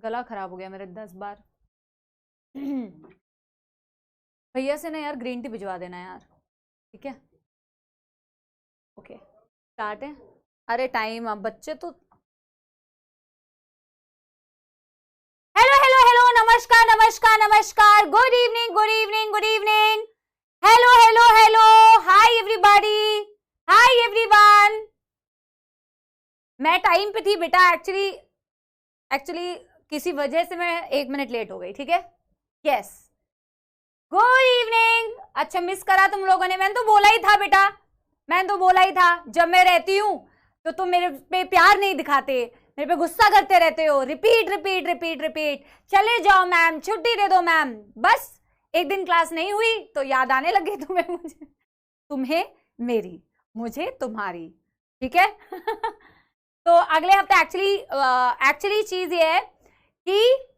गला खराब हो गया मेरे 10 बार। भैया से ना यार ग्रीन टी भिजवा देना यार, ठीक है? ओके स्टार्ट है। अरे टाइम, अब बच्चे तो हेलो हेलो हेलो, नमस्कार नमस्कार नमस्कार, good evening good evening good evening, hello hello hello, hi everybody, hi everyone. मैं टाइम पे थी बेटा, एक्चुअली किसी वजह से मैं 1 मिनट लेट हो गई, ठीक है? Yes, good evening. अच्छा मिस करा तुम लोगों ने, मैंने तो बोला ही था बेटा, मैंने तो बोला ही था, जब मैं रहती हूँ तो तुम मेरे पे प्यार नहीं दिखाते, मेरे पे गुस्सा करते रहते हो, रिपीट रिपीट रिपीट रिपीट, चले जाओ मैम, छुट्टी दे दो मैम। बस एक दिन क्लास नहीं हुई तो याद आने लगे तुम्हें, मुझे तुम्हें मेरी, मुझे तुम्हारी, ठीक है? तो अगले हफ्ते एक्चुअली चीज ये है कि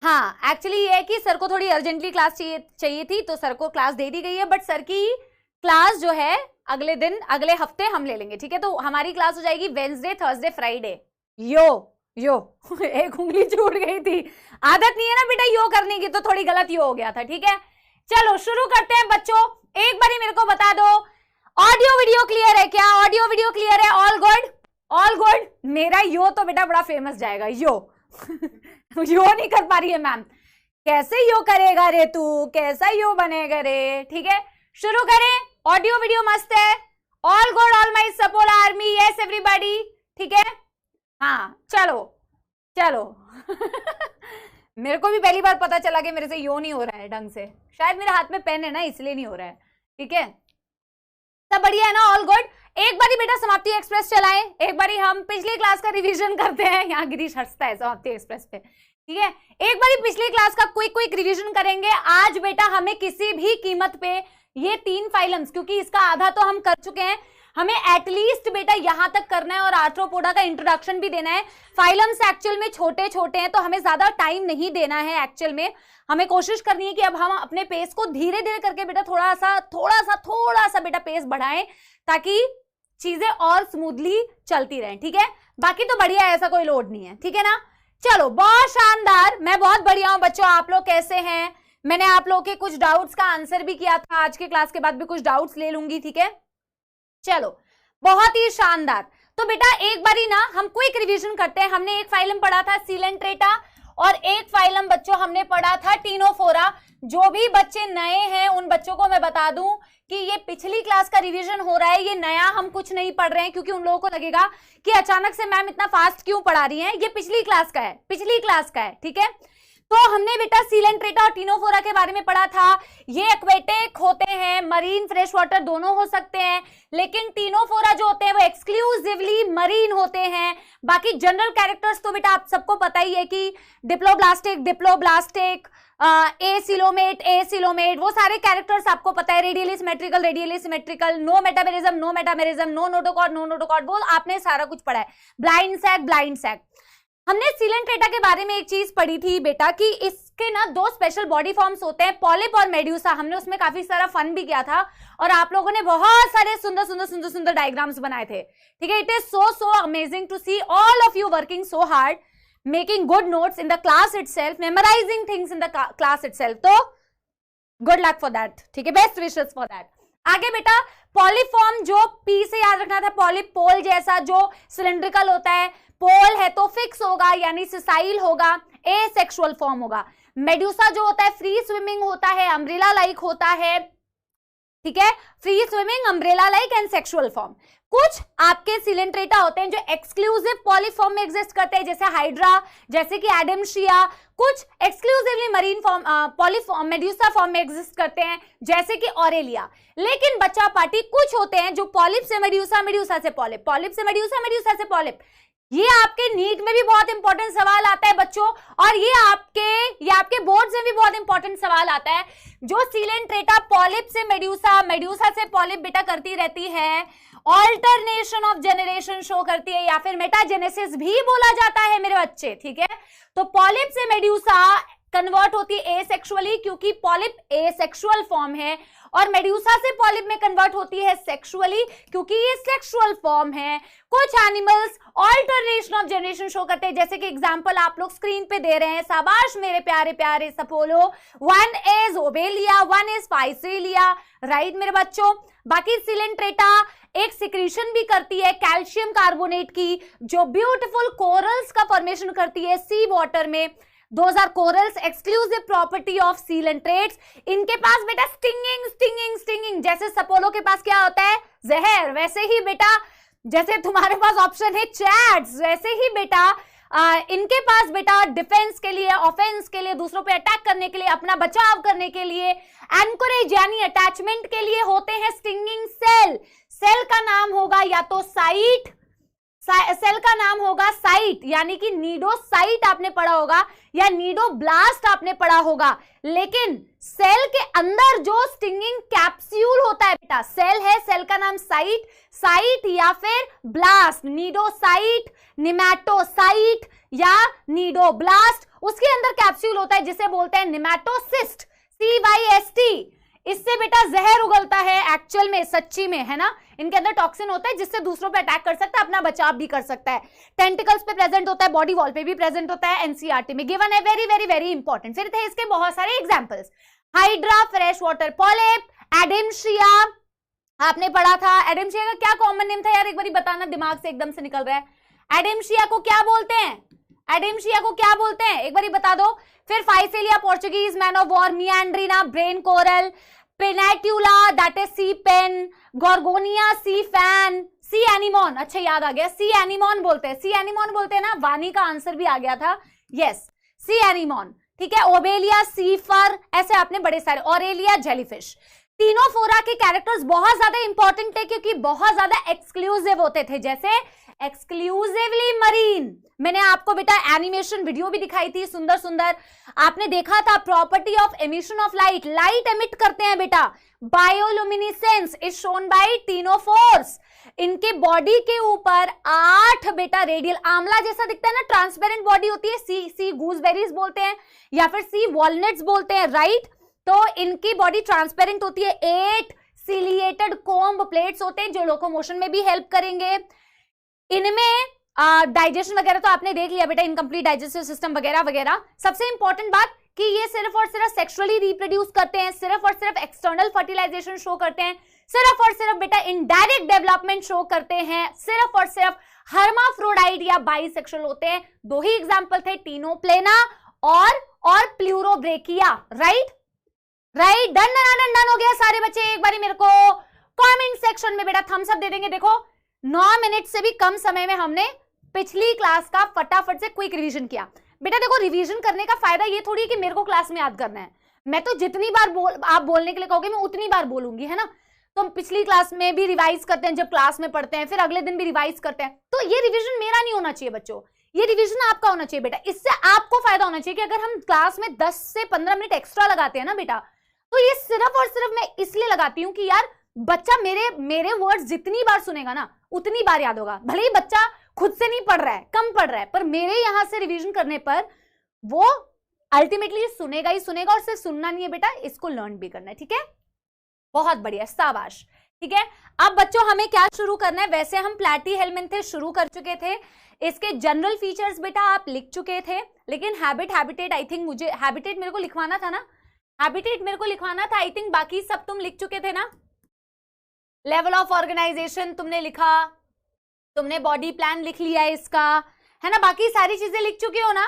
हाँ, एक्चुअली ये है कि सर को थोड़ी अर्जेंटली क्लास चाहिए थी, तो सर को क्लास दे दी गई है, बट सर की क्लास जो है अगले हफ्ते हम ले लेंगे, ठीक है? तो हमारी क्लास हो जाएगी वेडनेसडे, थर्सडे, फ्राइडे। यो एक उंगली छूट गई थी, आदत नहीं है ना बेटा यो करने की, तो थोड़ी गलत यो हो गया था, ठीक है? चलो शुरू करते हैं बच्चों। एक बारी मेरे को बता दो, ऑडियो वीडियो क्लियर है क्या? ऑडियो वीडियो क्लियर है? All good, all good. मेरा यो तो बेटा बड़ा फेमस जाएगा, यो यो नहीं कर पा रही है मैम, कैसे यो करेगा रे तू, कैसा यो बनेगा रे? ठीक है, शुरू करें। ऑडियो वीडियो मस्त है, all good, all my support army, yes everybody, ठीक है? हाँ चलो चलो। मेरे को भी पहली बार पता चला कि मेरे से यो नहीं हो रहा है ढंग से, शायद मेरे हाथ में पेन है ना इसलिए नहीं हो रहा है, ठीक है? सब बढ़िया है ना? All good. एक बारी बेटा समाप्ति एक्सप्रेस चलाएं, एक बारी हम पिछली क्लास का रिवीजन करते हैं। यहाँ गिरीश हंसता है समाप्ति एक्सप्रेस पे, ठीक है? एक बारी पिछली क्लास का क्विक रिवीजन करेंगे। आज बेटा हमें किसी भी कीमत पे ये 3 फाइलम्स, क्योंकि इसका आधा तो हम कर चुके हैं, हमें एटलीस्ट बेटा यहां तक करना है और आर्थ्रोपोडा का इंट्रोडक्शन भी देना है। फाइलम्स एक्चुअल में छोटे छोटे हैं तो हमें ज्यादा टाइम नहीं देना है, एक्चुअल में हमें कोशिश करनी है कि अब हम अपने पेस को धीरे धीरे करके बेटा थोड़ा सा बेटा पेस बढ़ाएं, ताकि चीजें और स्मूथली चलती रहें, ठीक है? बाकी तो बढ़िया है, ऐसा कोई लोड नहीं है, ठीक है ना? चलो बहुत शानदार, मैं बहुत बढ़िया हूं बच्चों, आप लोग कैसे हैं? मैंने आप लोगों के कुछ डाउट्स का आंसर भी किया था, आज के क्लास के बाद भी कुछ डाउट्स ले लूंगी, ठीक है? चलो बहुत ही शानदार। तो बेटा एक बारी ना हम क्विक रिवीजन करते हैं। हमने एक फाइलम पढ़ा था सीलेंट्रेटा और एक फाइलम बच्चों हमने पढ़ा था टीनोफोरा। जो भी बच्चे नए हैं उन बच्चों को मैं बता दूं कि ये पिछली क्लास का रिवीजन हो रहा है, ये नया हम कुछ नहीं पढ़ रहे हैं, क्योंकि उन लोगों को लगेगा कि अचानक से मैम इतना फास्ट क्यों पढ़ा रही हैं, ये पिछली क्लास का है, ठीक है? तो हमने बेटा सीलेंट्रेटा और टीनोफोरा के बारे में पढ़ा था। ये एक्वेटिक होते हैं, मरीन, फ्रेश वाटर दोनों हो सकते हैं, लेकिन टीनोफोरा जो होते हैं वो एक्सक्लूसिवली मरीन होते हैं। बाकी जनरल कैरेक्टर्स तो बेटा आप सबको पता ही है कि डिप्लोब्लास्टिक, एसिलोमेट, वो सारे कैरेक्टर्स आपको पता है। Radially symmetrical, no metamerism, no notochord, वो आपने सारा कुछ पढ़ा है। Blind sac. हमने सीलेंट्रेटा के बारे में एक चीज पढ़ी थी बेटा कि इसके ना 2 स्पेशल बॉडी फॉर्म्स होते हैं, पॉलिप और मेड्यूसा। हमने उसमें काफी सारा फन भी किया था और आप लोगों ने बहुत सारे सुंदर डायग्राम्स बनाए थे, ठीक है? It is so amazing to see all of you working so hard, making good notes in the class itself, memorising things in the class itself. तो गुड लक फॉर दैट, ठीक है? Best wishes for that. आगे बेटा polyform, जो P से याद रखना था, पॉलिप पोल जैसा जो सिलेंड्रिकल होता है, पोल है तो फिक्स होगा यानी सिसाइल होगा, एसेक्सुअल फॉर्म होगा। मेड्यूसा जो होता है फ्री स्विमिंग होता है, अम्ब्रेला लाइक होता है, ठीक है? Free swimming, umbrella like and sexual form. कुछ आपके सिलेंट्रेटा होते हैं जो एक्सक्लूसिव पॉलीफॉर्म में एग्जिस्ट करते हैं, जैसे हाइड्रा, जैसे कि एडमशिया। कुछ exclusively marine form, polyform, medusa form में एग्जिस्ट करते हैं, जैसे कि ऑरेलिया। लेकिन बच्चा पार्टी कुछ होते हैं जो पॉलिप से मेड्यूसा, मेड्यूसा से पॉलिप, पॉलिप से मेड्यूसा, मेड्यूसा से पॉलिप। ये आपके नीट में भी बहुत इंपॉर्टेंट सवाल आता है बच्चों, और ये आपके बोर्ड में भी बहुत इंपॉर्टेंट सवाल आता है। जो सीलेंट्रेटा पॉलिप से मेड्यूसा, मेड्यूसा से पॉलिप बेटा करती रहती है, ऑल्टरनेशन ऑफ जनरेशन शो करती है, या फिर मेटाजेनेसिस भी बोला जाता है मेरे बच्चे, ठीक है? तो पॉलिप से मेड्यूसा कन्वर्ट होती है एसेक्सुअली, क्योंकि पॉलिप एसेक्सुअल फॉर्म है, और मेड्यूसा से पॉलिप में कन्वर्ट होती है सेक्सुअली, क्योंकि ये सेक्सुअल फॉर्म है। कुछ animals alternation of generation show करते हैं, जैसे कि एग्जांपल आप लोग स्क्रीन पे दे रहे हैं, शाबाश मेरे प्यारे प्यारे सपोलो। One is Obelia, one is Physalia, right मेरे बच्चों। बाकी सिलेंट्रेटा एक सिक्रीशन भी करती है कैल्शियम कार्बोनेट की, जो ब्यूटीफुल कोरल्स का फॉर्मेशन करती है सी वाटर में। Those are corals, exclusive property of coelentrates. इनके पास बेटा स्टिंगिंग, जैसे सपोलो के पास क्या होता है, जहर, वैसे ही बेटा जैसे तुम्हारे पास ऑप्शन है चैट्स, वैसे ही बेटा इनके पास बेटा डिफेंस के लिए, ऑफेंस के लिए, दूसरों पे अटैक करने के लिए, अपना बचाव करने के लिए, एंकोरेज यानी अटैचमेंट के लिए होते हैं स्टिंगिंग सेल। सेल का नाम होगा या तो साइट, सेल का नाम होगा साइट यानी कि नीडोसाइट आपने पढ़ा होगा, या नीडोब्लास्ट आपने पढ़ा होगा। लेकिन सेल के अंदर जो स्टिंगिंग कैप्सूल होता है बेटा, सेल है, सेल का नाम साइट या फिर ब्लास्ट, नीडोसाइट, निमैटोसाइट या नीडोब्लास्ट, उसके अंदर कैप्सूल होता है जिसे बोलते हैं निमैटोसिस्ट, CYST। इससे बेटा जहर उगलता है एक्चुअल में, सच्ची में, है ना। इनके अंदर टॉक्सिन होता है जिससे दूसरों पे अटैक कर सकता है, अपना बचाव भी कर सकता है। टेंटिकल्स पे प्रेजेंट होता है, बॉडी वॉल पे भी प्रेजेंट होता है, एनसीईआरटी में गिवन है, वेरी वेरी वेरी इंपॉर्टेंट। फिर थे इसके बहुत सारे examples, Hydra, fresh water polyp, Adamsia आपने पढ़ा था। एडेमशिया का क्या कॉमन नेम था यार, एक बार बताना, दिमाग से एकदम से निकल रहा है। एडेमशिया को क्या बोलते हैं, एडेमशिया को क्या बोलते हैं, एक बार बता दो। फिर Physalia Portuguese, man of war, Meandrina brain coral, Pennatula that is sea pen, Gorgonia sea fan, sea anemone, अच्छा याद आ गया, सी एनिमोन बोलते हैं, सी एनिमोन बोलते हैं ना, वानी का आंसर भी आ गया था, यस सी एनिमोन, ठीक है। ओबेलिया सी फर, ऐसे आपने बड़े सारे, ऑरेलिया जेलीफिश। तीनों फोरा के कैरेक्टर्स बहुत ज्यादा इंपॉर्टेंट है क्योंकि बहुत ज्यादा एक्सक्लूसिव होते थे, जैसे एक्सक्लूसिवली मरीन, मैंने आपको बेटा एनिमेशन वीडियो भी दिखाई थी सुंदर सुंदर, आपने देखा था। Property of emission of light, light emit करते हैं बेटा, बायोलुमिनिसेंस इज शोन बाय टिनोफोर्स। इनके बॉडी के ऊपर 8 बेटा रेडियल, आंवला जैसा दिखता है ना, ट्रांसपेरेंट बॉडी होती है, सी गूसबेरीज बोलते हैं या फिर सी वॉलनट्स बोलते हैं, राइट। तो इनकी बॉडी ट्रांसपेरेंट होती है, 8 सिलिएटेड कोम्ब प्लेट्स होते हैं जो लोकोमोशन में भी हेल्प करेंगे। इनमें डाइजेशन वगैरह तो आपने देख लिया बेटा, इनकम्प्लीट डाइजेस्टिव सिस्टम वगैरह वगैरह। सबसे इंपॉर्टेंट बात कि ये सिर्फ और सिर्फ सेक्सुअली रिप्रोड्यूस करते हैं, सिर्फ और सिर्फ एक्सटर्नल फर्टिलाइजेशन शो करते हैं, सिर्फ और सिर्फ बेटा इनडायरेक्ट डेवलपमेंट शो करते हैं, सिर्फ और सिर्फ हर्माफ्रोडाइट या बाइसेक्सुअल होते हैं। 2 ही एग्जाम्पल थे, टीनोप्लेना और प्लूरोब्रेकिया, राइट। डन हो गया सारे बच्चे। एक बारी मेरे को कमेंट सेक्शन में बेटा थम्स अप दे देंगे। देखो 9 मिनट से भी कम समय में हमने पिछली क्लास का फटाफट से क्विक रिवीजन किया। बेटा देखो रिवीजन करने का फायदा ये थोड़ी है कि मेरे को क्लास में याद करना है, मैं तो जितनी बार आप बोलने के लिए कहोगे मैं उतनी बार बोलूंगी, है ना। तो हम पिछली क्लास में भी रिवाइज करते हैं, जब क्लास में पढ़ते हैं, फिर अगले दिन भी रिवाइज करते हैं। तो ये रिवीजन मेरा नहीं होना चाहिए बच्चों, ये रिवीजन आपका होना चाहिए बेटा। इससे आपको फायदा होना चाहिए कि अगर हम क्लास में 10 से 15 मिनट एक्स्ट्रा लगाते हैं ना बेटा, तो ये सिर्फ और सिर्फ मैं इसलिए लगाती हूं कि यार बच्चा मेरे वर्ड्स जितनी बार सुनेगा ना उतनी बार याद होगा। भले ही बच्चा खुद से नहीं पढ़ रहा है, कम पढ़ रहा है, पर मेरे यहां से रिवीजन करने पर वो अल्टीमेटली सुनेगा ही सुनेगा। और सिर्फ सुनना नहीं है बेटा, इसको लर्न भी करना है, ठीक है। बहुत बढ़िया, शाबाश, ठीक है। अब बच्चों हमें क्या शुरू करना है, वैसे हम प्लैटीहेल्मिन्थेस शुरू कर चुके थे, इसके जनरल फीचर्स बेटा आप लिख चुके थे, लेकिन हैबिटेट आई थिंक मुझे हैबिटेट मेरे को लिखवाना था ना, हैबिटेट मेरे को लिखवाना था, आई थिंक बाकी सब तुम लिख चुके थे ना। लेवल ऑफ ऑर्गेनाइजेशन तुमने लिखा, तुमने बॉडी प्लान लिख लिया है इसका, है ना, बाकी सारी चीजें लिख चुके हो ना।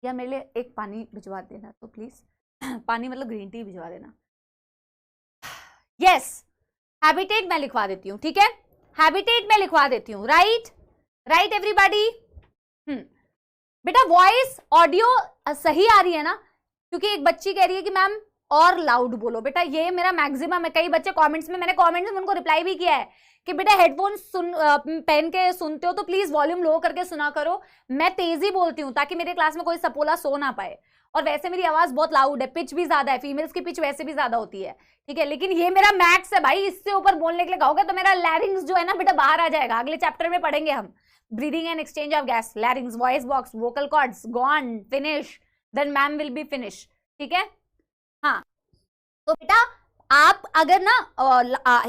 या मेरे लिए एक पानी भिजवा देना तो प्लीज पानी मतलब ग्रीन टी भिजवा देना। यस, हैबिटेट मैं लिखवा देती हूँ, ठीक है, हैबिटेट मैं लिखवा देती हूँ, राइट एवरीबॉडी। बेटा वॉइस ऑडियो सही आ रही है ना, क्योंकि एक बच्ची कह रही है कि मैम और लाउड बोलो। बेटा ये मेरा मैक्सिमम है, कई बच्चे कमेंट्स में, मैंने कमेंट्स में उनको रिप्लाई भी किया है कि बेटा हेडफोन पहन के सुनते हो तो प्लीज वॉल्यूम लो करके सुना करो, मैं तेजी बोलती हूँ ताकि मेरे क्लास में कोई सपोला सो ना पाए। और वैसे मेरी आवाज बहुत लाउड है, पिच भी ज्यादा है, फीमेल्स की पिच वैसे भी ज्यादा होती है, ठीक है, लेकिन ये मेरा मैक्स है भाई, इससे ऊपर बोलने के लिए कहोगे तो मेरा लैरिंग्स जो है ना बेटा बाहर आ जाएगा। अगले चैप्टर में पढ़ेंगे हम breathing and exchange of gas, larynx, voice box, vocal cords, gone, finish, then ma'am will be finish, ठीक है। हाँ तो बेटा आप अगर ना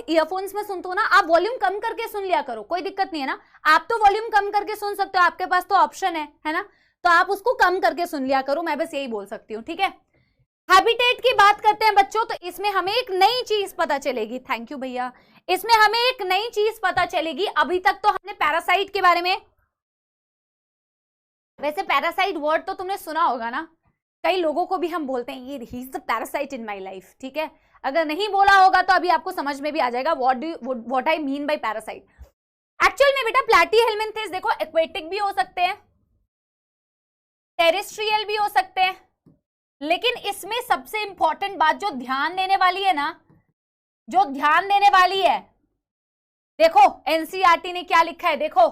ईयरफोन्स में सुनते हो ना, आप वॉल्यूम कम करके सुन लिया करो, कोई दिक्कत नहीं है ना। आप तो वॉल्यूम कम करके सुन सकते हो, आपके पास तो ऑप्शन है ना, तो आप उसको कम करके सुन लिया करो, मैं बस यही बोल सकती हूँ, ठीक है। हैबिटेट की बात करते हैं बच्चों, तो इसमें हमें एक नई चीज पता चलेगी। थैंक यू भैया। इसमें हमें एक नई चीज पता चलेगी। अभी तक तो हमने पैरासाइट के बारे में, वैसे पैरासाइट वर्ड तो तुमने सुना होगा ना, कई लोगों को भी हम बोलते हैं ये he is the parasite in my life, ठीक है। अगर नहीं बोला होगा तो अभी आपको समझ में भी आ जाएगा what I mean by parasite. Actual में बेटा प्लैटीहेल्मिन्थेस देखो एक्वेटिक भी हो सकते हैं, टेरेस्ट्रियल भी हो सकते हैं, लेकिन इसमें सबसे इंपॉर्टेंट बात जो ध्यान देने वाली है ना, जो ध्यान देने वाली है, देखो एनसीईआरटी ने क्या लिखा है, देखो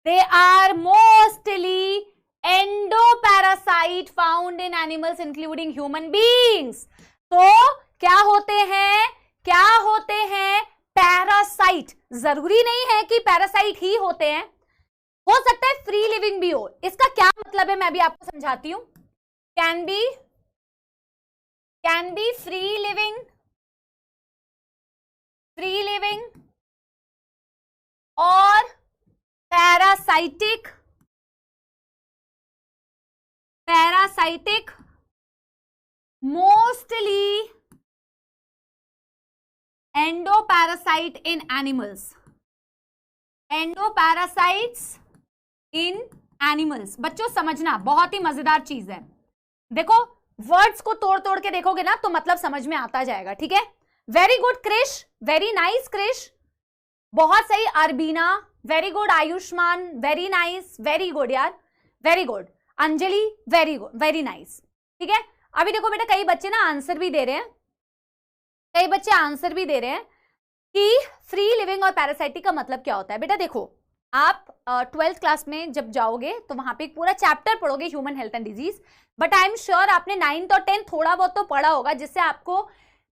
they are mostly endoparasite found in animals including human beings. तो क्या होते हैं पैरासाइट। जरूरी नहीं है कि पैरासाइट ही होते हैं, हो सकता है फ्री लिविंग भी हो। इसका क्या मतलब है मैं भी आपको समझाती हूं। कैन बी फ्री लिविंग और पैरासाइटिक मोस्टली एंडोपैरासाइट इन एनिमल्स, एंडोपैरासाइट्स इन एनिमल्स। बच्चों समझना बहुत ही मजेदार चीज है। देखो वर्ड्स को तोड़ तोड़ के देखोगे ना तो मतलब समझ में आता जाएगा, ठीक है। Very good Krish, very nice Krish, बहुत सही Arbina, very good Ayushman, very nice, very good यार, very good Anjali, very good, very nice, ठीक है। अभी देखो बेटा कई बच्चे ना आंसर भी दे रहे हैं, कि फ्री लिविंग और पैरासाइटिक का मतलब क्या होता है। बेटा देखो आप 12th क्लास में जब जाओगे तो वहां पे एक पूरा चैप्टर पढ़ोगे human health and disease, but I am sure आपने 9th और 10th थोड़ा बहुत तो पढ़ा होगा, जिससे आपको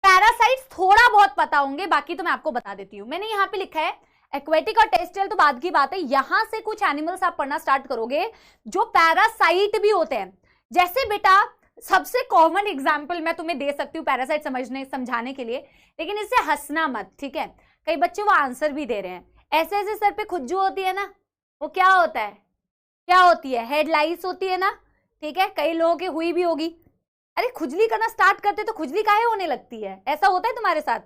पैरासाइट्स थोड़ा बहुत पता होंगे। बाकी तो मैं आपको बता देती हूँ। मैंने यहाँ पे लिखा है एक्वेटिक और टेरेस्ट्रियल तो बाद की बात है, यहां से कुछ एनिमल्स आप पढ़ना स्टार्ट करोगे जो पैरासाइट भी होते हैं। जैसे बेटा सबसे कॉमन एग्जाम्पल मैं तुम्हें दे सकती हूँ पैरासाइट समझाने के लिए, लेकिन इससे हंसना मत, ठीक है। कई बच्चे वो आंसर भी दे रहे हैं। ऐसे ऐसे सर पे खुजली होती है ना, वो क्या होता है, क्या होती है, हेड लाइस होती है ना, ठीक है। कई लोगों की हुई भी होगी। अरे खुजली करना स्टार्ट करते तो खुजली काहे होने लगती है, ऐसा होता है तुम्हारे साथ।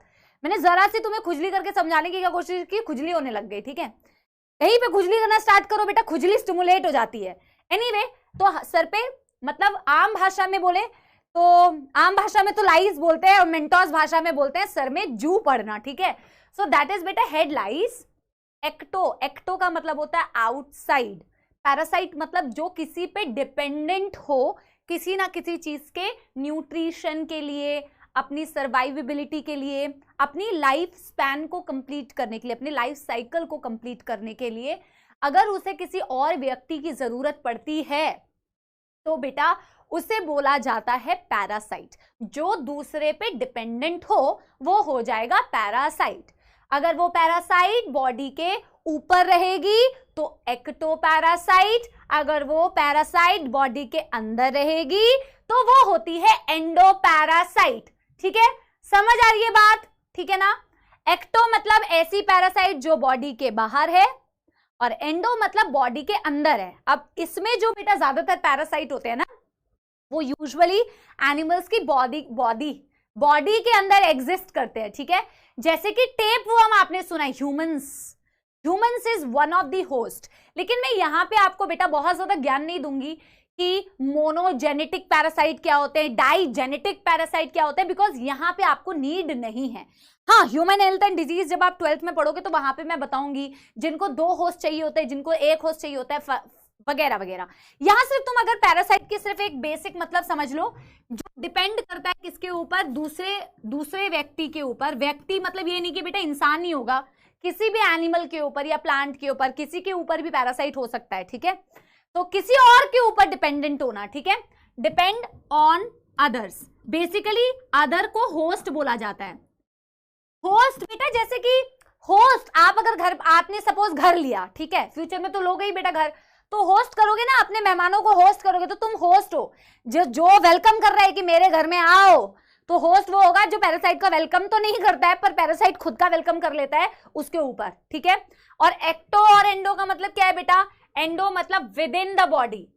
मैंने जरा सी तुम्हें खुजली करके समझाने की क्या कोशिश की, खुजली होने लग गई, ठीक है। कहीं पे खुजली करना स्टार्ट करो बेटा, खुजली स्टिमुलेट हो जाती है। एनीवे तो सर पे मतलब आम भाषा में बोले तो आम भाषा में तो लाइस बोलते हैं और मेंटोस भाषा में बोलते हैं सर में जू पड़ना, ठीक है। सो दैट इज बेटा हेड लाइस। एक्टो का मतलब होता है आउटसाइड। पैरासाइट मतलब जो किसी पे डिपेंडेंट हो, किसी ना किसी चीज के न्यूट्रिशन के लिए, अपनी सर्वाइवेबिलिटी के लिए, अपनी लाइफ स्पैन को कंप्लीट करने के लिए, अपनी लाइफ साइकिल को कंप्लीट करने के लिए अगर उसे किसी और व्यक्ति की जरूरत पड़ती है तो बेटा उसे बोला जाता है पैरासाइट। जो दूसरे पे डिपेंडेंट हो वो हो जाएगा पैरासाइट। अगर वो पैरासाइट बॉडी के ऊपर रहेगी तो एक्टोपैरासाइट, अगर वो पैरासाइट बॉडी के अंदर रहेगी तो वो होती है एंडोपैरासाइट, ठीक है। समझ आ रही है बात, ठीक है ना। एक्टो मतलब ऐसी पैरासाइट जो बॉडी के बाहर है और एंडो मतलब बॉडी के अंदर है। अब इसमें जो बेटा ज्यादातर पैरासाइट होते हैं ना वो यूजुअली एनिमल्स की बॉडी के अंदर एग्जिस्ट करते हैं, ठीक है। जैसे कि टेपवर्म आपने सुना है, humans is one of the host. लेकिन मैं यहाँ पे आपको बेटा बहुत ज्यादा ज्ञान नहीं दूंगी कि मोनोजेनेटिक पैरासाइट क्या होते हैं, डाइजेनेटिक पैरासाइट क्या होते हैं, बिकॉज यहाँ पे आपको नीड नहीं है। हाँ, ह्यूमन हेल्थ एंड डिजीज जब आप 12th में पढ़ोगे तो वहां पे मैं बताऊंगी जिनको 2 होस्ट चाहिए होते हैं, जिनको 1 होस्ट चाहिए होता है, वगैरह वगैरह। यहां सिर्फ तुम अगर पैरासाइट की सिर्फ एक बेसिक मतलब समझ लो, जो डिपेंड करता है किसके ऊपर, दूसरे व्यक्ति के ऊपर। व्यक्ति मतलब ये नहीं कि बेटा इंसान ही होगा, किसी भी एनिमल के ऊपर या प्लांट के ऊपर, किसी के ऊपर भी पैरासाइट हो सकता है, ठीक है। तो किसी और के ऊपर डिपेंडेंट होना, ठीक है, depend on others. Basically other को होस्ट बोला जाता है। होस्ट बेटा जैसे कि होस्ट, आप अगर घर, आपने सपोज घर लिया, ठीक है, फ्यूचर में तो लोगे ही बेटा घर, तो होस्ट करोगे ना, अपने मेहमानों को होस्ट करोगे तो तुम होस्ट हो। जो वेलकम कर रहा है कि मेरे घर में आओ, तो होस्ट वो होगा जो पैरासाइट का वेलकम तो नहीं करता है, पर पैरासाइट खुद का वेलकम कर लेता है उसके ऊपर, ठीक है। और एक्टो और एंडो का मतलब क्या है बेटा? एंडो मतलब with in the body,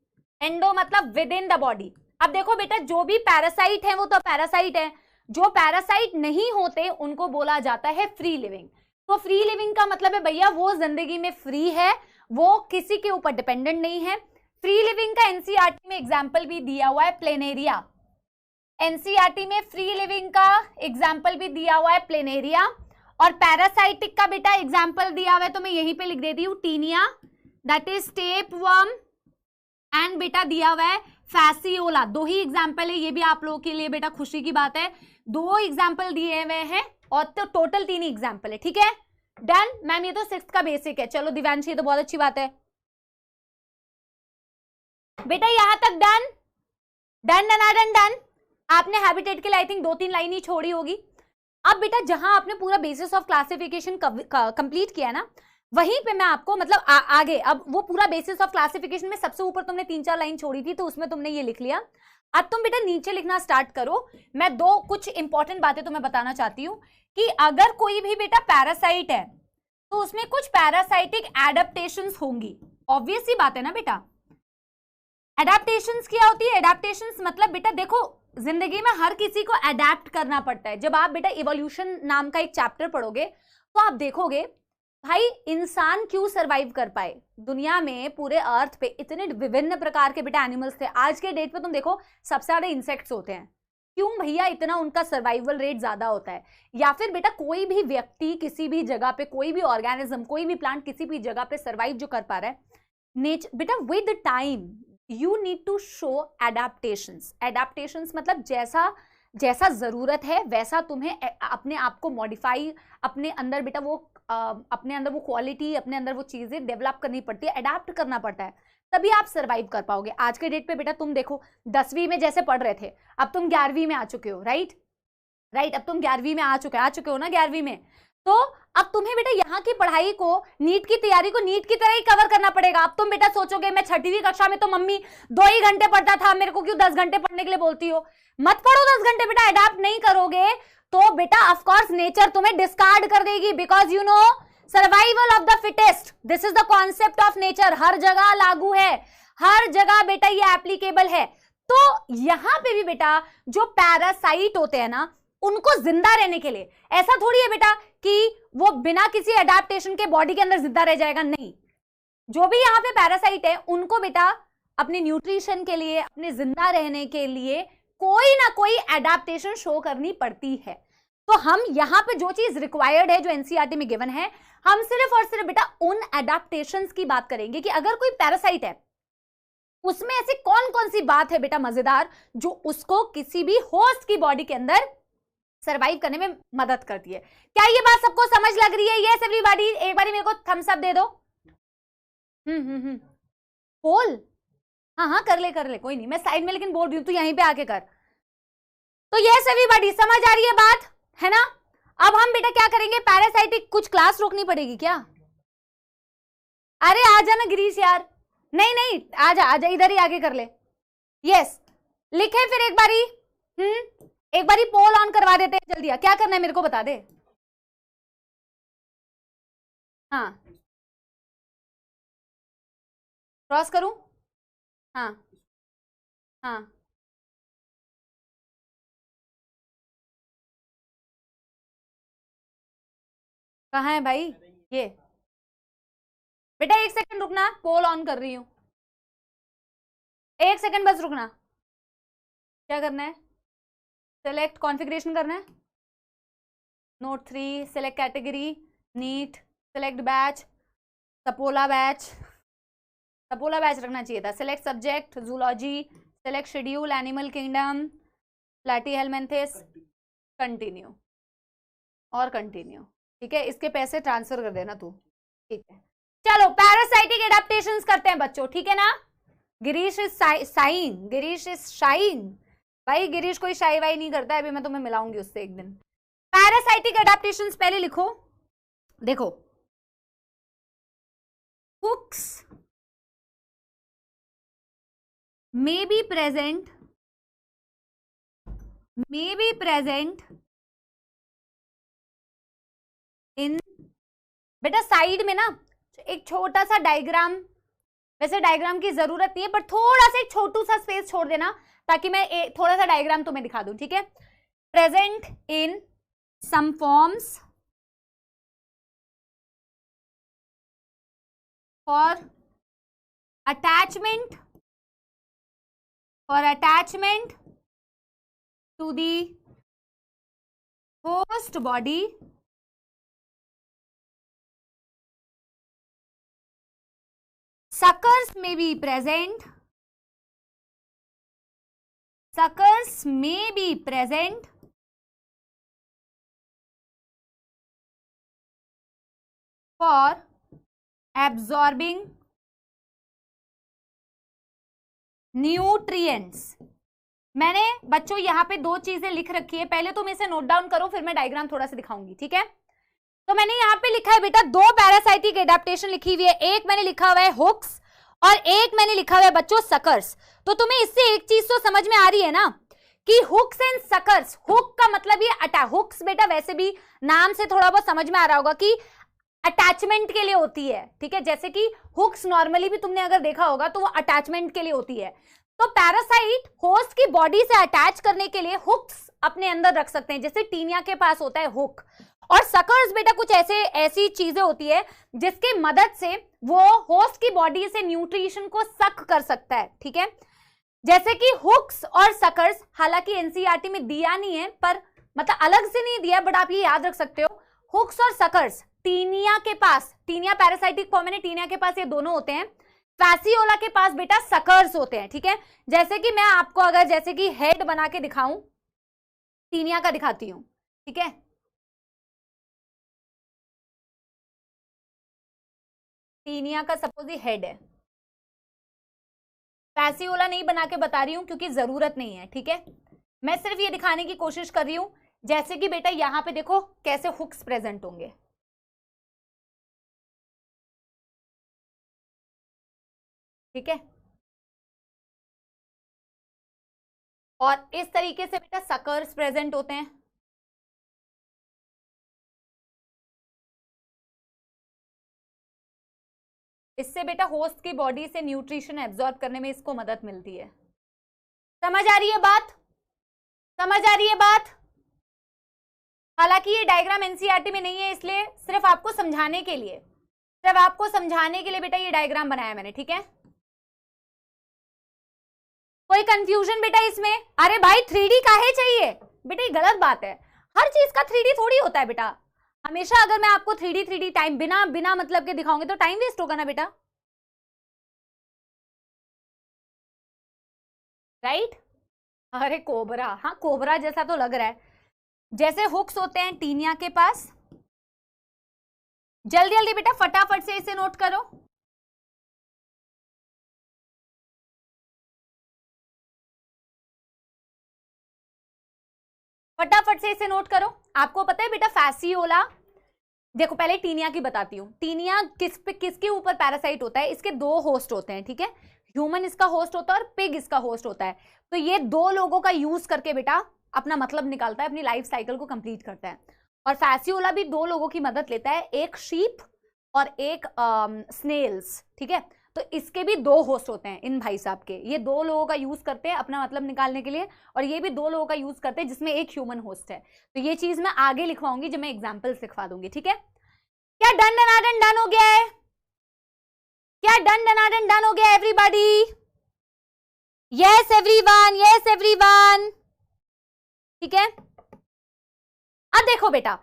endo मतलब विद इन द बॉडी। अब देखो बेटा, जो भी पैरासाइट है वो तो पैरासाइट है, जो पैरासाइट नहीं होते उनको बोला जाता है फ्री लिविंग। तो फ्री लिविंग का मतलब है भैया वो जिंदगी में फ्री है, वो किसी के ऊपर डिपेंडेंट नहीं है। फ्री लिविंग का एनसीईआरटी में एग्जाम्पल भी दिया हुआ है, प्लेनेरिया। एनसीईआरटी में फ्री लिविंग का एग्जाम्पल भी दिया हुआ है, प्लेनेरिया। और पैरासाइटिक का बेटा एग्जाम्पल दिया हुआ है तो मैं यहीं पे लिख देती हूँ, Taenia, that is tapeworm, and बेटा दिया हुआ है फैसियोला। दो ही एग्जाम्पल है, ये भी आप लोगों के लिए बेटा खुशी की बात है, दो एग्जाम्पल दिए हुए हैं और तो टोटल 3 एग्जाम्पल है, ठीक है। डन मैम, ये तो 6th का बेसिक है। चलो दिव्यांशी, ये तो बहुत अच्छी बात है बेटा, यहां तक done done done done done. आपने हैबिटेट के लिए आई थिंक 2-3 लाइन ही छोड़ी होगी। अब बेटा जहां आपने पूरा बेसिस ऑफ क्लासिफिकेशन कंप्लीट किया ना, वहीं पे मैं आपको मतलब आगे अब वो पूरा बेसिस ऑफ क्लासिफिकेशन में सबसे ऊपर तुमने 3-4 लाइन छोड़ी थी तो उसमें तुमने ये लिख लिया। अब तुम बेटा नीचे लिखना स्टार्ट करो। मैं कुछ इंपॉर्टेंट बातें तुम्हें बताना चाहती हूँ कि अगर कोई भी बेटा पैरासाइट है तो उसमें कुछ पैरासाइटिक एडेप्टेशंस होंगी। ऑब्वियस सी बात है ना बेटा। एडेप्टेशंस क्या होती है? एडेप्टेशंस मतलब बेटा देखो, जिंदगी में हर किसी को अडेप्ट करना पड़ता है। जब आप बेटा इवोल्यूशन नाम का एक चैप्टर पढ़ोगे तो आप देखोगे भाई इंसान क्यों सरवाइव कर पाए। दुनिया में पूरे अर्थ पे इतने विभिन्न प्रकार के बेटा एनिमल्स थे। आज के डेट पे तुम देखो सबसे ज्यादा इंसेक्ट्स होते हैं। क्यों भैया इतना उनका सर्वाइवल रेट ज्यादा होता है? या फिर बेटा कोई भी व्यक्ति किसी भी जगह पे, कोई भी ऑर्गेनिज्म, कोई भी प्लांट किसी भी जगह पे सर्वाइव जो कर पा रहा है, नेचर बेटा with time you need to show adaptations. Adaptations मतलब जैसा जैसा जरूरत है वैसा तुम्हें अपने आप को मॉडिफाई, अपने अंदर बेटा वो अपने अंदर वो क्वालिटी, अपने अंदर वो चीजें डेवलप करनी पड़ती है, अडेप्ट करना पड़ता है, तभी आप सर्वाइव कर पाओगे। आज के डेट पे बेटा तुम देखो 10वीं में जैसे पढ़ रहे थे, अब तुम 11वीं में आ चुके हो, राइट। अब तुम 11वीं में आ चुके हो ना 11वीं में। तो अब तुम्हें बेटा यहाँ की पढ़ाई को, नीट की तैयारी को नीट की तरह ही कवर करना पड़ेगा। अब तुम बेटा सोचोगे मैं 6वीं कक्षा में तो मम्मी 2 ही घंटे पढ़ता था, मेरे को क्यों 10 घंटे पढ़ने के लिए बोलती हो? मत पढ़ो 10 घंटे बेटा। अडैप्ट नहीं करोगे तो बेटा ऑफ कोर्स नेचर तुम्हें डिस्कार्ड कर देगी, because you know survival of the fittest, this is the concept of nature. हर जगह लागू है, हर जगह बेटा ये एप्लीकेबल है। तो यहां पे भी बेटा जो पैरासाइट होते हैं ना, उनको जिंदा रहने के लिए, ऐसा थोड़ी है बेटा कि वो बिना किसी अडेप्टेशन के बॉडी के अंदर जिंदा रह जाएगा, नहीं। जो भी यहाँ पे पैरासाइट है उनको बेटा अपने न्यूट्रिशन के लिए, अपने जिंदा रहने के लिए कोई ना कोई एडेप्टेशन शो करनी पड़ती है। तो हम यहाँ पे जो चीज रिक्वायर्ड है, जो एनसीईआरटी में गिवन है, हम सिर्फ और सिर्फ बेटा उन एडेप्टेशंस की बात करेंगे कि अगर कोई पैरासाइट है उसमें ऐसी कौन कौन सी बात है बेटा मजेदार जो उसको किसी भी होस्ट की बॉडी के अंदर सरवाइव करने में मदद करती है। क्या ये बात सबको समझ लग रही है? यस एवरीबॉडी, एक बारी मेरे को थम्स अप दे दो। पोल, हाँ कर ले कोई नहीं, मैं साइड में लेकिन बोल रही हूं, तू यहीं पे आके कर। तो यस एवरीबॉडी, समझ आ रही है बात, है ना? अब हम बेटा क्या करेंगे, पैरासाइटिक कुछ क्लास रोकनी पड़ेगी क्या? अरे आ जाना गिरीश यार। नहीं आजा इधर ही आगे कर ले। यस लिखे फिर एक बारी, एक बारी पोल ऑन करवा देते हैं जल्दी। क्या करना है मेरे को बता दे। हाँ क्रॉस करूं? हाँ हाँ कहाँ है भाई ये? बेटा 1 सेकंड रुकना, पोल ऑन कर रही हूं, 1 सेकंड बस रुकना। क्या करना है? सेलेक्ट कॉन्फ़िगरेशन करना है, note 3, select category, NEET, select batch, सपोला बैच रखना चाहिए था। Select subject zoology, select schedule animal kingdom, Platyhelminthes, continue और कंटिन्यू। ठीक है, इसके पैसे ट्रांसफर कर देना तू, ठीक है। चलो पैरासाइटिक एडेप्टेशंस करते हैं बच्चों, ठीक है ना? Girish is sine, Girish is shine. भाई गिरीश कोई शाई वाई नहीं करता है, अभी मैं तुम्हें मिलाऊंगी उससे एक दिन। पैरासाइटिक एडेप्टेशंस पहले लिखो, देखो hooks may be present may be present in, बेटा साइड में ना एक छोटा सा डायग्राम, वैसे डायग्राम की जरूरत नहीं है पर थोड़ा सा एक छोटू सा स्पेस छोड़ देना ताकि मैं थोड़ा सा डायग्राम तुम्हें दिखा दूं, ठीक है। Present in some forms for attachment to the host body suckers may be present for absorbing nutrients। मैंने बच्चों यहां पे दो चीजें लिख रखी है, पहले तुम इसे नोट डाउन करो फिर मैं डायग्राम थोड़ा सा दिखाऊंगी, ठीक है। तो मैंने यहाँ पे लिखा है बेटा दो पैरासाइटिक एडेप्टेशन लिखी हुई है, एक मैंने लिखा हुआ है हुक्स और एक मैंने लिखा हुआ है बच्चों सकर्स। तो तुम्हें इससे एक चीज तो समझ में आ रही है ना कि हुक्स एंड सकर्स, हुक का मतलब ये अटैच, हुक्स बेटा वैसे भी नाम से थोड़ा बहुत समझ में आ रहा होगा कि अटैचमेंट के लिए होती है, ठीक है। जैसे कि हुक्स नॉर्मली भी तुमने अगर देखा होगा तो वो अटैचमेंट के लिए होती है। तो पैरासाइट होस्ट की बॉडी से अटैच करने के लिए हुक्स अपने अंदर रख सकते हैं, जैसे टीनिया के पास होता है हुक। और सकर्स बेटा कुछ ऐसी चीजें होती है जिसके मदद से वो होस्ट की बॉडी से न्यूट्रिशन को सक कर सकता है, ठीक है। जैसे कि हुक्स और सकर्स, हालांकि एनसीईआरटी में दिया नहीं है पर मतलब अलग से नहीं दिया, बट आप ये याद रख सकते हो हुक्स और सकर्स टीनिया के पास, टीनिया पैरासाइटिक फॉर्म है, टीनिया के पास ये दोनों होते हैं। फैसियोला के पास बेटा सकर्स होते हैं, ठीक है। जैसे कि मैं आपको अगर जैसे कि हेड बना के दिखाऊं, टीनिया का दिखाती हूं, ठीक है। टीनिया का सपोज ये हेड है, फैसियोला नहीं बना के बता रही हूं क्योंकि जरूरत नहीं है, ठीक है। मैं सिर्फ ये दिखाने की कोशिश कर रही हूं जैसे कि बेटा यहां पे देखो कैसे हुक्स प्रेजेंट होंगे, ठीक है। और इस तरीके से बेटा सकर्स प्रेजेंट होते हैं। इससे बेटा होस्ट की बॉडी से न्यूट्रिशन एब्जॉर्ब करने में इसको मदद मिलती है। समझ आ रही है बात, समझ आ रही है बात। हालांकि ये डायग्राम एनसीईआरटी में नहीं है, इसलिए सिर्फ आपको समझाने के लिए, बेटा ये डायग्राम बनाया मैंने, ठीक है। कोई कंफ्यूजन बेटा इसमें? अरे भाई 3D काहे चाहिए बेटा, ये गलत बात है। हर चीज का 3D थोड़ी होता है बेटा। हमेशा अगर मैं आपको 3D टाइम बिना मतलब के दिखाऊंगी तो टाइम वेस्ट होगा ना बेटा, राइट। अरे कोबरा, हाँ कोबरा जैसा तो लग रहा है। जैसे हुक्स होते हैं टीनिया के पास, जल्दी जल्दी बेटा फटाफट से इसे नोट करो। फटाफट से इसे नोट करो। आपको पता है बेटा फैसियोला, देखो पहले टीनिया की बताती हूँ। टीनिया किसके ऊपर पैरासाइट होता है? इसके दो होस्ट होते हैं, ठीक है। ह्यूमन इसका होस्ट होता है और पिग इसका होस्ट होता है। तो ये दो लोगों का यूज करके बेटा अपना मतलब निकालता है, अपनी लाइफ साइकिल को कंप्लीट करता है। और फैसियोला भी दो लोगों की मदद लेता है, एक शीप और एक स्नेल्स, ठीक है। तो इसके भी दो होस्ट होते हैं इन भाई साहब के। ये दो लोगों का यूज करते हैं अपना मतलब निकालने के लिए, और ये भी दो लोगों का यूज करते हैं जिसमें एक ह्यूमन होस्ट है। तो ये चीज मैं आगे लिखवाऊंगी जब मैं एग्जाम्पल लिखवा दूंगी, ठीक है। क्या डन डनाडन डन हो गया है? क्या डन डनाडन डन हो गया everybody? Yes everyone, yes everyone, ठीक है। अब देखो बेटा,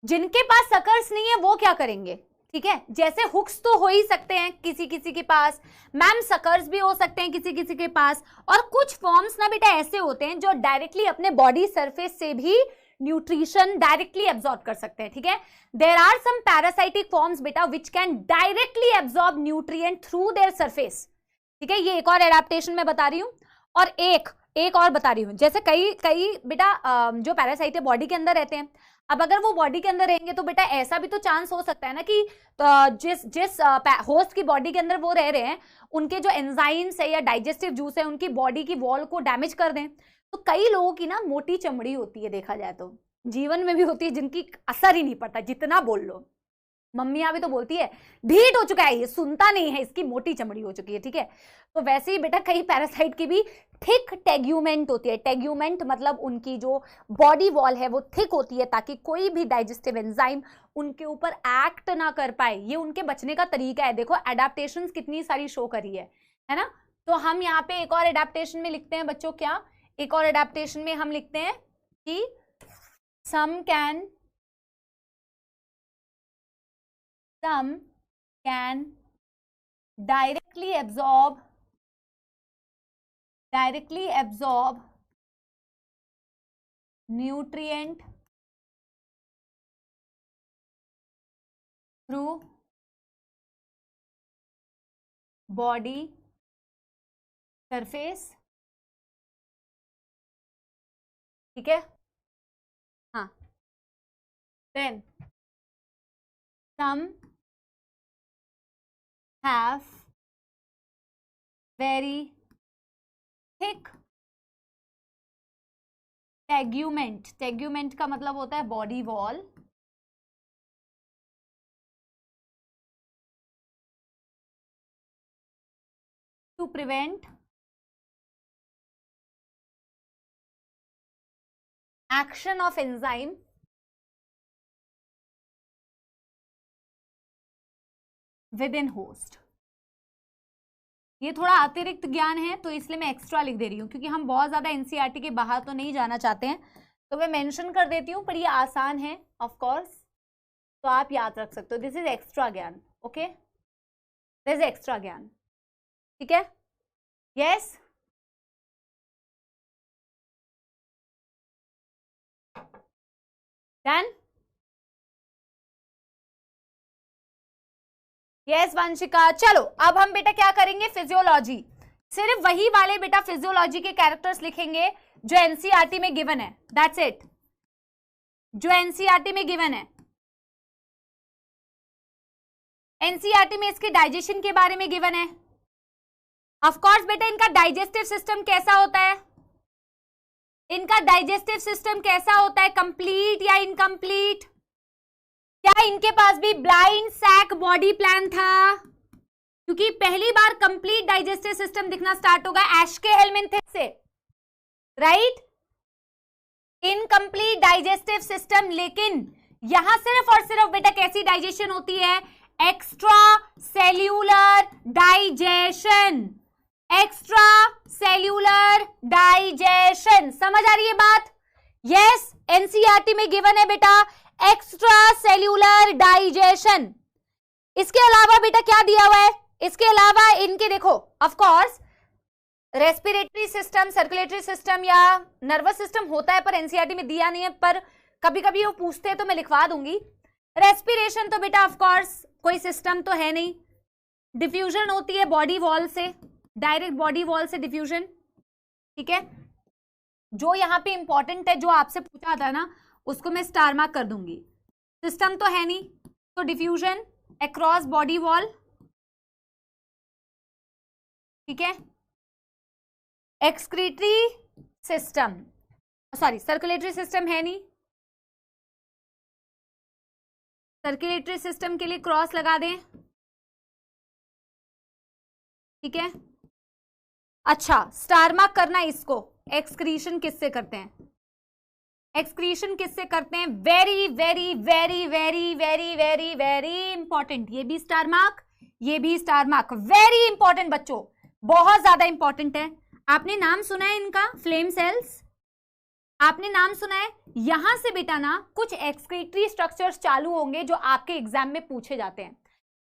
जिनके पास सकर्स नहीं है वो क्या करेंगे, ठीक है। जैसे हुक्स तो हो ही सकते हैं किसी किसी के पास, मैम सकर्स भी हो सकते हैं किसी किसी के पास। और कुछ फॉर्म्स ना बेटा ऐसे होते हैं जो डायरेक्टली अपने बॉडी सरफेस से भी न्यूट्रिशन डायरेक्टली एब्जॉर्ब कर सकते हैं, ठीक है। There are some parasitic forms बेटा which can directly absorb nutrient through their surface, ठीक है। ये एक और एडेप्टेशन मैं बता रही हूं। और एक और बता रही हूं, जैसे कई बेटा जो पैरासाइट है बॉडी के अंदर रहते हैं। अब अगर वो बॉडी के अंदर रहेंगे तो बेटा ऐसा भी तो चांस हो सकता है ना कि जिस होस्ट की बॉडी के अंदर वो रह रहे हैं उनके जो एंजाइम्स है या डाइजेस्टिव जूस है उनकी बॉडी की वॉल को डैमेज कर दें। तो कई लोगों की ना मोटी चमड़ी होती है, देखा जाए तो जीवन में भी होती है, जिनकी असर ही नहीं पड़ता, जितना बोल लो। मम्मियां भी तो बोलती है ढीठ हो चुका है ये, सुनता नहीं है, इसकी मोटी चमड़ी हो चुकी है, ठीक है। तो वैसे ही बेटा कई पैरासाइट की भी थिक टेग्यूमेंट होती है। टेग्यूमेंट मतलब उनकी जो बॉडी वॉल है वो थिक होती है, ताकि कोई भी डाइजेस्टिव एंजाइम उनके ऊपर एक्ट ना कर पाए। ये उनके बचने का तरीका है। देखो एडेप्टेशंस कितनी सारी शो करी है ना। तो हम यहाँ पे एक और एडेप्टेशन में लिखते हैं बच्चों, क्या एक और एडेप्टेशन में हम लिखते हैं कि some can directly absorb nutrient through body surface, ठीक है। हाँ, then some have very thick tegument। tegument का मतलब होता है body wall. to prevent action of enzyme within host। ये थोड़ा अतिरिक्त ज्ञान है तो इसलिए मैं एक्स्ट्रा लिख दे रही हूँ, क्योंकि हम बहुत ज्यादा एनसीईआरटी के बाहर तो नहीं जाना चाहते हैं, तो मैं मेंशन कर देती हूँ, पर ये आसान है ऑफ कोर्स, तो आप याद रख सकते हो। दिस इज एक्स्ट्रा ज्ञान, ओके, दिस इज एक्स्ट्रा ज्ञान, ठीक है। Yes, done. यस वंशिका, चलो अब हम बेटा क्या करेंगे, फिजियोलॉजी, सिर्फ वही वाले बेटा फिजियोलॉजी के कैरेक्टर्स लिखेंगे जो एनसीईआरटी में गिवन है, दैट्स इट, जो एनसीईआरटी में गिवन है। एनसीईआरटी में इसके डाइजेशन के बारे में गिवन है। ऑफ कोर्स बेटा इनका डाइजेस्टिव सिस्टम कैसा होता है, इनका डाइजेस्टिव सिस्टम कैसा होता है, कंप्लीट या इनकम्प्लीट। क्या इनके पास भी ब्लाइंड सैक बॉडी प्लान था, क्योंकि पहली बार कंप्लीट डाइजेस्टिव सिस्टम दिखना स्टार्ट होगा एशके हेलमिंथेस से, राइट। इनकम्प्लीट डाइजेस्टिव सिस्टम, लेकिन यहां सिर्फ और सिर्फ बेटा कैसी डाइजेशन होती है, extra cellular digestion, extra cellular digestion. समझ आ रही है बात? यस, एनसीईआरटी में गिवन है बेटा एक्स्ट्रा सेल्यूलर डाइजेशन। इसके अलावा बेटा क्या दिया हुआ है, इसके अलावा इनके देखो of course respiratory system, circulatory system या नर्वस सिस्टम होता है, पर एनसीईआरटी में दिया नहीं है, पर कभी कभी वो पूछते हैं तो मैं लिखवा दूंगी। रेस्पिरेशन तो बेटा ऑफ कोर्स कोई सिस्टम तो है नहीं, डिफ्यूजन होती है बॉडी वॉल से, डायरेक्ट बॉडी वॉल से डिफ्यूजन, ठीक है। जो यहाँ पे इंपॉर्टेंट है, जो आपसे पूछा था ना, उसको मैं स्टार मार्क कर दूंगी। सिस्टम तो है नहीं, तो डिफ्यूजन अक्रॉस बॉडी वॉल, ठीक है। Excretory system, sorry circulatory system है नहीं, सर्कुलेटरी सिस्टम के लिए क्रॉस लगा दें, ठीक है। अच्छा, स्टार मार्क करना इसको। एक्सक्रीशन किससे करते हैं, एक्सक्रीशन किससे करते हैं, very very very very very very very important. ये भी स्टार मार्क, ये भी स्टार मार्क, वेरी इंपॉर्टेंट बच्चों, बहुत ज्यादा इंपॉर्टेंट है। आपने नाम सुना है इनका, फ्लेम सेल्स, आपने नाम सुना है। यहां से बेटा ना कुछ एक्सक्रीटरी स्ट्रक्चर्स चालू होंगे जो आपके एग्जाम में पूछे जाते हैं।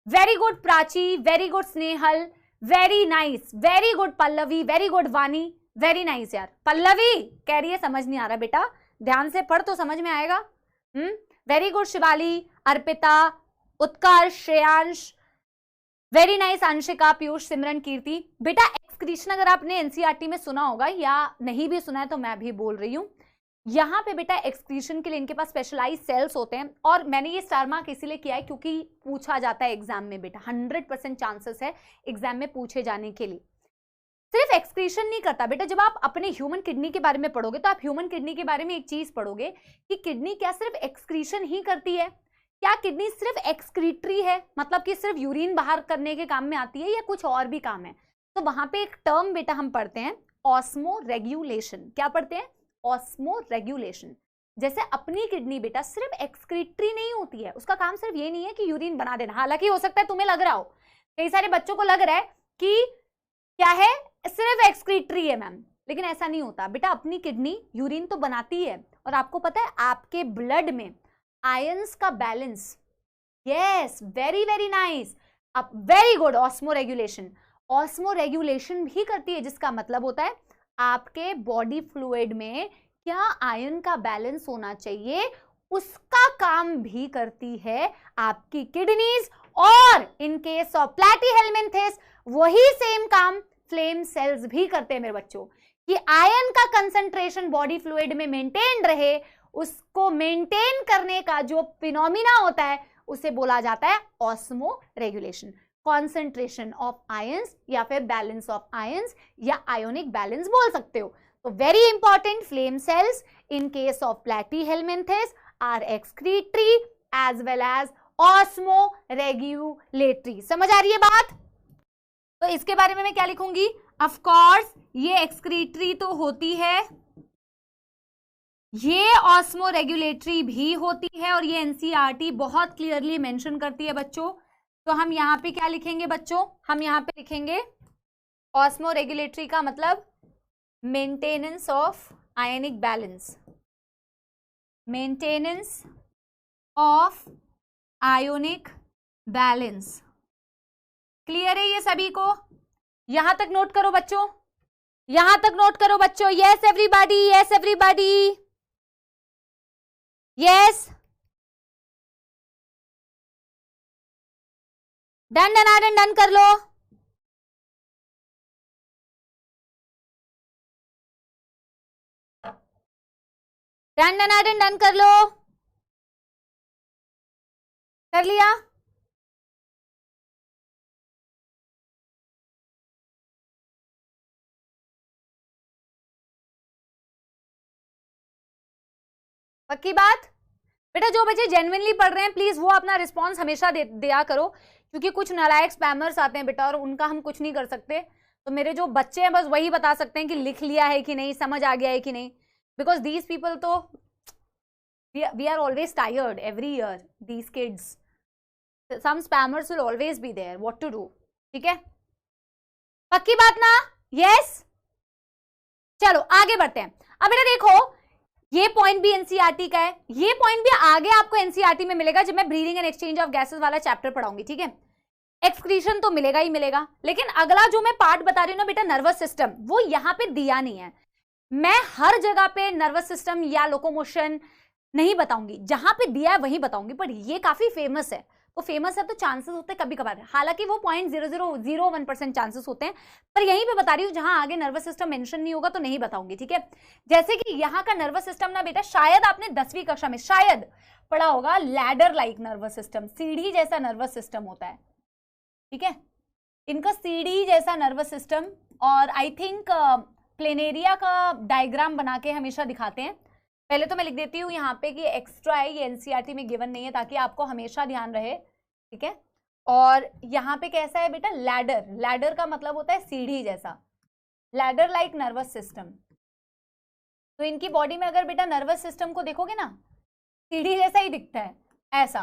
Very good Prachi, very good Snehal, very nice, very good Pallavi, very good वानी, वेरी नाइस यार। पल्लवी कह रही है समझ नहीं आ रहा बेटा, ध्यान से पढ़ तो समझ में आएगा। वेरी गुड शिवाली, अर्पिता, उत्कर्ष, श्रेयांश, वेरी नाइस अंशिका, पीयूष, सिमरन, कीर्ति। बेटा एक्सक्रीशन अगर आपने एनसीईआरटी में सुना होगा या नहीं भी सुना है तो मैं भी बोल रही हूं, यहाँ पे बेटा एक्सक्रीशन के लिए इनके पास स्पेशलाइज सेल्स होते हैं, और मैंने ये स्टार मार्क इसीलिए किया है क्योंकि पूछा जाता है एग्जाम में बेटा, 100% चांसेस है एग्जाम में पूछे जाने के लिए। सिर्फ एक्सक्रीशन नहीं करता बेटा। जब आप अपने ह्यूमन किडनी के बारे में पढ़ोगे तो आप ह्यूमन किडनी के बारे में एक चीज पढ़ोगे कि किडनी क्या सिर्फ एक्सक्रीशन ही करती है, क्या किडनी सिर्फ एक्सक्रीटरी है, मतलब कि सिर्फ यूरिन बाहर करने के काम में आती है, या कुछ और भी काम है। तो वहां पे एक टर्म बेटा हम पढ़ते हैं ऑस्मोरेगुलेशन। क्या पढ़ते हैं? ऑस्मोरेगुलेशन। जैसे अपनी किडनी बेटा सिर्फ एक्सक्रीटरी नहीं होती है, उसका काम सिर्फ ये नहीं है कि यूरिन बना देना। हालांकि हो सकता है तुम्हें लग रहा हो, कई सारे बच्चों को लग रहा है कि क्या है, सिर्फ एक्सक्रीटरी है मैम, लेकिन ऐसा नहीं होता बेटा। अपनी किडनी यूरिन तो बनाती है, और आपको पता है आपके ब्लड में आयंस का balance, yes very very nice, अब वेरी गुड, ऑस्मोरेगुलेशन। ऑस्मोरेगुलेशन भी करती है, जिसका मतलब होता है आपके बॉडी फ्लूइड में क्या आयन का बैलेंस होना चाहिए, उसका काम भी करती है आपकी किडनीज। और इन केस ऑफ प्लैटीहेलमिन्थेस वही सेम काम फ्लेम सेल्स भी करते हैं मेरे बच्चों, कि आयन का कंसंट्रेशन बॉडी फ्लूइड में मेंटेन रहे, उसको मेंटेन करने का जो फिनोमिना होता है उसे बोला जाता है ऑस्मोरेगुलेशन। कॉन्सेंट्रेशन ऑफ आयंस या फिर बैलेंस ऑफ आयंस या आयोनिक बैलेंस बोल सकते हो। तो very important, flame cells in case of Platyhelminthes are excretory as well as osmoregulatory. समझ आ रही है बात? तो इसके बारे में मैं क्या लिखूंगी? ऑफ कोर्स ये एक्सक्रीटरी तो होती है, ये ऑस्मोरेगुलेटरी भी होती है, और ये एनसीईआरटी बहुत क्लियरली मेंशन करती है बच्चों। तो हम यहाँ पे क्या लिखेंगे बच्चों? हम यहाँ पे लिखेंगे ऑस्मोरेगुलेटरी का मतलब maintenance of ionic balance, maintenance of ionic balance. Clear है ये सभी को? यहां तक नोट करो बच्चों, यहां तक नोट करो बच्चों। Yes everybody, yes everybody, yes, done done done कर लो। डन डन कर लो। कर लिया? पक्की बात बेटा? जो बच्चे जेन्युइनली पढ़ रहे हैं प्लीज वो अपना रिस्पॉन्स हमेशा दिया करो, क्योंकि कुछ नालायक स्पैमर्स आते हैं बेटा और उनका हम कुछ नहीं कर सकते। तो मेरे जो बच्चे हैं बस वही बता सकते हैं कि लिख लिया है कि नहीं, समझ आ गया है कि नहीं, बिकॉज दीज पीपल तो we are always tired every year, these kids, some spammers will always be there, what to do? ठीक है, पक्की बात ना? यस, चलो आगे बढ़ते हैं। अब बेटा देखो, ये पॉइंट भी एनसीईआरटी का है, ये पॉइंट भी आगे आपको एनसीईआरटी में मिलेगा जब मैं breathing and exchange of gases वाला चैप्टर पढ़ाऊंगी। ठीक है, एक्सक्रीशन तो मिलेगा ही मिलेगा, लेकिन अगला जो मैं पार्ट बता रही हूं ना बेटा, नर्वस सिस्टम, वो यहां पे दिया नहीं है। मैं हर जगह पे नर्वस सिस्टम या लोकोमोशन नहीं बताऊंगी, जहां पे दिया है वही बताऊंगी, पर ये काफी फेमस है, तो फेमस है तो चांसेस होते हैं कभी कभार, हालांकि वो 0.0001% चांसेस होते हैं, पर यहीं पे बता रही हूं, जहां आगे नर्वस सिस्टम मेंशन नहीं होगा तो नहीं बताऊंगी। ठीक है, जैसे कि यहाँ का नर्वस सिस्टम ना बेटा, शायद आपने 10वीं कक्षा में शायद पढ़ा होगा, लैडर लाइक नर्वस सिस्टम, सीढ़ी जैसा नर्वस सिस्टम होता है। ठीक है, इनका सीढ़ी जैसा नर्वस सिस्टम, और आई थिंक प्लेनेरिया का डायग्राम बना के हमेशा दिखाते हैं। पहले तो मैं लिख देती हूँ यहाँ पे कि एक्स्ट्रा है, ये एनसीईआरटी में गिवन नहीं है, ताकि आपको हमेशा ध्यान रहे। ठीक है, और यहाँ पे कैसा है बेटा, लैडर, लैडर का मतलब होता है सीढ़ी जैसा, लैडर लाइक नर्वस सिस्टम। तो इनकी बॉडी में अगर बेटा नर्वस सिस्टम को देखोगे ना, सीढ़ी जैसा ही दिखता है, ऐसा।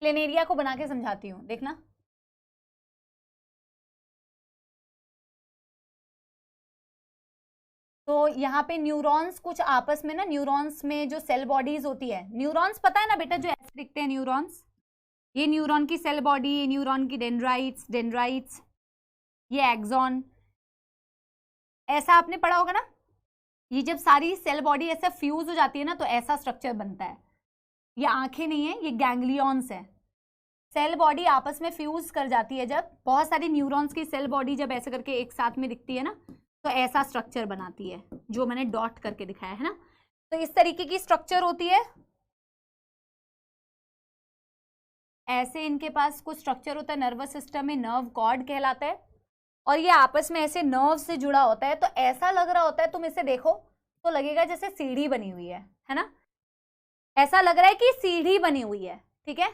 प्लेनेरिया को बना के समझाती हूँ, देखना। तो यहाँ पे न्यूरॉन्स कुछ आपस में ना, न्यूरॉन्स में जो सेल बॉडीज होती है, न्यूरॉन्स पता है ना बेटा, जो ऐसे दिखते हैं न्यूरॉन्स, ये न्यूरॉन की सेल बॉडी, ये न्यूरॉन की डेंड्राइट्स, ये एक्सॉन, ऐसा आपने पढ़ा होगा ना। ये जब सारी सेल बॉडी ऐसे फ्यूज हो जाती है ना, तो ऐसा स्ट्रक्चर बनता है। ये आंखें नहीं है, ये गैंग्लियॉन्स है। सेल बॉडी आपस में फ्यूज कर जाती है, जब बहुत सारी न्यूरॉन्स की सेल बॉडी जब ऐसे करके एक साथ में दिखती है ना, तो ऐसा स्ट्रक्चर बनाती है, जो मैंने डॉट करके दिखाया है ना। तो इस तरीके की स्ट्रक्चर होती है, ऐसे इनके पास कुछ स्ट्रक्चर होता है। नर्वस सिस्टम में नर्व कॉर्ड कहलाता है, और ये आपस में ऐसे नर्व से जुड़ा होता है, तो ऐसा लग रहा होता है, तुम इसे देखो तो लगेगा जैसे सीढ़ी बनी हुई है ना, ऐसा लग रहा है कि सीढ़ी बनी हुई है, ठीक है।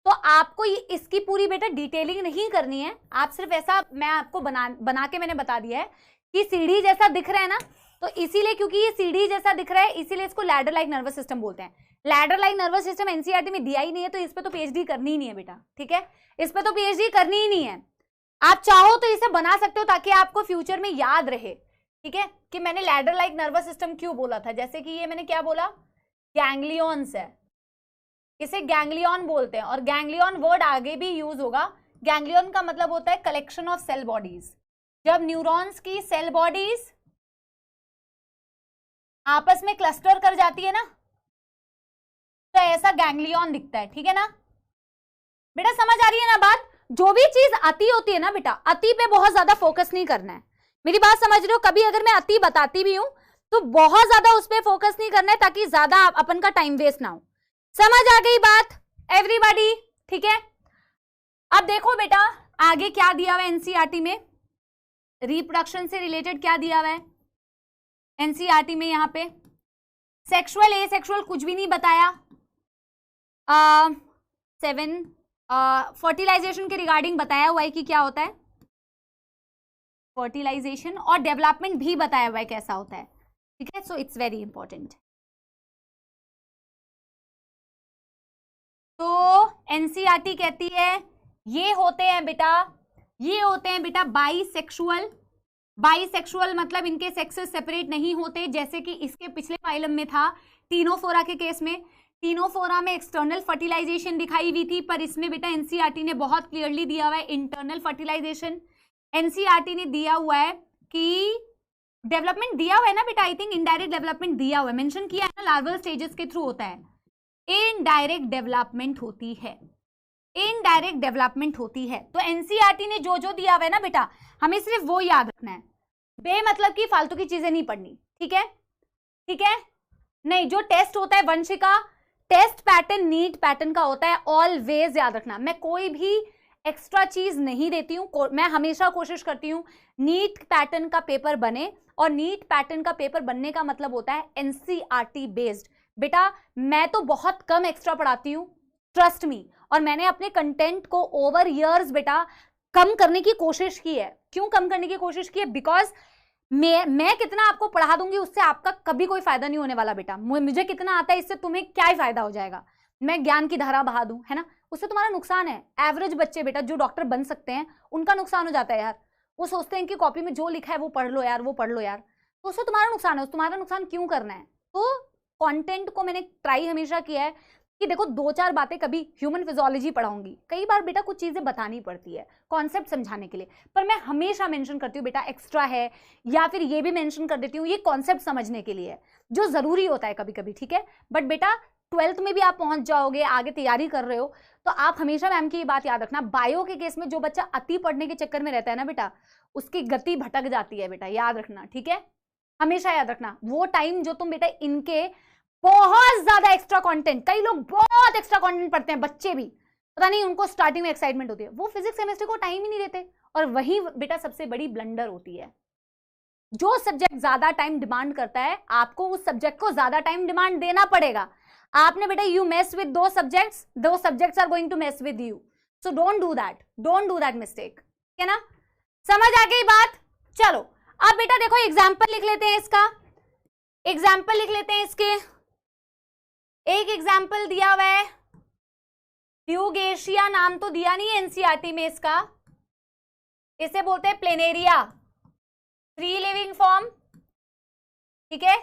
तो आपको इसकी पूरी बेटा डिटेलिंग नहीं करनी है, आप सिर्फ ऐसा मैं आपको बना के मैंने बता दिया है कि सीढ़ी जैसा दिख रहा है ना, तो इसीलिए क्योंकि ये सीढ़ी जैसा दिख रहा है इसीलिए इसको लैडर लाइक नर्वस सिस्टम बोलते हैं। Ladder like nervous system NCERT में दिया ही नहीं है, तो इस पे तो पीएचडी करनी ही नहीं है बेटा, ठीक है, इस पे तो पीएचडी करनी ही नहीं है। आप चाहो तो इसे बना सकते हो ताकि आपको फ्यूचर में याद रहे, ठीक है, कि मैंने लैडर लाइक नर्वस सिस्टम क्यों बोला था। जैसे कि ये मैंने क्या बोला, गैंग्लियंस है, इसे गैंग्लियन बोलते हैं, और गैंग्लियन वर्ड आगे भी यूज होगा। गैंग्लियन का मतलब होता है कलेक्शन ऑफ सेल बॉडीज। जब न्यूरॉन्स की सेल बॉडीज आपस में क्लस्टर कर जाती है ना, तो ऐसा गैंग्लियन दिखता है, ठीक है ना बेटा, समझ आ रही है ना बात। जो भी चीज अति होती है ना बेटा, अति पे बहुत ज्यादा फोकस नहीं करना है, मेरी बात समझ रहे हो। कभी अगर मैं अति बताती भी हूं तो बहुत ज्यादा उस पर फोकस नहीं करना है, ताकि ज्यादा अपन का टाइम वेस्ट ना हो। समझ आ गई बात एवरीबॉडी, ठीक है। अब देखो बेटा आगे क्या दिया हुआ है एनसीईआरटी में, रिप्रोडक्शन से रिलेटेड क्या दिया हुआ है एनसीईआरटी में। यहाँ पे सेक्सुअल एसेक्सुअल कुछ भी नहीं बताया। 7 फर्टिलाइजेशन के रिगार्डिंग बताया हुआ है कि क्या होता है फर्टिलाइजेशन, और डेवलपमेंट भी बताया हुआ है कैसा होता है, ठीक है। So it's very important. तो एनसीईआरटी कहती है ये होते हैं बेटा बाइसेक्सुअल। बाइसेक्सुअल मतलब इनके सेक्सेस सेपरेट नहीं होते, जैसे कि इसके पिछले फाइलम में था टीनोफोरा के केस में। टीनोफोरा में एक्सटर्नल फर्टिलाइजेशन दिखाई हुई थी, पर इसमें बेटा एनसीईआरटी ने बहुत क्लियरली दिया हुआ है इंटरनल फर्टिलाइजेशन। एनसीईआरटी ने दिया हुआ है कि डेवलपमेंट दिया हुआ है ना बेटा, आई थिंक इनडायरेक्ट डेवलपमेंट दिया हुआ है, मेंशन किया है ना, लार्वल स्टेजेस के थ्रू होता है। इनडायरेक्ट डेवलपमेंट होती है, इनडायरेक्ट डेवलपमेंट होती है। तो एनसीईआरटी ने जो जो दिया हुआ है ना बेटा, हमें सिर्फ वो याद रखना है, बेमतलब की फालतू की चीजें नहीं पढ़नी, ठीक है, ठीक है। नहीं, जो टेस्ट होता है Vanshika, test pattern NEET pattern का होता है, ऑलवेज याद रखना। मैं कोई भी एक्स्ट्रा चीज नहीं देती हूं, मैं हमेशा कोशिश करती हूं नीट पैटर्न का पेपर बने, और नीट पैटर्न का पेपर बनने का मतलब होता है एनसीईआरटी बेस्ड। बेटा मैं तो बहुत कम एक्स्ट्रा पढ़ाती हूं, ट्रस्ट मी, और मैंने अपने कंटेंट को ओवर ईयर्स बेटा कम करने की कोशिश की है। क्यों कम करने की कोशिश की है? बिकॉज मैं कितना आपको पढ़ा दूंगी उससे आपका कभी कोई फायदा नहीं होने वाला बेटा। मुझे कितना आता है इससे तुम्हें क्या ही फायदा हो जाएगा, मैं ज्ञान की धारा बहा दूं, है ना, उससे तुम्हारा नुकसान है। एवरेज बच्चे बेटा जो डॉक्टर बन सकते हैं उनका नुकसान हो जाता है यार, वो सोचते हैं कि कॉपी में जो लिखा है वो पढ़ लो यार, वो पढ़ लो यार, तो उससे तुम्हारा नुकसान है, तुम्हारा नुकसान क्यों करना है। तो कंटेंट को मैंने ट्राई हमेशा किया है कि देखो 2-4 बातें, कभी ह्यूमन फिजियोलॉजी पढ़ाऊंगी, कई बार बेटा कुछ चीजें बतानी पड़ती है कॉन्सेप्ट समझाने के लिए, पर मैं हमेशा मेंशन करती हूँ बेटा एक्स्ट्रा है, या फिर ये भी मेंशन कर देती हूँ ये कॉन्सेप्ट समझने के लिए, जो जरूरी होता है कभी कभी, ठीक है। बट बेटा 12th में भी आप पहुंच जाओगे, आगे तैयारी कर रहे हो, तो आप हमेशा मैम की ये बात याद रखना, बायो के केस में जो बच्चा अति पढ़ने के चक्कर में रहता है ना बेटा, उसकी गति भटक जाती है बेटा, याद रखना, ठीक है, हमेशा याद रखना। वो टाइम जो तुम बेटा इनके बहुत ज्यादा एक्स्ट्रा कंटेंट, कई लोग बहुत एक्स्ट्रा कंटेंट पढ़ते हैं, बच्चे भी, पता नहीं उनको स्टार्टिंग में एक्साइटमेंट होती है, वो फिजिक्स केमिस्ट्री को टाइम ही नहीं देते, और वही बेटा सबसे बड़ी ब्लंडर होती है। जो सब्जेक्ट ज्यादा टाइम डिमांड करता है आपको उस सब्जेक्ट को ज्यादा टाइम डिमांड देना पड़ेगा। आपने बेटा you mess with those subjects are going to mess with you, so don't do that mistake, है ना, समझ आ गई बात। चलो अब बेटा देखो एग्जाम्पल लिख लेते हैं इसका, एग्जाम्पल लिख लेते हैं इसके। एक एग्जाम्पल दिया हुआ है, ड्यूगेशिया, नाम तो दिया नहीं है एनसीईआरटी में इसका, इसे बोलते हैं प्लेनेरिया, फ्री लिविंग फॉर्म, ठीक है।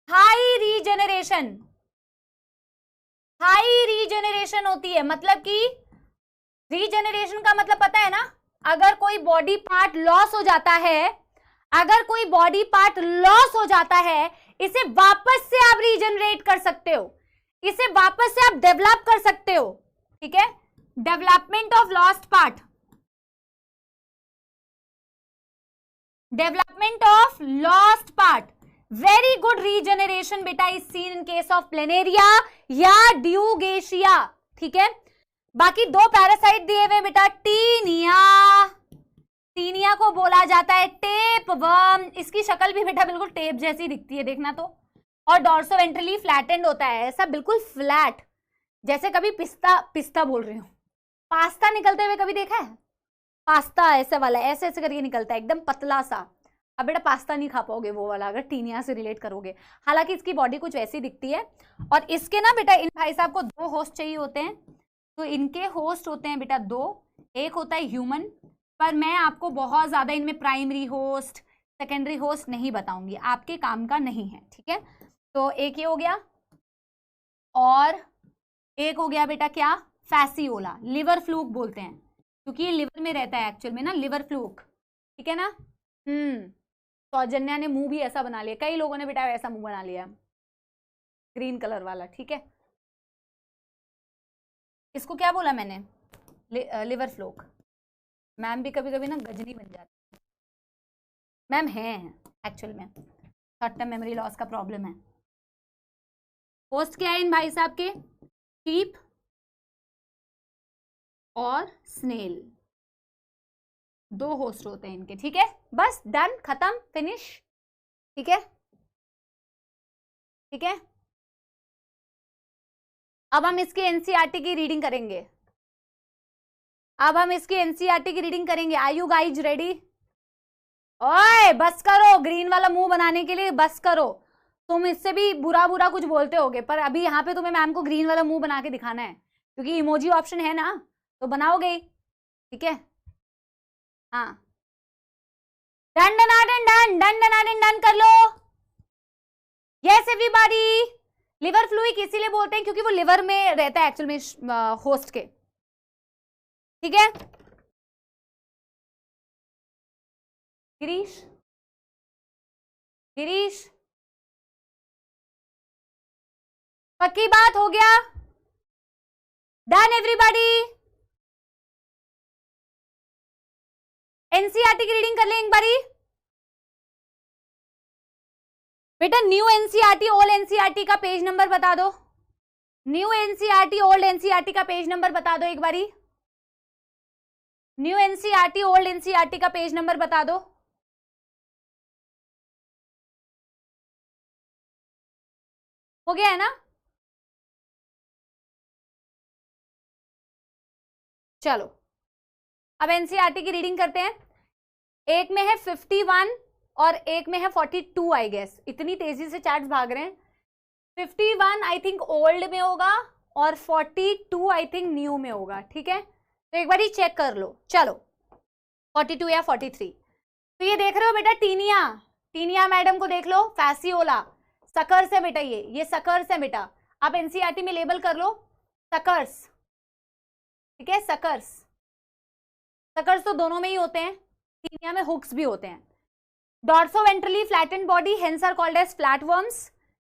हाई रीजेनरेशन होती है, मतलब कि रीजेनरेशन का मतलब पता है ना, अगर कोई बॉडी पार्ट लॉस हो जाता है, अगर कोई बॉडी पार्ट लॉस हो जाता है, इसे वापस से आप रीजनरेट कर सकते हो, इसे वापस से आप डेवलप कर सकते हो, ठीक है। Development of lost part, development of lost part, very good regeneration बेटा is seen in case of Planaria या ड्यूगेशिया, ठीक है। बाकी 2 पैरासाइट दिए हुए बेटा, टीनिया को जाता है टेप वर्म। इसकी शक्ल भी बेटा बिल्कुल टेप जैसी दिखती है, देखना तो। और डॉर्सोवेंट्रली फ्लैटेंड होता है, ऐसा बिल्कुल फ्लैट, जैसे कभी पिस्ता बोल रही हूँ, पास्ता निकलते हुए कभी देखा है? पास्ता ऐसे वाला ऐसे ऐसे करके निकलता है, एकदम पतला सा। अब बेटा पास्ता नहीं खा पाओगे वो वाला अगर टीनिया से रिलेट करोगे। हालांकि इसकी बॉडी कुछ ऐसी दिखती है। और इसके ना बेटा इन भाई साहब को 2 होस्ट चाहिए होते हैं, तो इनके होस्ट होते हैं बेटा 2। एक होता है ह्यूमन, पर मैं आपको बहुत ज्यादा इनमें प्राइमरी होस्ट सेकेंडरी होस्ट नहीं बताऊंगी, आपके काम का नहीं है, ठीक है। तो एक ये हो गया, और एक हो गया बेटा क्या, फैसियोला। लिवर फ्लूक बोलते हैं क्योंकि ये लिवर में रहता है एक्चुअल में ना, लिवर फ्लूक, ठीक है ना। सौजन्या ने मुंह भी ऐसा बना लिया, कई लोगों ने बेटा ऐसा मुंह बना लिया, ग्रीन कलर वाला, ठीक है। इसको क्या बोला मैंने, लिवर फ्लूक। मैम भी कभी कभी ना गजनी बन जाती है, मैम है एक्चुअल में, शॉर्ट टर्म मेमोरी लॉस का प्रॉब्लम है। होस्ट क्या है इन भाई साहब के, शीप और स्नेल, 2 होस्ट होते हैं इनके, ठीक है। बस डन, खत्म, फिनिश, ठीक है, ठीक है। अब हम इसकी एनसीईआरटी की रीडिंग करेंगे, अब हम इसकी एनसीईआरटी की रीडिंग करेंगे। Are you guys ready? ओए बस करो, ग्रीन वाला मुंह बनाने के लिए बस करो। तुम इससे भी बुरा बुरा कुछ बोलते होगे, पर अभी यहाँ पे तुम्हें मैम को ग्रीन वाला मुंह बना के दिखाना है, क्योंकि इमोजी ऑप्शन है ना, तो बनाओगे, ठीक है। हाँ, done done done done done done done कर लो। Yes everybody. लिवर फ्लूइक इसीलिए बोलते हैं क्योंकि वो लिवर में रहता है एक्चुअल में होस्ट के, ठीक है। गिरीश, गिरीश, पक्की बात हो गया? Done everybody. एनसीईआरटी की रीडिंग कर लें एक बारी बेटा। न्यू एनसीईआरटी ओल्ड एनसीईआरटी का पेज नंबर बता दो। न्यू एनसीईआरटी ओल्ड एनसीईआरटी का पेज नंबर बता दो एक बारी। न्यू एनसीईआरटी ओल्ड एनसीईआरटी का पेज नंबर बता दो। हो गया है ना? चलो अब एनसीईआरटी की रीडिंग करते हैं। एक में है 51 और एक में है 42 आई गेस, इतनी तेजी से चैट्स भाग रहे हैं। 51 आई थिंक ओल्ड में होगा और 42 आई थिंक न्यू में होगा, ठीक है। तो एक बार ही चेक कर लो। चलो 42 या 43। तो ये देख रहे हो बेटा टीनिया, टीनिया मैडम को देख लो, फैसियोला सकर्स है बेटा, ये सकर्स है बेटा। आप एनसीईआरटी में लेबल कर लो सकर्स, ठीक है। सकर्स, सकर्स तो दोनों में ही होते हैं, टीनिया में हुक्स भी होते हैं। Dorsoventrally flattened body hence are called as flatworms.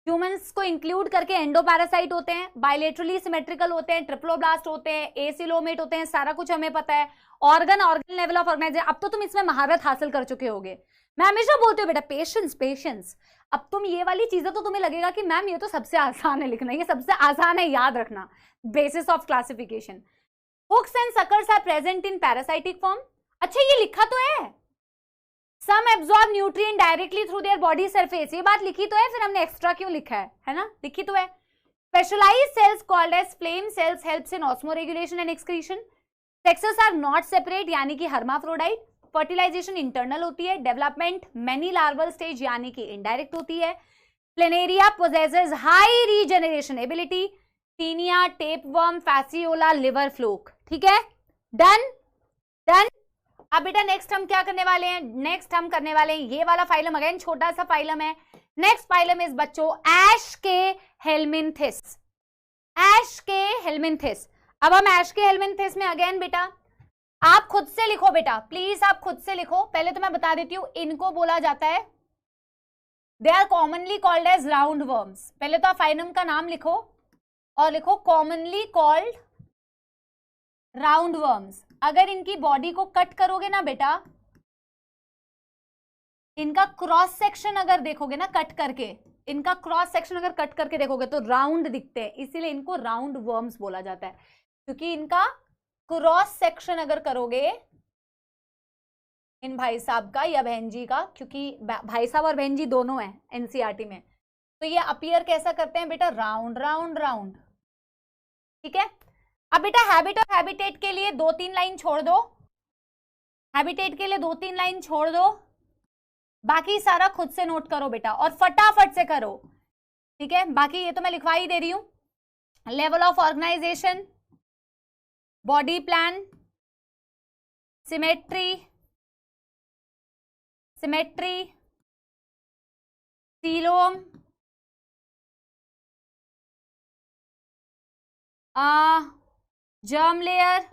Humans को इंक्लूड करके एंडोपैरासाइट होते हैं, बायलेटरली सिमेट्रिकल होते हैं, ट्रिप्लोब्लास्ट होते हैं, एसिलोमेट होते हैं, सारा कुछ हमें पता है। ऑर्गन लेवल ऑफ ऑर्गेनाइजेशन, अब तो तुम इसमें महारत हासिल कर चुके होगे। मैं हमेशा बोलती हूँ बेटा पेशेंस पेशेंस। अब तुम ये वाली चीजें तो तुम्हें लगेगा कि मैम ये तो सबसे आसान है लिखना, ये सबसे आसान है याद रखना, basis of classification. Hooks and suckers are present in parasitic form. अच्छा ये लिखा तो है, some absorb nutrient directly through their body surface, ये बात लिखी तो है, फिर हमने एक्स्ट्रा क्यों लिखा है ना, लिखी तो है। Specialised cells called as flame cells helps in osmoregulation and excretion. Sexes are not separate यानी कि हर्माफ्रोडाइट। फर्टिलाइजेशन इंटरनल होती है, डेवलपमेंट मेनी लार्वल स्टेज यानी कि इनडायरेक्ट होती है। Planaria possesses high regeneration ability. Taenia, tapeworm, Fasciola, liver fluke, ठीक है। Done done. अब बेटा नेक्स्ट हम क्या करने वाले हैं, नेक्स्ट हम करने वाले हैं ये वाला फाइलम, अगेन छोटा सा फाइलम है। नेक्स्ट फाइलम इज बच्चों एश के हेलमिन्थिस, एश के हेलमिन्थिस। अब हम एश के हेलमिन्थिस में अगेन बेटा आप खुद से लिखो बेटा, प्लीज आप खुद से लिखो। पहले तो मैं बता देती हूं इनको बोला जाता है, they are commonly called as roundworms. पहले तो आप फाइलम का नाम लिखो और लिखो कॉमनली कॉल्ड राउंड वर्म्स। अगर इनकी बॉडी को कट करोगे ना बेटा, इनका क्रॉस सेक्शन अगर देखोगे ना कट करके, इनका क्रॉस सेक्शन अगर कट करके देखोगे तो राउंड दिखते हैं, इसीलिए इनको राउंड वर्म्स बोला जाता है, क्योंकि इनका क्रॉस सेक्शन अगर करोगे इन भाई साहब का या बहन जी का, क्योंकि भाई साहब और बहन जी दोनों हैं एनसीईआरटी में। तो ये अपीयर कैसा करते हैं बेटा, राउंड राउंड राउंड, ठीक है। अब बेटा हैबिट और हैबिटेट के लिए 2-3 लाइन छोड़ दो, हैबिटेट के लिए 2-3 लाइन छोड़ दो, बाकी सारा खुद से नोट करो बेटा और फटाफट से करो, ठीक है। बाकी ये तो मैं लिखवा ही दे रही हूं। Level of organisation, body plan, symmetry, symmetry, coelom, germ layer,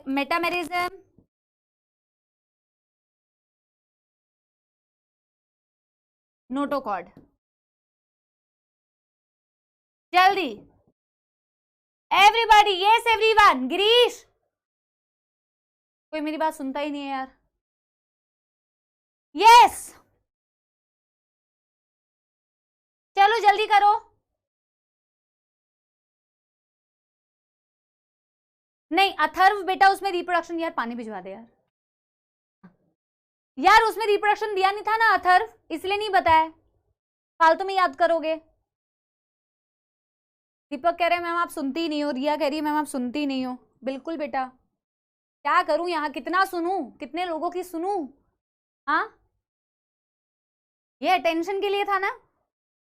metamerism, notochord. जल्दी एवरीबॉडी, यस एवरीवन। गिरीश, कोई मेरी बात सुनता ही नहीं है यार। यस, चलो जल्दी करो। नहीं अथर्व बेटा उसमें रिप्रोडक्शन, यार पानी भिजवा दे यार, यार उसमें रिप्रोडक्शन दिया नहीं था ना अथर्व, इसलिए नहीं बताया, फालतू में याद करोगे। दीपक कह रहे हैं मैम आप सुनती नहीं हो, रिया कह रही है मैम आप सुनती नहीं हो। बिल्कुल बेटा, क्या करूं यहाँ, कितना सुनूं, कितने लोगों की सुनूं। हाँ ये अटेंशन के लिए था ना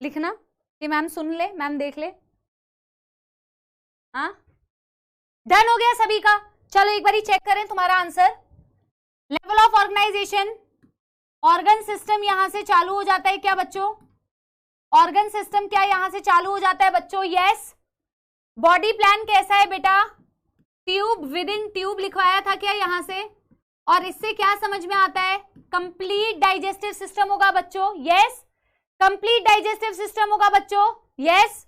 लिखना कि मैम सुन ले, मैम देख ले। हाँ डन हो गया सभी का। चलो एक बार चेक करें तुम्हारा answer. Level of organisation, organ system यहां से चालू हो जाता है क्या बच्चों, ऑर्गन सिस्टम क्या यहां से चालू हो जाता है बच्चों, यस। बॉडी प्लान कैसा है बेटा, ट्यूब विद इन ट्यूब लिखवाया था क्या यहां से, और इससे क्या समझ में आता है, कंप्लीट डाइजेस्टिव सिस्टम होगा बच्चों, यस। कंप्लीट डाइजेस्टिव सिस्टम होगा बच्चों, यस।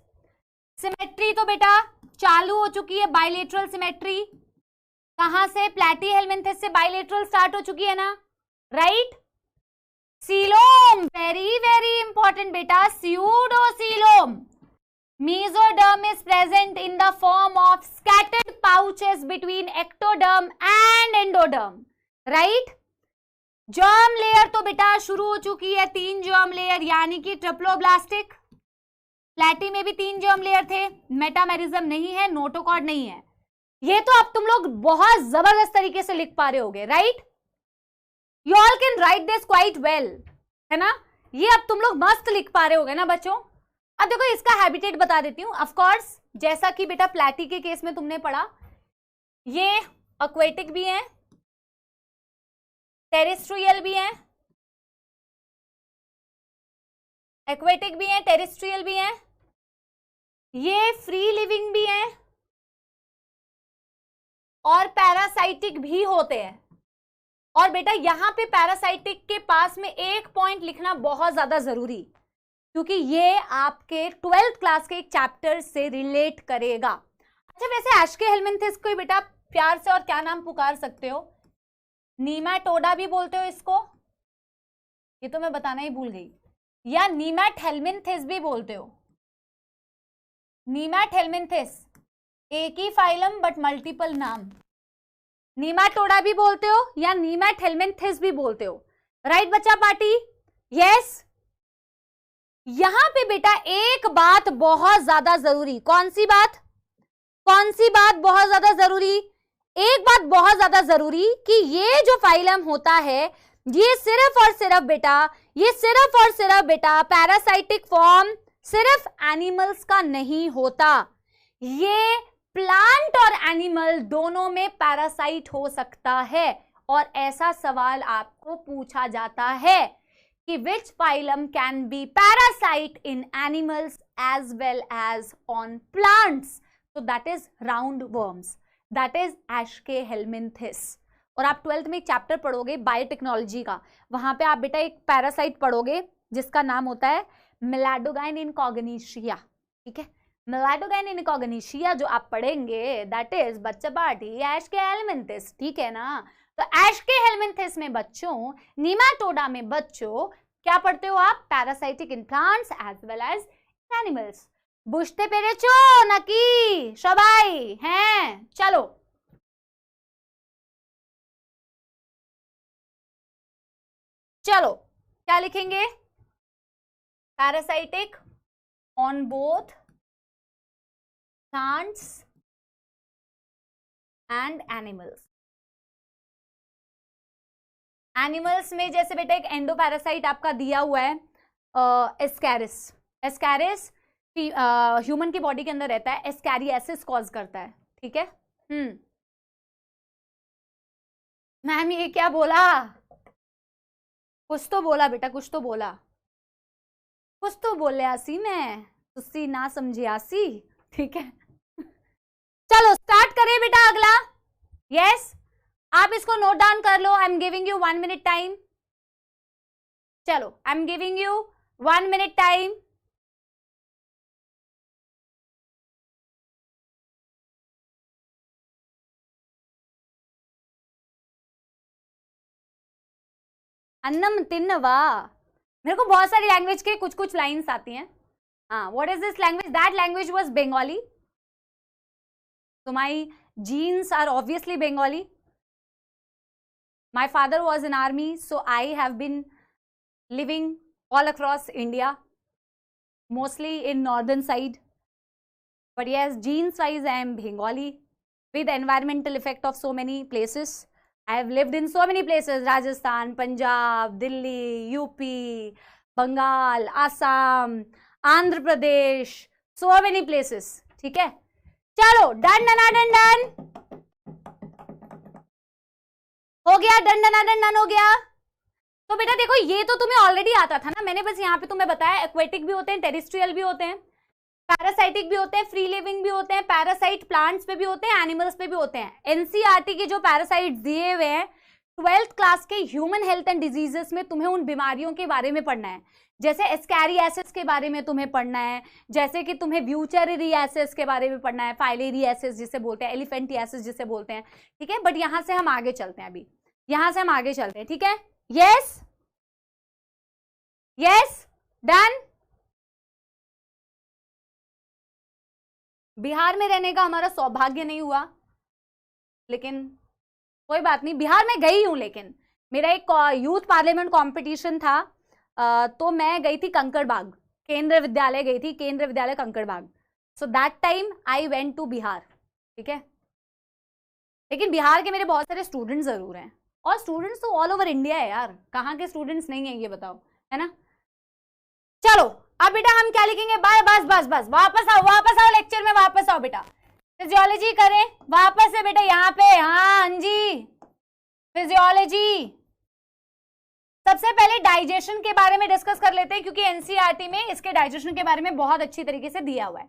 सिमेट्री तो बेटा चालू हो चुकी है, बाइलेटरल सिमेट्री कहां से, प्लैटीहेलमिन्थेस से बाइलेटरल स्टार्ट हो चुकी है ना, right. Coelom very very important बेटा, स्यूडोसीलोम। Mesoderm is present in the form of scattered pouches between ectoderm and endoderm, right? Germ layer तो बेटा शुरू हो चुकी है, 3 germ layer यानी कि ट्रिप्लोब्लास्टिक। प्लैटी में भी 3 germ layer थे, मेटामेरिज्म नहीं है, नोटोकॉर्ड नहीं है। ये तो अब तुम लोग बहुत जबरदस्त तरीके से लिख पा रहे होगे, right. You all can write this quite well, है ना। ये अब तुम लोग मस्त लिख पा रहे होगे ना बच्चों। अब देखो इसका हैबिटेट बता देती हूं। ऑफ कोर्स जैसा कि बेटा प्लैटी के केस में तुमने पढ़ा, ये एक्वेटिक भी है, टेरेस्ट्रियल भी है, एक्वेटिक भी है, टेरेस्ट्रियल भी है, ये फ्री लिविंग भी है और पैरासाइटिक भी होते हैं। और बेटा यहां पे पैरासाइटिक के पास में एक पॉइंट लिखना बहुत ज्यादा जरूरी, क्योंकि ये आपके 12th क्लास के एक चैप्टर से रिलेट करेगा। अच्छा वैसे एस्केहेलमिन्थेस को बेटा प्यार से और क्या नाम पुकार सकते हो, नीमाटोडा भी बोलते हो इसको, ये तो मैं बताना ही भूल गई, या नीमैटहेलमिन्थेस भी बोलते हो। नीमैटहेलमिन्थेस एक ही फाइलम बट मल्टीपल नाम, नीमाटोडा भी बोलते हो या नीमैटहेलमिन्थेस भी बोलते हो, राइट बच्चा पार्टी, यस। यहां पे बेटा एक बात बहुत ज्यादा जरूरी, कौन सी बात, कौन सी बात बहुत ज्यादा जरूरी, एक बात बहुत ज्यादा जरूरी कि ये जो फाइलम होता है ये सिर्फ और सिर्फ बेटा, ये सिर्फ और सिर्फ बेटा पैरासाइटिक फॉर्म सिर्फ एनिमल्स का नहीं होता, ये प्लांट और एनिमल दोनों में पैरासाइट हो सकता है। और ऐसा सवाल आपको पूछा जाता है कि which phylum can be parasite in animals as well as on plants, so that is roundworms, that is Aschelminthis। और आप 12th में एक चैप्टर पढ़ोगे बायोटेक्नोलॉजी का, वहां पे आप बेटा एक पैरासाइट पढ़ोगे जिसका नाम होता है मिलाडोगाइन इनकॉग्निशिया, ठीक है। मिलाडोगाइन इनकॉग्निशिया जो आप पढ़ेंगे दैट इज बच्चा पार्टी एस्केहेलमिन्थिस, ठीक है ना। तो एस्केहेलमिन्थिस में बच्चों, नीमाटोडा में बच्चों क्या पढ़ते हो आप, parasitic in plants as well as animals. बुझते पेरेचो नाकी सबाई हैं, चलो चलो क्या लिखेंगे, parasitic on both plants and animals. Animals में जैसे बेटा एक एंडोपैरासाइट आपका दिया हुआ है एस्कैरिस। एस्कैरिस ह्यूमन की बॉडी के अंदर रहता है, एस्कैरियासिस कॉज करता है, ठीक है। मैम ये क्या बोला, कुछ तो बोला बेटा, कुछ तो बोला, कुछ तो बोले आसी, मैं तुसी ना समझे आसी, ठीक है। चलो स्टार्ट करें बेटा अगला। यस आप इसको नोट डाउन कर लो। I am giving you 1 minute time. चलो I am giving you 1 minute time. अन्नम तिन्नवा, मेरे को बहुत सारी लैंग्वेज के कुछ कुछ लाइन्स आती हैं। हाँ, what is this language, that language was Bengali, so my genes are obviously Bengali. My father was in army, so I have been living all across India, mostly in northern side, but yes, genes wise I am Bengali with environmental effect of so many places. I have lived in so many places, Rajasthan, Punjab, Delhi, UP, Bengal, Assam, Andhra Pradesh, so many places, ठीक है। चलो done done done done हो गया, done done done done हो गया। तो बेटा देखो ये तो तुम्हें ऑलरेडी आता था ना, मैंने बस यहाँ पे तुम्हें बताया एक्वेटिक भी होते हैं, टेरेस्ट्रियल भी होते हैं, पैरासाइटिक भी होते हैं, फ्री लिविंग भी होते हैं, पैरासाइट प्लांट्स पे भी होते हैं, एनिमल्स पे भी होते हैं। एनसीईआरटी के जो पैरासाइट दिए हुए हैं 12th क्लास के ह्यूमन हेल्थ एंड डिजीजेस में तुम्हें उन बीमारियों के बारे में पढ़ना है, जैसे एस्कैरियासिस के बारे में तुम्हें पढ़ना है, जैसे कि तुम्हें ब्यूचेरियासिस के बारे में पढ़ना है, फाइलेरियासिस जिसे बोलते हैं, एलिफेंटियासिस जिसे बोलते हैं, ठीक है। बट यहां से हम आगे चलते हैं, अभी यहां से हम आगे चलते हैं, ठीक है। Yes yes done. बिहार में रहने का हमारा सौभाग्य नहीं हुआ, लेकिन कोई बात नहीं, बिहार में गई हूं, लेकिन मेरा एक यूथ पार्लियामेंट कंपटीशन था, तो मैं गई थी कंकड़बाग, केंद्र विद्यालय गई थी, Kendriya Vidyalaya Kankarbagh. So that time I went to Bihar, ठीक है। लेकिन बिहार के मेरे बहुत सारे स्टूडेंट्स जरूर हैं, और स्टूडेंट्स तो ऑल ओवर इंडिया है यार, कहाँ के स्टूडेंट्स नहीं है ये बताओ, है ना। चलो अब बेटा हम क्या लिखेंगे, बस बस बस वापस आओ लेक्चर में, वापस आओ बेटा। फिजियोलॉजी करें वापस से बेटा यहाँ पे, हाँ जी फिजियोलॉजी। सबसे पहले डाइजेशन के बारे में डिस्कस कर लेते हैं, क्योंकि एनसीईआरटी में इसके डाइजेशन के बारे में बहुत अच्छी तरीके से दिया हुआ है,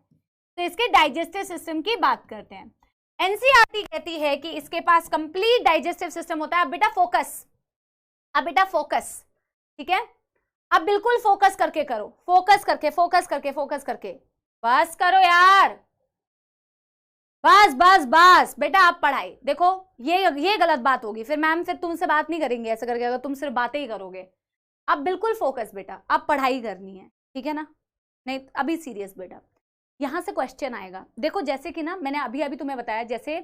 तो इसके डाइजेस्टिव सिस्टम की बात करते हैं। एनसीईआरटी कहती है कि इसके पास कंप्लीट डाइजेस्टिव सिस्टम होता है। अब बेटा फोकस, ठीक है। अब बिल्कुल फोकस करके करो, फोकस करके बस करो यार, बस बेटा। आप पढ़ाई देखो, ये गलत बात होगी, फिर मैम फिर तुमसे बात नहीं करेंगे ऐसे करके, अगर तुम सिर्फ बातें ही करोगे। अब बिल्कुल फोकस बेटा, अब पढ़ाई करनी है, ठीक है ना। नहीं अभी सीरियस बेटा, यहां से क्वेश्चन आएगा। देखो जैसे कि ना मैंने अभी तुम्हें बताया, जैसे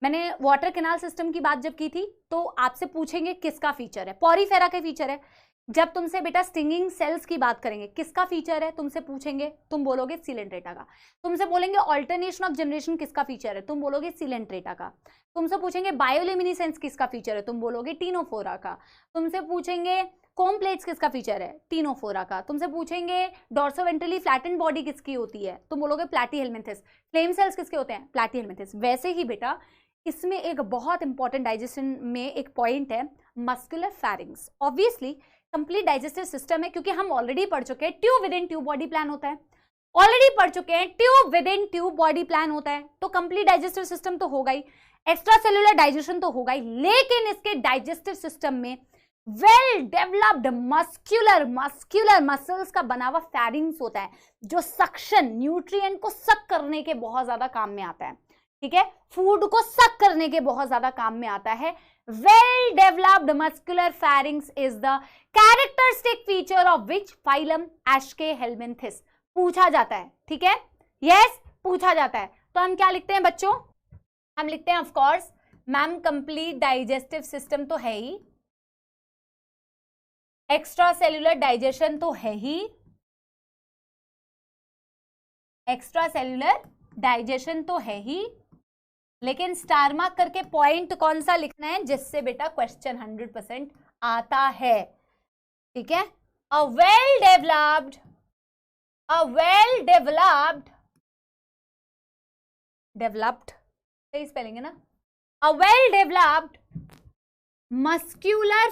मैंने वाटर कैनाल सिस्टम की बात जब की थी, तो आपसे पूछेंगे किसका फीचर है, पॉरीफेरा का फीचर है। जब तुमसे बेटा स्टिंगिंग सेल्स की बात करेंगे, किसका फीचर है तुमसे पूछेंगे, तुम बोलोगे सिलेंट्रेटा का। तुमसे बोलेंगे ऑल्टरनेशन ऑफ जनरेशन किसका फीचर है, तुम बोलोगे सिलेंट्रेटा का। तुमसे पूछेंगे बायोल्यूमिनेसेंस किसका फीचर है, तुम बोलोगे टीनोफोरा का। तुमसे पूछेंगे कोम प्लेट्स किसका फीचर है, टीनोफोरा का। तुमसे पूछेंगे डॉर्सोवेंट्रली फ्लैटेंड बॉडी किसकी होती है, तुम बोलोगे प्लैटीहेल्मिन्थेस। फ्लेम सेल्स किसके होते हैं, प्लैटीहेल्मिन्थेस। वैसे ही बेटा इसमें एक बहुत इंपॉर्टेंट डाइजेशन में एक पॉइंट है, muscular फैरिंग्स। Obviously complete digestive system है, क्योंकि हम ऑलरेडी पढ़ चुके हैं tube with in tube body plan होता है, ऑलरेडी पढ़ चुके हैं tube with in tube body plan होता है, तो कंप्लीट डाइजेस्टिव सिस्टम तो होगा ही, एक्स्ट्रा सेलुलर डाइजेशन तो होगा ही, लेकिन इसके डाइजेस्टिव सिस्टम में वेल डेवलप्ड मस्क्यूलर मसल्स का बना हुआ फैरिंग्स होता है, जो सक्शन न्यूट्रिएंट को सक करने के बहुत ज्यादा काम में आता है, ठीक है। फूड को सक करने के बहुत ज्यादा काम में आता है। Well developed muscular pharynx is the characteristic feature of which phylum Aschelminthes. पूछा जाता है, ठीक है, यस पूछा जाता है। तो हम क्या लिखते हैं बच्चों, हम लिखते हैं of course ma'am complete digestive system तो है ही, एक्स्ट्रा सेल्यूलर डाइजेशन तो है ही, एक्स्ट्रा सेल्यूलर डाइजेशन तो है ही, लेकिन स्टार मार्क करके पॉइंट कौन सा लिखना है जिससे बेटा क्वेश्चन 100% आता है, ठीक है। अ वेल डेवलप्ड सही स्पेलिंग है ना, a well developed muscular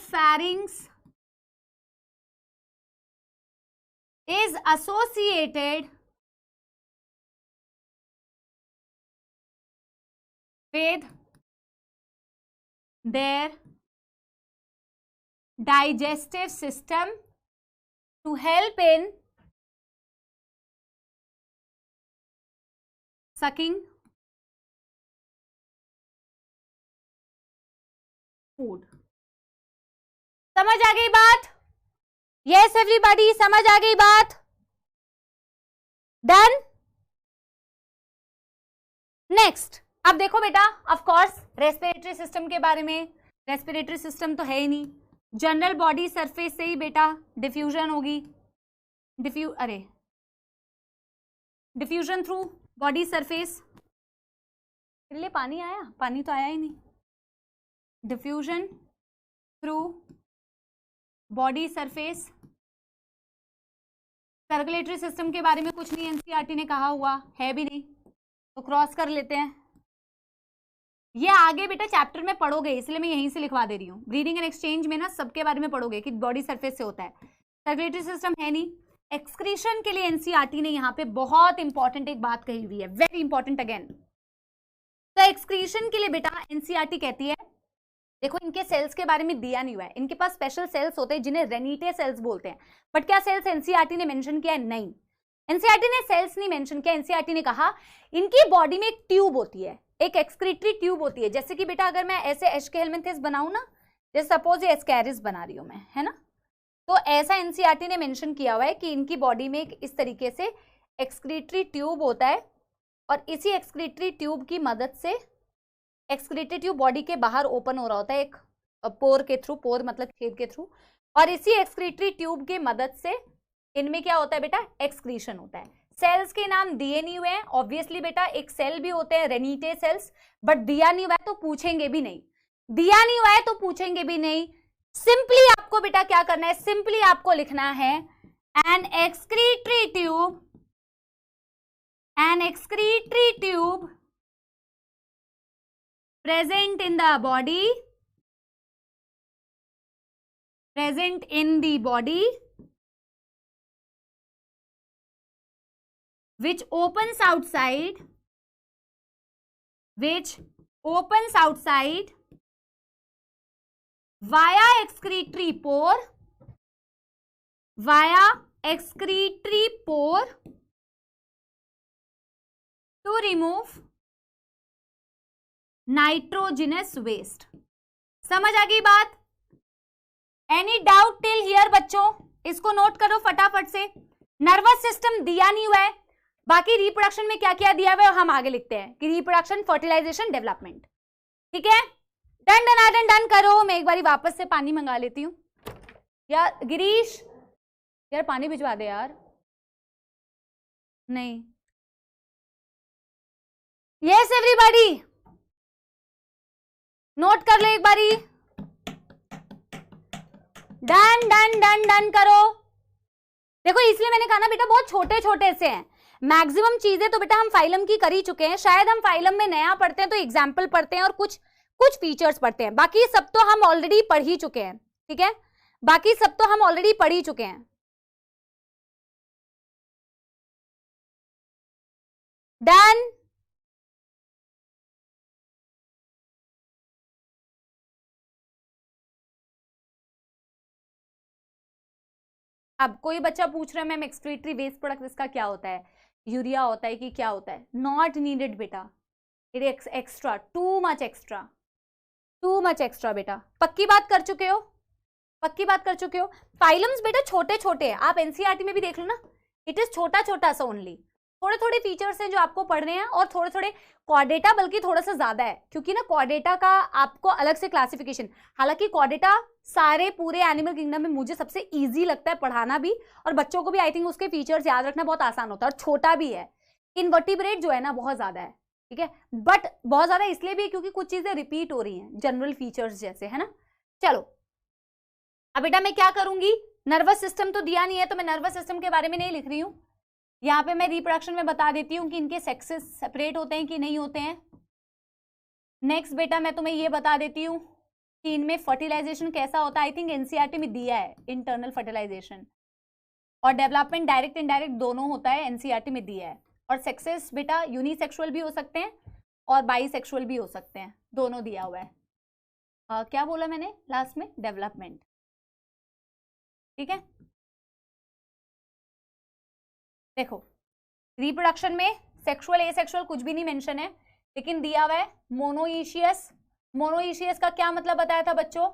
pharynx is associated with their digestive system to help in sucking food. समझ आ गई बात? यस एवरीबॉडी, समझ आ गई बात? डन। नेक्स्ट, अब देखो बेटा, ऑफ कोर्स रेस्पिरेटरी सिस्टम के बारे में, रेस्पिरेटरी सिस्टम तो है ही नहीं, जनरल बॉडी सरफेस से ही बेटा डिफ्यूजन होगी, डिफ्यूजन थ्रू बॉडी सरफेस। लिए पानी आया? पानी तो आया ही नहीं। Diffusion through body surface. Circulatory system के बारे में कुछ नहीं एनसीईआरटी ने कहा हुआ है भी नहीं, तो क्रॉस कर लेते हैं। ये आगे बेटा चैप्टर में पढ़ोगे, इसलिए मैं यहीं से लिखवा दे रही हूँ। ब्रीदिंग एंड एक्सचेंज में ना सबके बारे में पढ़ोगे कि बॉडी सरफेस से होता है। सर्कुलेटरी सिस्टम है नहीं। एक्सक्रीशन के लिए एनसीईआरटी ने यहाँ पे बहुत इंपॉर्टेंट एक बात कही हुई है, वेरी इंपॉर्टेंट अगेन। तो एक्सक्रीशन के लिए बेटा एनसीईआरटी कहती है, देखो इनके सेल्स के बारे में दिया नहीं हुआ है, इनके पास स्पेशल सेल्स होते हैं जिन्हें रेनिटे सेल्स बोलते हैं, बट क्या सेल्स एनसीईआरटी ने मेंशन किया है? नहीं, एनसीईआरटी ने सेल्स नहीं मेंशन किया। एनसीईआरटी ने कहा इनकी बॉडी में एक ट्यूब होती है, एक एक्सक्रीटरी ट्यूब होती है। जैसे कि बेटा अगर मैं ऐसे एस्केलमेंथिस बनाऊं ना, जैसे सपोज ये एस्कैरिस बना रही हूं मैं, है ना, तो ऐसा एनसीईआरटी ने मेंशन किया हुआ है कि इनकी बॉडी में एक इस तरीके से एक्सक्रीटरी ट्यूब होता है, और इसी एक्सक्रीटरी ट्यूब की मदद से, एक्सक्रीटरी ट्यूब बॉडी के बाहर ओपन हो रहा होता है एक पोर के थ्रू, पोर मतलब छेद के थ्रू, और इसी एक्सक्रीटरी ट्यूब के मदद से इनमें क्या होता है बेटा? एक्सक्रीशन होता है। सेल्स के नाम दिए नहीं हुए हैं, ऑब्वियसली बेटा एक सेल भी होते हैं रेनिटे सेल्स, बट दिया नहीं हुआ है तो पूछेंगे भी नहीं, दिया नहीं हुआ है तो पूछेंगे भी नहीं। सिंपली आपको बेटा क्या करना है? सिंपली आपको लिखना है an excretory tube present in the body which opens outside via excretory pore to remove nitrogenous waste. समझ आ गई बात? एनी डाउट टिल हियर बच्चों? इसको नोट करो फटाफट से। नर्वस सिस्टम दिया नहीं हुआ है, बाकी रिप्रोडक्शन में क्या क्या दिया हुआ है हम आगे लिखते हैं कि रिप्रोडक्शन, फर्टिलाइजेशन, डेवलपमेंट। ठीक है, डन डन डन डन करो। मैं एक बारी वापस से पानी मंगा लेती हूँ यार। गिरीश यार पानी भिजवा दे यार। नहीं, यस एवरीबॉडी नोट कर ले एक बारी। डन डन डन डन करो। देखो इसलिए मैंने कहा ना बेटा बहुत छोटे छोटे से हैं, मैक्सिमम चीजें तो बेटा हम फाइलम की कर ही चुके हैं। शायद हम फाइलम में नया पढ़ते हैं तो एग्जाम्पल पढ़ते हैं और कुछ फीचर्स पढ़ते हैं, बाकी सब तो हम ऑलरेडी पढ़ ही चुके हैं। ठीक है, बाकी सब तो हम ऑलरेडी पढ़ ही चुके हैं। डन। अब कोई बच्चा पूछ रहा है मैम एक्सक्रीटरी वेस्ट प्रोडक्ट इसका क्या होता है? यूरिया होता है कि क्या होता है? नॉट नीडेड बेटा, it is extra, too much extra बेटा। पक्की बात कर चुके हो? पक्की बात कर चुके हो? फाइलम्स बेटा छोटे छोटे हैं, आप एनसीईआरटी में भी देख लो ना, इट इज छोटा छोटा सा ओनली, थोड़े थोड़े फीचर्स हैं जो आपको पढ़ने हैं, और थोड़े थोड़े कॉर्डेटा बल्कि थोड़ा सा ज्यादा है, क्योंकि ना कॉर्डेटा का आपको अलग से क्लासिफिकेशन, हालांकि कॉर्डेटा सारे पूरे एनिमल किंगडम में मुझे सबसे इजी लगता है पढ़ाना भी, और बच्चों को भी आई थिंक उसके फीचर्स याद रखना बहुत आसान होता है, और छोटा भी है। इनवर्टिब्रेट जो है ना बहुत ज्यादा है, ठीक है, बट बहुत ज्यादा इसलिए भी क्योंकि कुछ चीजें रिपीट हो रही हैं जनरल फीचर्स जैसे, है ना। चलो अब बेटा मैं क्या करूंगी, नर्वस सिस्टम तो दिया नहीं है, तो मैं नर्वस सिस्टम के बारे में नहीं लिख रही हूं। यहाँ पे मैं रिप्रोडक्शन में बता देती हूँ कि इनके सेक्सेस सेपरेट होते हैं कि नहीं होते हैं। नेक्स्ट बेटा मैं तुम्हें ये बता देती हूँ कि इनमें फर्टिलाइजेशन कैसा होता है। आई थिंक एनसीईआरटी में दिया है इंटरनल फर्टिलाइजेशन, और डेवलपमेंट डायरेक्ट इनडायरेक्ट दोनों होता है, एनसीईआरटी में दिया है। और सेक्सेस बेटा यूनिसेक्सुअल भी हो सकते हैं और बाईसेक्सुअल भी हो सकते हैं, दोनों दिया हुआ है। क्या बोला मैंने लास्ट में, डेवलपमेंट, ठीक है। देखो रिप्रोडक्शन में सेक्सुअल एसेक्सुअल कुछ भी नहीं मेंशन है, लेकिन दिया हुआ है मोनोइशियस। मोनोइशियस का क्या मतलब बताया था बच्चों,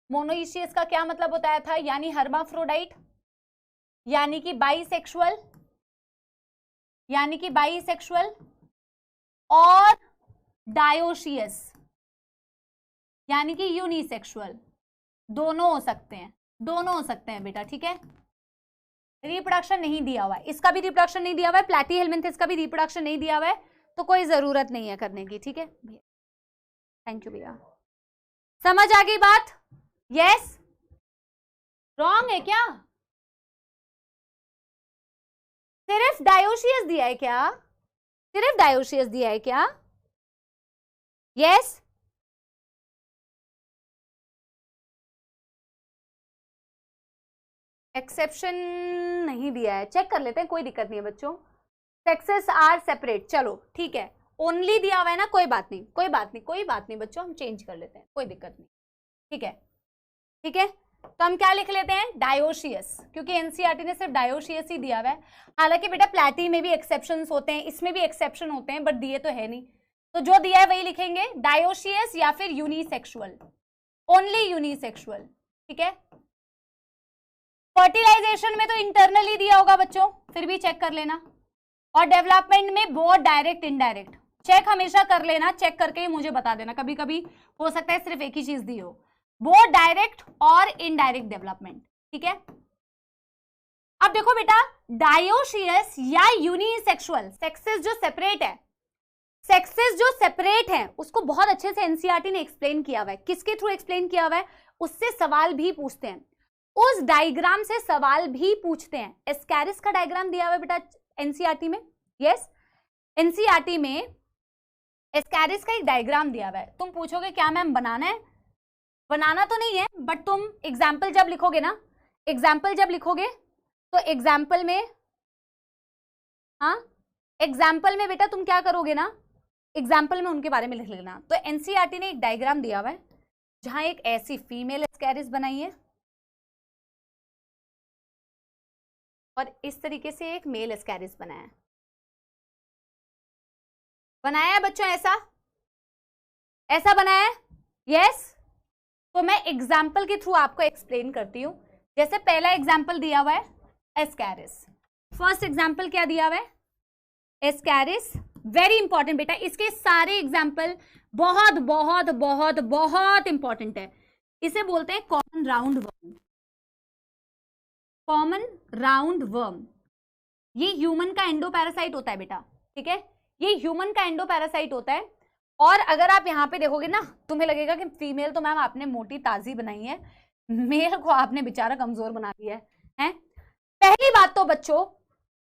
मोनोइशियस का क्या मतलब बताया था, यानी हर्माफ्रोडाइट, यानी कि बाईसेक्सुअल, यानी कि बाईसेक्सुअल, और डायोशियस यानी कि यूनिसेक्सुअल, दोनों हो सकते हैं, दोनों हो सकते हैं बेटा, ठीक है। रिप्रोडक्शन नहीं दिया हुआ है, इसका भी रिप्रोडक्शन नहीं दिया हुआ है, प्लैटीहेल्मिन्थिस का भी रिप्रोडक्शन नहीं दिया हुआ है, तो कोई जरूरत नहीं है करने की, ठीक है भैया। थैंक यू भैया, समझ आ गई बात। यस रॉन्ग है क्या, सिर्फ डायोशियस दिया है क्या, सिर्फ डायोशियस दिया है क्या, यस एक्सेप्शन नहीं दिया है, चेक कर लेते हैं, कोई दिक्कत नहीं है बच्चों। सेक्सेस आर सेपरेट, चलो ठीक है, ओनली दिया हुआ है ना, कोई बात नहीं, कोई बात नहीं, कोई बात नहीं बच्चों, हम चेंज कर लेते हैं, कोई दिक्कत नहीं, ठीक है, ठीक है। तो हम क्या लिख लेते हैं, डायोशियस, क्योंकि एनसीईआरटी ने सिर्फ डायोशियस ही दिया हुआ है। हालांकि बेटा प्लैटी में भी एक्सेप्शंस होते हैं, इसमें भी एक्सेप्शन होते हैं, बट दिए तो है नहीं, तो जो दिया है वही लिखेंगे, डायोशियस या फिर यूनिसेक्सुअल, ओनली यूनिसेक्सुअल, ठीक है। फर्टिलाइजेशन में तो इंटरनली दिया होगा बच्चों, फिर भी चेक कर लेना, और डेवलपमेंट में बहुत डायरेक्ट इनडायरेक्ट, चेक हमेशा कर लेना, चेक करके ही मुझे बता देना, कभी कभी हो सकता है सिर्फ एक ही चीज दी हो, बहुत डायरेक्ट और इनडायरेक्ट डेवलपमेंट, ठीक है। अब देखो बेटा डायोशियस या यूनिसेक्सुअल, सेक्सेस जो सेपरेट है, सेक्सेस जो सेपरेट है उसको बहुत अच्छे से एनसीईआरटी ने एक्सप्लेन किया हुआ है। किसके थ्रू एक्सप्लेन किया हुआ है, उससे सवाल भी पूछते हैं, उस डायग्राम से सवाल भी पूछते हैं। एस्कैरिस का डायग्राम दिया हुआ है बेटा एनसीईआरटी में, यस एनसीईआरटी में एस्कैरिस का एक डायग्राम दिया हुआ है। तुम पूछोगे क्या मैम बनाना है, बनाना तो नहीं है, बट तुम एग्जाम्पल जब लिखोगे ना, एग्जाम्पल जब लिखोगे तो एग्जाम्पल में, हाँ एग्जाम्पल में बेटा तुम क्या करोगे ना, एग्जाम्पल में उनके बारे में लिख लेना। तो एनसीईआरटी ने एक डायग्राम दिया हुआ है जहां एक ऐसी फीमेल एस्कैरिस बनाई है और इस तरीके से एक मेल एस्कैरिस बनाया है, बनाया है बच्चों, ऐसा ऐसा बनाया है, यस। तो मैं एग्जाम्पल के थ्रू आपको एक्सप्लेन करती हूं। जैसे पहला एग्जाम्पल दिया हुआ है एस्कैरिस, फर्स्ट एग्जाम्पल क्या दिया हुआ है, एस्कैरिस, वेरी इंपॉर्टेंट बेटा, इसके सारे एग्जाम्पल बहुत बहुत बहुत बहुत इंपॉर्टेंट है। इसे बोलते हैं common round worm, common round worm, ये ह्यूमन का एंडोपैरासाइट होता है बेटा, ठीक है, ये ह्यूमन का एंडोपैरासाइट होता है। और अगर आप यहाँ पे देखोगे ना, तुम्हें लगेगा कि फीमेल तो मैम आपने मोटी ताजी बनाई है, मेल को आपने बेचारा कमजोर बना दिया है। पहली बात तो बच्चों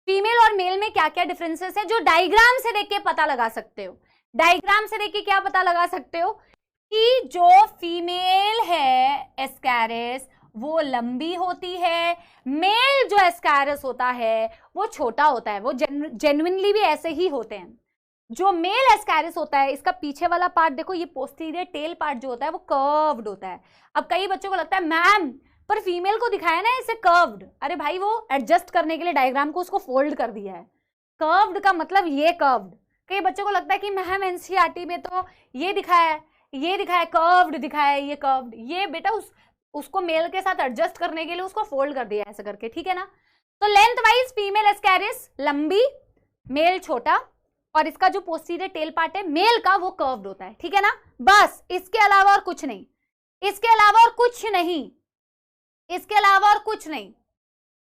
फीमेल और मेल में क्या क्या डिफरेंसेस है जो डायग्राम से देख के पता लगा सकते हो। डायग्राम से देख के क्या पता लगा सकते हो कि जो फीमेल है एस्कैरिस वो लंबी होती है, मेल जो एस्कैरिस होता है वो छोटा होता है। वो जेन्युइनली भी ऐसे ही होते हैं। जो मेल एस्कैरिस होता है इसका पीछे वाला पार्ट देखो, ये पोस्टीरियर टेल पार्ट जो होता है वो कर्व्ड होता है। अब कई बच्चों को लगता है मैम पर फीमेल को दिखाया ना इसे कर्व्ड, अरे भाई वो एडजस्ट करने के लिए डायग्राम को उसको फोल्ड कर दिया है, कर्व्ड का मतलब ये कर्व्ड। कई बच्चों को लगता है कि मैम एनसीईआरटी में तो ये दिखाया है, ये दिखाया कर्व्ड दिखाया है, ये कर्व्ड, ये बेटा उसको मेल के साथ एडजस्ट करने के लिए उसको फोल्ड कर दिया ऐसे करके, ठीक है ना। तो लेंथ वाइज फीमेल एस्कैरिस लंबी, मेल छोटा, और इसका जो पोस्टीरियर टेल पार्ट है मेल का वो कर्व्ड होता है, ठीक है ना। बस इसके अलावा और कुछ नहीं, इसके अलावा और कुछ नहीं, इसके अलावा और कुछ नहीं।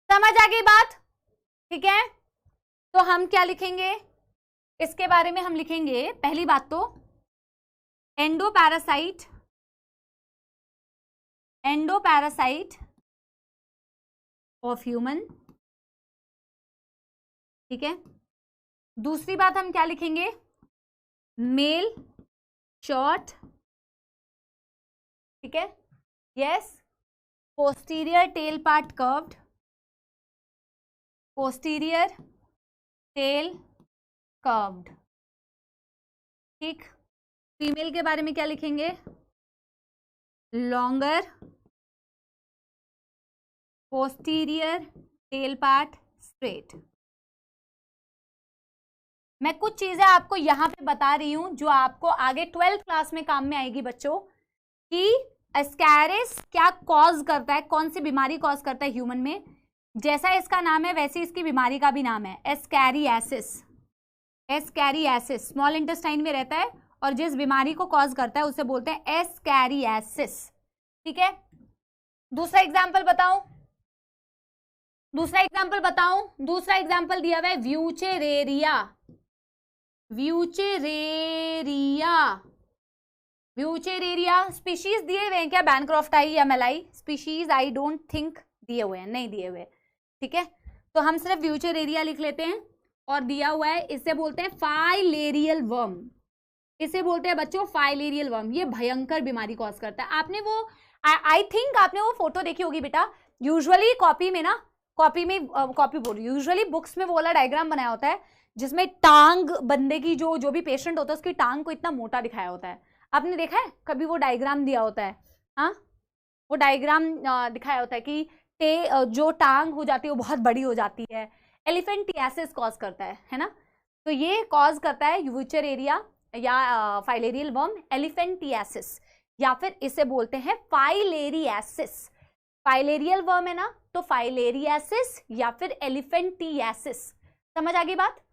समझ आ गई बात, ठीक है। तो हम क्या लिखेंगे इसके बारे में, हम लिखेंगे पहली बात तो एंडोपैरासाइट, एंडोपैरासाइट ऑफ ह्यूमन, ठीक है। दूसरी बात हम क्या लिखेंगे, मेल शॉर्ट, ठीक है, yes, posterior tail part curved, posterior tail curved, ठीक। फीमेल के बारे में क्या लिखेंगे, longer posterior tail part straight. मैं कुछ चीजें आपको यहां पे बता रही हूं जो आपको आगे 12th क्लास में काम में आएगी बच्चों, कि एस्कैरिस क्या कॉज करता है, कौन सी बीमारी कॉज करता है ह्यूमन में। जैसा इसका नाम है वैसे इसकी बीमारी का भी नाम है, एस्कैरियासिस। एस्कैरियासिस स्मॉल इंटेस्टाइन में रहता है और जिस बीमारी को कॉज करता है उसे बोलते हैं एस्कैरियासिस, ठीक है। दूसरा एग्जाम्पल बताऊं, दूसरा एग्जाम्पल बताऊं, दूसरा एग्जाम्पल दिया हुआ है व्यूचेरेरिया, व्यूचेरेरिया, व्यूचेरेरिया। स्पीशीज दिए हुए हैं क्या, बैनक्रॉफ्टाई या malayi, species I don't think दिए हुए हैं, नहीं दिए हुए, ठीक है। तो हम सिर्फ व्यूचेरेरिया लिख लेते हैं, और दिया हुआ है इसे बोलते हैं फाइलेरियल वर्म, इसे बोलते हैं बच्चों फाइलेरियल वर्म। ये भयंकर बीमारी कॉज करता है। आपने वो आई थिंक आपने वो फोटो देखी होगी बेटा, यूजुअली कॉपी में ना, कॉपी में कॉपी बोल, यूजुअली बुक्स में वो वाला डायग्राम बनाया होता है जिसमें टांग बंदे की, जो भी पेशेंट होता है उसकी टांग को इतना मोटा दिखाया होता है। आपने देखा है कभी वो डायग्राम दिया होता है, हाँ, वो डायग्राम दिखाया होता है कि जो टांग हो जाती है वो बहुत बड़ी हो जाती है। एलिफेंटियासिस कॉज करता है ना। तो ये कॉज करता है व्यूचेरेरिया या फाइलेरियल वर्म, एलिफेंटियासिस, या फिर इसे बोलते हैं फाइलेरियासिस। फाइलेरियल वर्म है ना, तो फाइलेरियासिस या फिर एलिफेंटियासिस। समझ आ गई बात,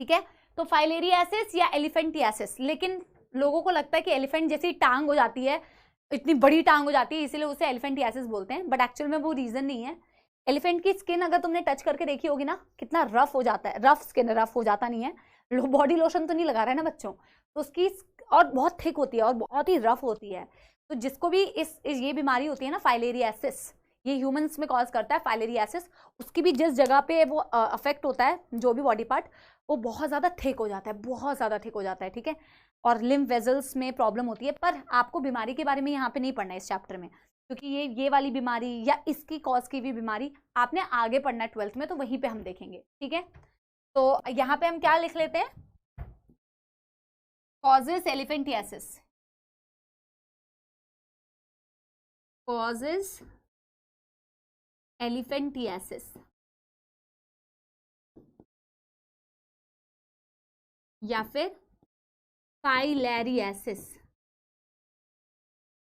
ठीक है। तो फाइलेरियासिस या एलिफेंटियासिस, लेकिन लोगों को लगता है कि एलिफेंट जैसी टांग हो जाती है, इतनी बड़ी टांग हो जाती है, इसीलिए उसे एलिफेंटियासिस बोलते हैं, बट एक्चुअल में वो रीजन नहीं है। एलिफेंट की स्किन अगर तुमने टच करके देखी होगी ना, कितना रफ हो जाता है, रफ स्किन, रफ हो जाता नहीं है, बॉडी लोशन तो नहीं लगा रहा है ना बच्चों, तो उसकी और बहुत थिक होती है और बहुत ही रफ होती है। तो जिसको भी ये बीमारी होती है ना फाइलेरियासिस, ये ह्यूमंस में कॉज करता है फाइलेरियासिस, उसकी भी जिस जगह पे वो अफेक्ट होता है, जो भी बॉडी पार्ट, वो बहुत ज़्यादा थिक हो जाता है, बहुत ज़्यादा थिक हो जाता है, ठीक है। और लिम्फ वेजल्स में प्रॉब्लम होती है, पर आपको बीमारी के बारे में यहाँ पे नहीं पढ़ना है इस चैप्टर में, क्योंकि ये वाली बीमारी या इसकी कॉज की भी बीमारी आपने आगे पढ़ना है 12th में, तो वहीं पे हम देखेंगे, ठीक है। तो यहाँ पे हम क्या लिख लेते हैं, कॉजेस एलिफेंटियासिस, कॉजेस एलिफेंटियासिस, या फिर फाइलेरियासिस।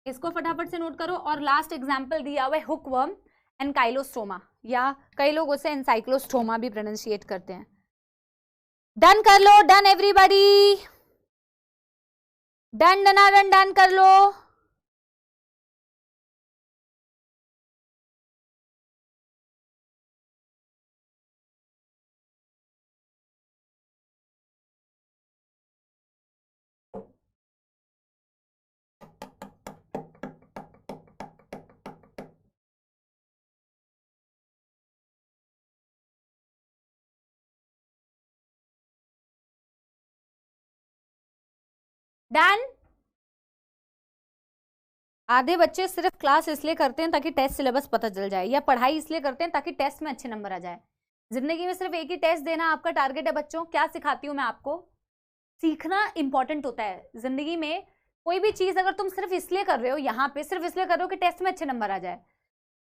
इसको फटाफट से नोट करो। और लास्ट एग्जांपल दिया हुआ है हुकवर्म एंड काइलोस्टोमा, या कई लोग उसे एनसाइक्लोस्टोमा भी प्रोनाउंसिएट करते हैं। डन कर लो, done everybody, done done done कर लो। डन। आधे बच्चे सिर्फ क्लास इसलिए करते हैं ताकि टेस्ट सिलेबस पता चल जाए, या पढ़ाई इसलिए करते हैं ताकि टेस्ट में अच्छे नंबर आ जाए। जिंदगी में सिर्फ एक ही टेस्ट देना आपका टारगेट है बच्चों। क्या सिखाती हूँ मैं आपको, सीखना इंपॉर्टेंट होता है जिंदगी में। कोई भी चीज अगर तुम सिर्फ इसलिए कर रहे हो, यहाँ पे सिर्फ इसलिए कर रहे हो कि टेस्ट में अच्छे नंबर आ जाए,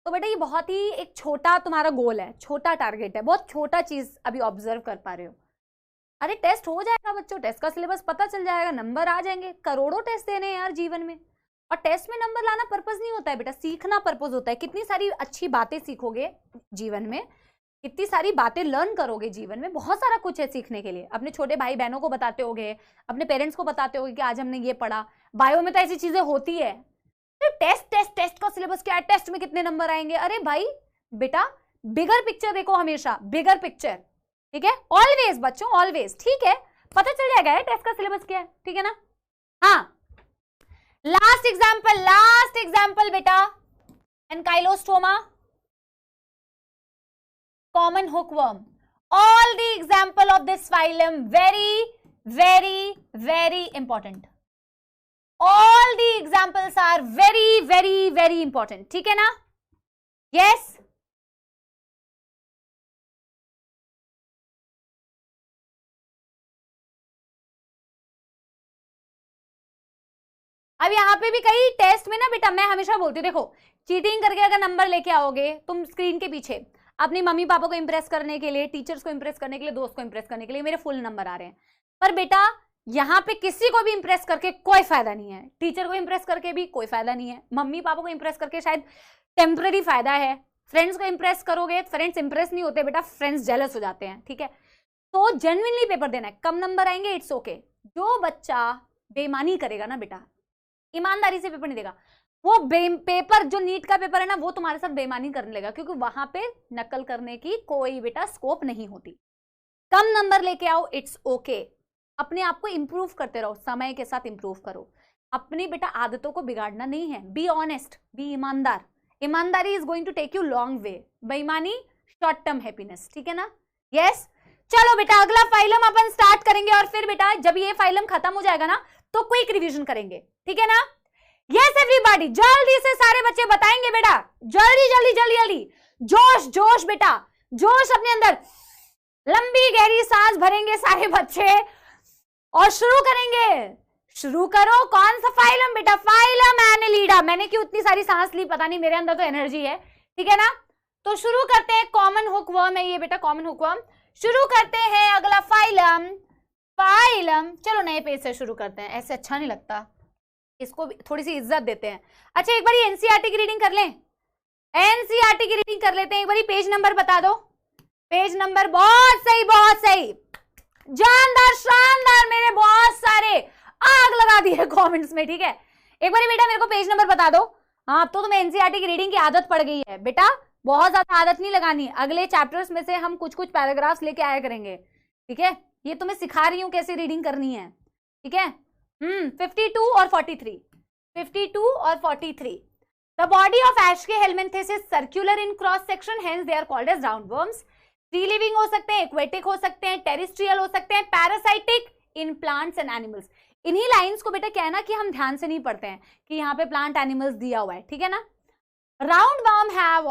तो बेटा ये बहुत ही एक छोटा तुम्हारा गोल है, छोटा टारगेट है, बहुत छोटा चीज अभी ऑब्जर्व कर पा रहे हो। अरे टेस्ट हो जाएगा बच्चों, टेस्ट का सिलेबस पता चल जाएगा, नंबर आ जाएंगे। करोड़ों टेस्ट देने हैं यार जीवन में, और टेस्ट में नंबर लाना पर्पस नहीं होता है बेटा, सीखना पर्पस होता है। कितनी सारी अच्छी बातें सीखोगे जीवन में, कितनी सारी बातें लर्न करोगे जीवन में, बहुत सारा कुछ है सीखने के लिए। अपने छोटे भाई बहनों को बताते होगे, अपने पेरेंट्स को बताते होगे कि आज हमने ये पढ़ा। बायो में तो ऐसी चीजें होती है। तो टेस्ट का सिलेबस क्या है, टेस्ट में कितने नंबर आएंगे। अरे भाई बेटा बिगर पिक्चर देखो, हमेशा बिगर पिक्चर, ठीक है, ऑलवेज बच्चों ऑलवेज, ठीक है, पता चल जाएगा टेस्ट का सिलेबस क्या है, ठीक है ना। हाँ, लास्ट एग्जाम्पल बेटा, एनकाइलोस्टोमा, common hookworm. All the example of this phylum very important. All the examples are very important. ठीक है ना? Yes. अब यहाँ पे भी कई टेस्ट में ना बेटा, मैं हमेशा बोलती हूँ, देखो चीटिंग करके अगर नंबर लेके आओगे तुम स्क्रीन के पीछे, अपनी मम्मी पापा को इंप्रेस करने के लिए, टीचर्स को इंप्रेस करने के लिए, दोस्त को इंप्रेस करने के लिए मेरे फुल नंबर आ रहे हैं, पर बेटा यहाँ पे किसी को भी इंप्रेस करके कोई फायदा नहीं है। टीचर को इंप्रेस करके भी कोई फायदा नहीं है, मम्मी पापा को इंप्रेस करके शायद टेम्पररी फायदा है, फ्रेंड्स को इंप्रेस करोगे, फ्रेंड्स इंप्रेस नहीं होते बेटा, फ्रेंड्स जेलस हो जाते हैं, ठीक है। तो जेन्युइनली पेपर देना है, कम नंबर आएंगे इट्स ओके। जो बच्चा बेईमानी करेगा ना बेटा, ईमानदारी से पेपर नहीं देगा, वो पेपर जो नीट का पेपर है ना, वो तुम्हारे साथ बेईमानी करने लगेगा, क्योंकि वहां पे नकल करने की कोई बेटा स्कोप नहीं होती। कम नंबर लेके आओ इट्स ओके, अपने आप को इंप्रूव करते रहो, समय के साथ इंप्रूव करो, अपनी बेटा आदतों को बिगाड़ना नहीं है। बी ऑनेस्ट, बी ईमानदार, ईमानदारी is going to take you long way, बेईमानी शॉर्ट टर्म हैप्पीनेस, ठीक है ना। यस, चलो बेटा अगला फाइलम अपन स्टार्ट करेंगे, और फिर बेटा जब ये फाइलम खत्म हो जाएगा ना तो क्विक रिवीजन करेंगे, ठीक है ना। यस एवरीबॉडी, जल्दी से सारे बच्चे बताएंगे बेटा, जल्दी जल्दी जल्दी जल्दी, जोश जोश बेटा, जोश अपने अंदर, लंबी गहरी सांस भरेंगे सारे बच्चे और शुरू करेंगे। शुरू करो। कौन सा फाइलम बेटा? Phylum Annelida. मैंने क्यों इतनी सारी सांस ली पता नहीं, मेरे अंदर तो एनर्जी है, ठीक है ना। तो शुरू करते हैं, कॉमन हुकवर्म है ये बेटा, कॉमन हुकवर्म। शुरू करते हैं अगला फाइलम, फाइलम। चलो नए पेज से शुरू करते हैं, ऐसे अच्छा नहीं लगता, इसको भी थोड़ी सी इज्जत देते हैं। अच्छा एक बार एनसीईआरटी की रीडिंग कर लें, एनसीईआरटी की रीडिंग कर लेते हैं एक बार। पेज नंबर बता दो, पेज नंबर। बहुत सही बहुत सही, जानदार शानदार, मेरे बहुत सारे आग लगा दी है कमेंट्स में, ठीक है। एक बार बेटा मेरे को पेज नंबर बता दो। हाँ, अब तो तुम्हें एनसीईआरटी की रीडिंग की आदत पड़ गई है बेटा, बहुत ज्यादा आदत नहीं लगानी। अगले चैप्टर्स में से हम कुछ कुछ पैराग्राफ्स लेके आया करेंगे, ठीक है। ये तुम्हें सिखा रही हूं कैसे रीडिंग करनी है, ठीक है। 52 और 43, 52 और 43। The body of Aschke helminthes is circular in cross section, hence they are called as roundworms. Free living हो सकते हैं, एक्वेटिक हो सकते हैं, टेरिस्ट्रियल हो सकते हैं, parasitic in plants and animals. इन्हीं लाइंस को बेटा क्या है ना कि हम ध्यान से नहीं पढ़ते हैं कि यहाँ पे प्लांट एनिमल्स दिया हुआ है, ठीक है ना। Roundworm have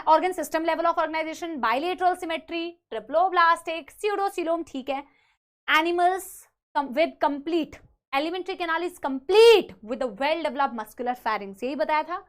organ system level of organization, bilateral symmetry, triploblastic, pseudocoelom, ठीक है। Animals with complete alimentary canal is complete with a well developed muscular pharynx, यही बताया था।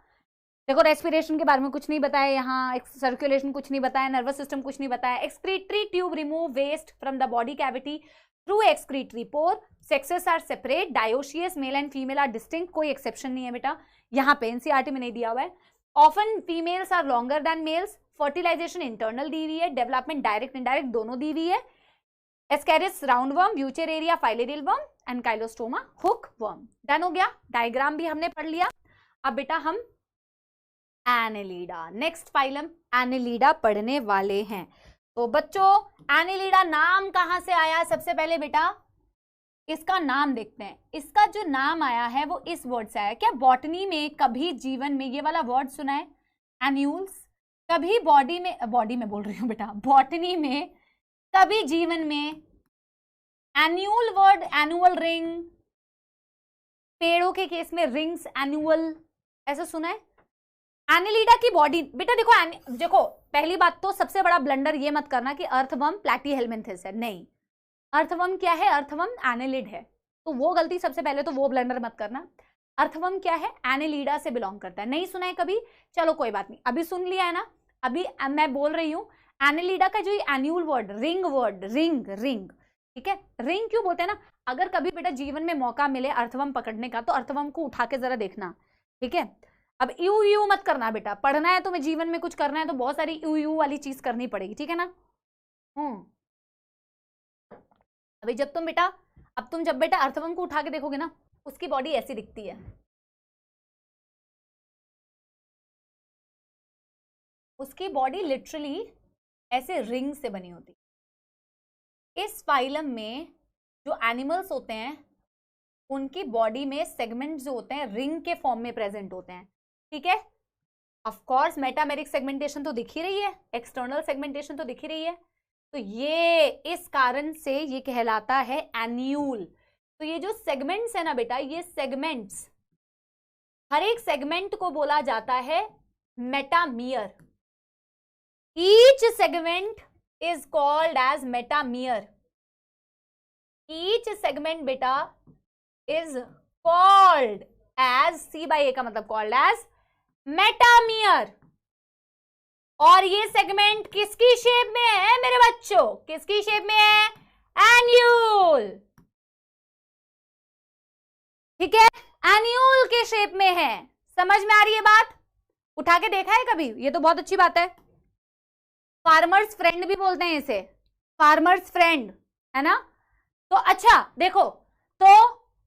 देखो रेस्पिरेशन के बारे में कुछ नहीं बताया यहाँ, सर्कुलेशन कुछ नहीं बताया, नर्वस सिस्टम कुछ नहीं बताया। Excretory tube remove waste from the body cavity through excretory pore, sexes are separate, dioecious, male and female are distinct, कोई एक्सेप्शन नहीं है बेटा, यहाँ पे एनसीईआरटी में नहीं दिया हुआ है। Often females are longer than males, fertilization internal दी हुई है, डेवलपमेंट डायरेक्ट इनडायरेक्ट दोनों दी हुई है। Ascaris roundworm, Wuchereria filarial worm, Ancylostoma hook worm. Done हो गया, डायग्राम भी हमने पढ़ लिया। अब बेटा हम एनेलिडा, नेक्स्ट फाइलम एनेलिडा पढ़ने वाले हैं। तो बच्चों एनेलिडा नाम कहां से आया? सबसे पहले बेटा इसका नाम देखते हैं। इसका जो नाम आया है वो इस वर्ड से आया। क्या बॉटनी में कभी जीवन में ये वाला वर्ड सुना है एन्यूल्स? कभी बॉडी में बोल रही हूँ बेटा, बॉटनी में कभी जीवन में एन्यूल वर्ड, एनुअल रिंग, पेड़ों के केस में रिंग्स एनुअल, ऐसा सुना है? एनेलिडा की बॉडी बेटा देखो पहली बात तो सबसे बड़ा ब्लंडर ये मत करना कि अर्थवर्म प्लैटीहेल्मिन्थेस है, नहीं। अर्थवर्म क्या है? अर्थवर्म एनेलिड है, तो वो गलती सबसे पहले तो वो ब्लंडर मत करना। अर्थवर्म क्या है? एनेलिडा से बिलोंग करता है। नहीं सुना है कभी? चलो कोई बात नहीं, अभी सुन लिया है ना। अभी मैं बोल रही हूँ एनेलिडा का जो एन्यूल वर्ड, रिंग, ठीक है। रिंग क्यों बोलते हैं ना, अगर कभी बेटा जीवन में मौका मिले अर्थवर्म पकड़ने का तो अर्थवर्म को उठा के जरा देखना, ठीक है। अब यू यू मत करना बेटा, पढ़ना है तुम्हें, जीवन में कुछ करना है तो बहुत सारी यू यू वाली चीज करनी पड़ेगी, ठीक है ना। अभी जब तुम बेटा, अब तुम जब बेटा अर्थवर्म को उठा के देखोगे ना, उसकी बॉडी ऐसी दिखती है, उसकी बॉडी लिटरली ऐसे रिंग से बनी होती है। इस फाइलम में जो एनिमल्स होते हैं उनकी बॉडी में सेगमेंट जो होते हैं रिंग के फॉर्म में प्रेजेंट होते हैं, ठीक है। ऑफ कोर्स मेटामेरिक सेगमेंटेशन तो दिख ही रही है, एक्सटर्नल सेगमेंटेशन तो दिख ही रही है, तो ये इस कारण से ये कहलाता है एन्यूल। तो ये जो सेगमेंट्स है ना बेटा, ये सेगमेंट्स, हर एक सेगमेंट को बोला जाता है metamere. Each segment is called as metamere. Each segment बेटा is called as, C by A का मतलब कॉल्ड एज मेटामियर। और ये सेगमेंट किसकी शेप में है मेरे बच्चों, किसकी शेप में है, एन्यूल, ठीक है, एन्यूल के शेप में है। समझ में आ रही है बात, उठा के देखा है कभी, ये तो बहुत अच्छी बात है। फार्मर्स फ्रेंड भी बोलते हैं इसे, फार्मर्स फ्रेंड, है ना। तो अच्छा देखो, तो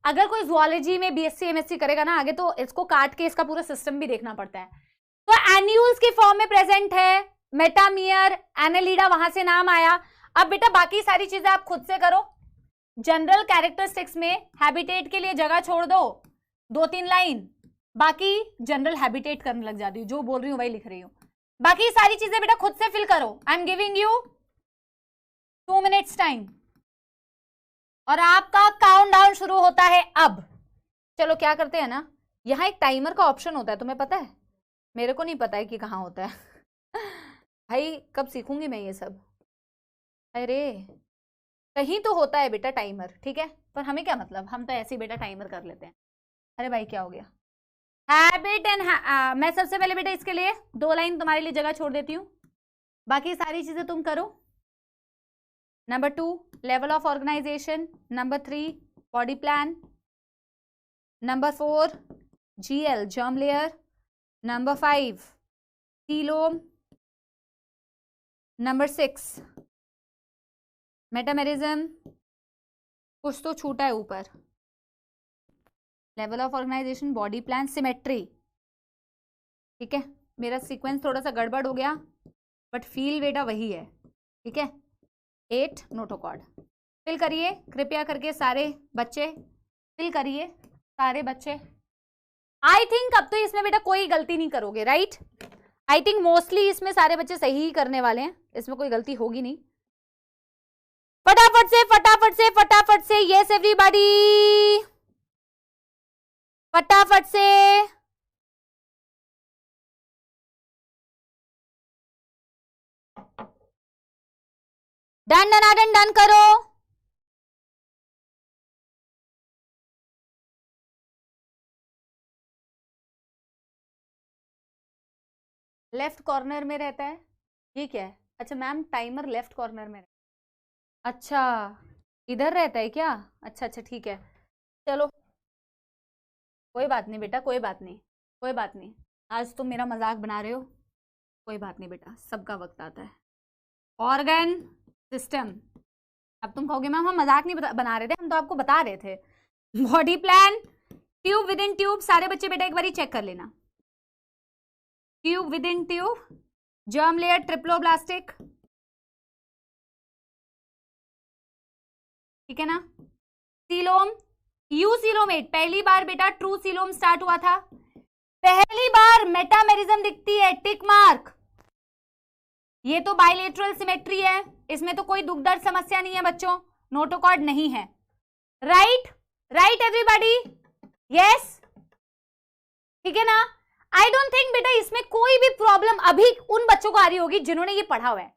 अगर कोई जुआलॉजी में बीएससी एमएससी करेगा ना आगे, तो इसको काट के इसका पूरा सिस्टम भी देखना पड़ता है। तो एन्यूल्स के फॉर्म में प्रेजेंट है, मेटामियर, एनेलिडा, वहां से नाम आया। अब बेटा बाकी सारी चीजें आप खुद से करो। जनरल कैरेक्टरिस्टिक्स में हैबिटेट के लिए जगह छोड़ दो, 2-3 लाइन, बाकी जनरल हैबिटेट करने लग जाती हूँ, जो बोल रही हूँ वही लिख रही हूँ। बाकी सारी चीजें बेटा खुद से फिल करो। आई am giving you 2 minutes time और आपका काउंट डाउन शुरू होता है अब। चलो क्या करते हैं ना, यहाँ एक टाइमर का ऑप्शन होता है, तुम्हें पता है, मेरे को नहीं पता है कि कहाँ होता है भाई कब सीखूंगी मैं ये सब। अरे कहीं तो होता है बेटा टाइमर, ठीक है, पर हमें क्या मतलब, हम तो ऐसे ही बेटा टाइमर कर लेते हैं। अरे भाई क्या हो गया, हैबिट एंड मैं सबसे पहले बेटा इसके लिए 2 लाइन तुम्हारे लिए जगह छोड़ देती हूँ, बाकी सारी चीजें तुम करो। Number 2 level of organisation, number 3 body plan, number 4 GL germ layer, number 5 coelom, number 6 metamerism, कुछ तो छूटा है ऊपर, level of organisation, body plan, symmetry, ठीक है। मेरा सीक्वेंस थोड़ा सा गड़बड़ हो गया बट फील बेटा वही है, ठीक है। 8 नोटोकॉर्ड फिल करिए कृपया करके, सारे बच्चे फिल करिए, सारे बच्चे। आई थिंक अब तो इसमें बेटा कोई गलती नहीं करोगे, राइट। आई थिंक मोस्टली इसमें सारे बच्चे सही ही करने वाले हैं, इसमें कोई गलती होगी नहीं। फटाफट से फटाफट से फटाफट से, यस एवरीबॉडी, फटाफट से। डन डन डन डन करो। लेफ्ट कॉर्नर में रहता है, ये क्या है, अच्छा मैम टाइमर लेफ्ट कॉर्नर में, अच्छा इधर रहता है क्या, अच्छा अच्छा ठीक है, चलो कोई बात नहीं बेटा, कोई बात नहीं, कोई बात नहीं, आज तुम मेरा मजाक बना रहे हो, कोई बात नहीं बेटा, सबका वक्त आता है। ऑर्गन सिस्टम, अब तुम कहोगे मैम हम मजाक नहीं बना रहे थे, हम तो आपको बता रहे थे। Body plan, tube with in tube, सारे बच्चे बेटा एक बार चेक कर लेना, tube with in tube, germ layer triploblastic, ठीक है ना। सीलोम, यू सीलोमेट, पहली बार बेटा ट्रू सीलोम स्टार्ट हुआ था, पहली बार मेटामेरिज्म दिखती है, टिक मार्क। ये तो बाइलेटरल सिमेट्री है, इसमें तो कोई दुख दर्द समस्या नहीं है बच्चों, नोटोकॉर्ड नहीं है, राइट राइट एवरीबॉडी, यस ठीक है ना। आई डोंट थिंक बेटा इसमें कोई भी प्रॉब्लम अभी उन बच्चों को आ रही होगी जिन्होंने ये पढ़ा हुआ है।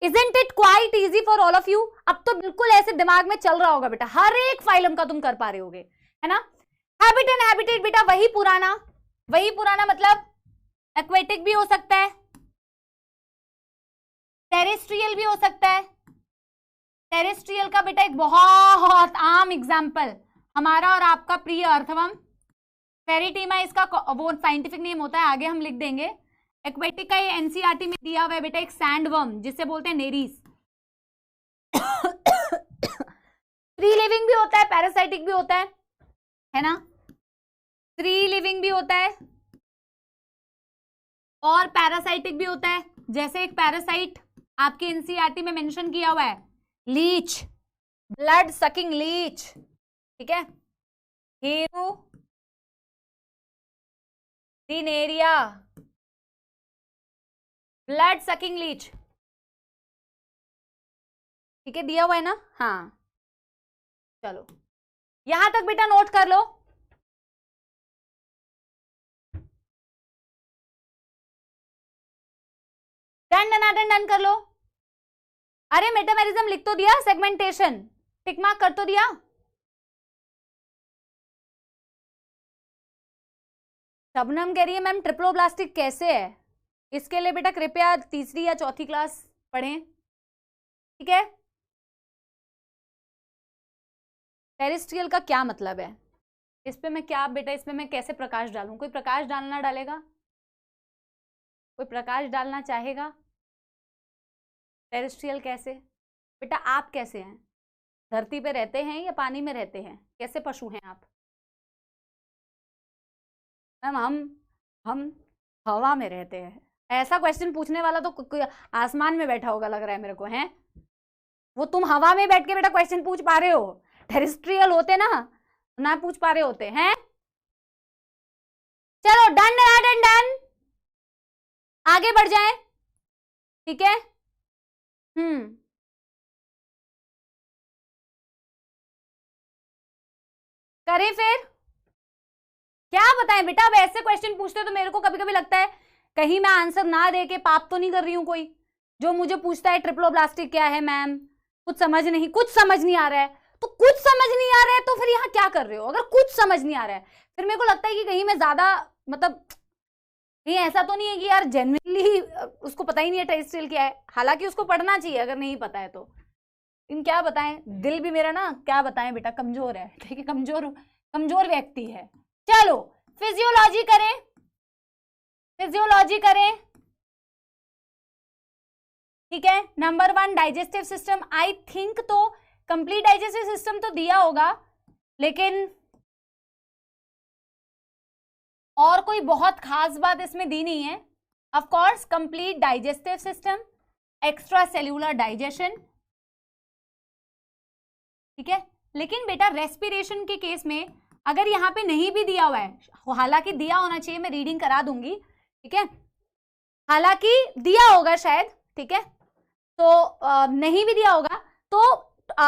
Isn't it quite easy for all of you? अब तो बिल्कुल ऐसे दिमाग में चल रहा होगा बेटा, हर एक फाइलम का तुम कर पा रहे होगे, है ना। हैबिट एंड हैबिटेट बेटा वही पुराना मतलब एक्वेटिक भी हो सकता है, टेरेस्ट्रियल भी हो सकता है। टेरेस्ट्रियल का बेटा एक बहुत आम एग्जाम्पल हमारा और आपका प्रिय अर्थवर्म, फेरिटीमा इसका वो साइंटिफिक नेम होता है, आगे हम लिख देंगे। एक्वेटिक का ये एनसीईआरटी में दिया हुआ है बेटा, एक सैंडवर्म जिसे बोलते हैं नेरीज। फ्री लिविंग भी होता है, पैरासाइटिक भी होता है ना? फ्री लिविंग भी होता है और पैरासाइटिक भी होता है। जैसे एक पैरासाइट आपके एनसीईआरटी में मेंशन किया हुआ है, लीच, ब्लड सकिंग लीच, ठीक है, हीरू दिनेरिया, ब्लड सकिंग लीच, ठीक है, दिया हुआ है ना? हाँ, चलो यहां तक बेटा नोट कर लो। डन डन डन डन कर लो। अरे मेटामेरिज्म लिख तो दिया, सेगमेंटेशन टिक मार्क कर तो दिया। शबनम कह रही है मैम ट्रिप्लोब्लास्टिक कैसे है? इसके लिए बेटा कृपया तीसरी या चौथी क्लास पढ़ें, ठीक है? टेरेस्ट्रियल का क्या मतलब है? इस पे मैं क्या बेटा, इस पे मैं कैसे प्रकाश डालूं? कोई प्रकाश डालना डालेगा? कोई प्रकाश डालना चाहेगा? टेरेस्ट्रियल कैसे बेटा? आप कैसे हैं? धरती पे रहते हैं या पानी में रहते हैं? कैसे पशु हैं आप? मैम हम हवा में रहते हैं। ऐसा क्वेश्चन पूछने वाला तो आसमान में बैठा होगा लग रहा है मेरे को, हैं? वो तुम हवा में बैठ के बेटा क्वेश्चन पूछ पा रहे हो, टेरेस्ट्रियल होते ना पूछ पा रहे होते हैं। चलो डन डन डन, आगे बढ़ जाएं, ठीक है? करें फिर, क्या बताएं बेटा? अब ऐसे क्वेश्चन पूछते हो तो मेरे को कभी कभी लगता है कहीं मैं आंसर ना दे के पाप तो नहीं कर रही हूं कोई। जो मुझे पूछता है ट्रिप्लोब्लास्टिक क्या है मैम, कुछ समझ नहीं आ रहा है, तो कुछ समझ नहीं आ रहा है तो फिर यहाँ क्या कर रहे हो? अगर कुछ समझ नहीं आ रहा है फिर मेरे को लगता है कि कहीं मैं ज्यादा मतलब, ये ऐसा तो नहीं है कि यार जेन्युइनली उसको पता ही नहीं है टेरेस्ट्रियल क्या है। हालांकि उसको पढ़ना चाहिए अगर नहीं पता है तो। इन क्या बताएं, दिल भी मेरा ना क्या बताएं बेटा, कमजोर है, ठीक है, कमजोर व्यक्ति है। चलो फिजियोलॉजी करें, ठीक है? Number 1 digestive system, I think तो कंप्लीट डाइजेस्टिव सिस्टम तो दिया होगा, लेकिन और कोई बहुत खास बात इसमें दी नहीं है। Of course complete digestive system, extra cellular digestion, ठीक है? लेकिन बेटा रेस्पिरेशन के केस में अगर यहाँ पे नहीं भी दिया हुआ है, हालांकि दिया होना चाहिए, मैं रीडिंग करा दूंगी, ठीक है? हालांकि दिया होगा शायद, ठीक है? तो नहीं भी दिया होगा तो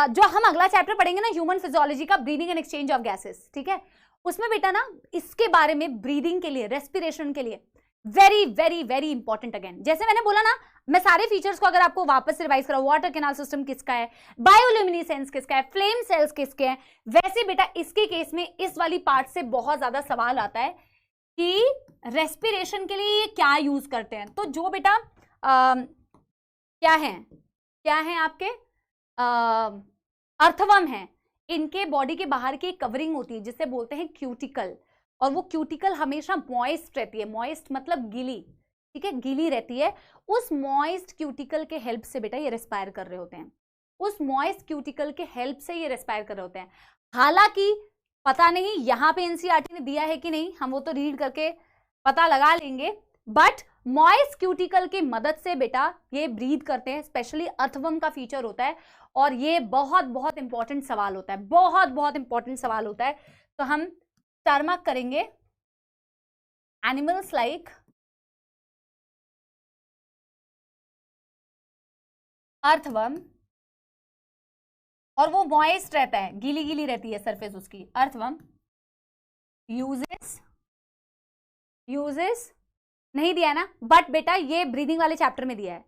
जो हम अगला चैप्टर पढ़ेंगे ना, ह्यूमन फिजियोलॉजी का, breathing and exchange of gases, ठीक है? उसमें बेटा ना इसके बारे में, ब्रीदिंग के लिए, रेस्पिरेशन के लिए very very very important. Again जैसे मैंने बोला ना, मैं सारे फीचर्स को अगर आपको वापस से रिवाइज कराऊं, वाटर कैनाल सिस्टम किसका है, बायोल्यूमिनेसेंस किसका है, फ्लेम सेल्स किसके हैं, वैसे बेटा इसके केस में इस वाली पार्ट से बहुत ज्यादा सवाल आता है कि रेस्पिरेशन के लिए ये क्या यूज करते हैं। तो जो बेटा क्या है आपके अर्थवर्म है, इनके बॉडी के बाहर की कवरिंग होती है जिसे बोलते हैं क्यूटिकल, और वो क्यूटिकल हमेशा मॉइस्ट रहती है। मॉइस्ट मतलब गीली, ठीक है, गीली रहती है। उस मॉइस्ट क्यूटिकल के हेल्प से बेटा ये रेस्पायर कर रहे होते हैं, उस मॉइस्ट क्यूटिकल के हेल्प से ये रेस्पायर कर रहे होते हैं। हालांकि पता नहीं यहाँ पे एनसीईआरटी ने दिया है कि नहीं, हम वो तो रीड करके पता लगा लेंगे, बट मॉइस्ट क्यूटिकल की मदद से बेटा ये ब्रीथ करते हैं। स्पेशली अर्थवर्म का फीचर होता है, और ये बहुत बहुत इंपॉर्टेंट सवाल होता है, बहुत बहुत इंपॉर्टेंट सवाल होता है। तो हम टर्मक करेंगे एनिमल्स लाइक अर्थवर्म, और वो मॉइस्ट रहता है, गीली गीली रहती है सरफेस उसकी। अर्थवर्म यूजेस नहीं दिया है ना, बट बेटा ये ब्रीदिंग वाले चैप्टर में दिया है,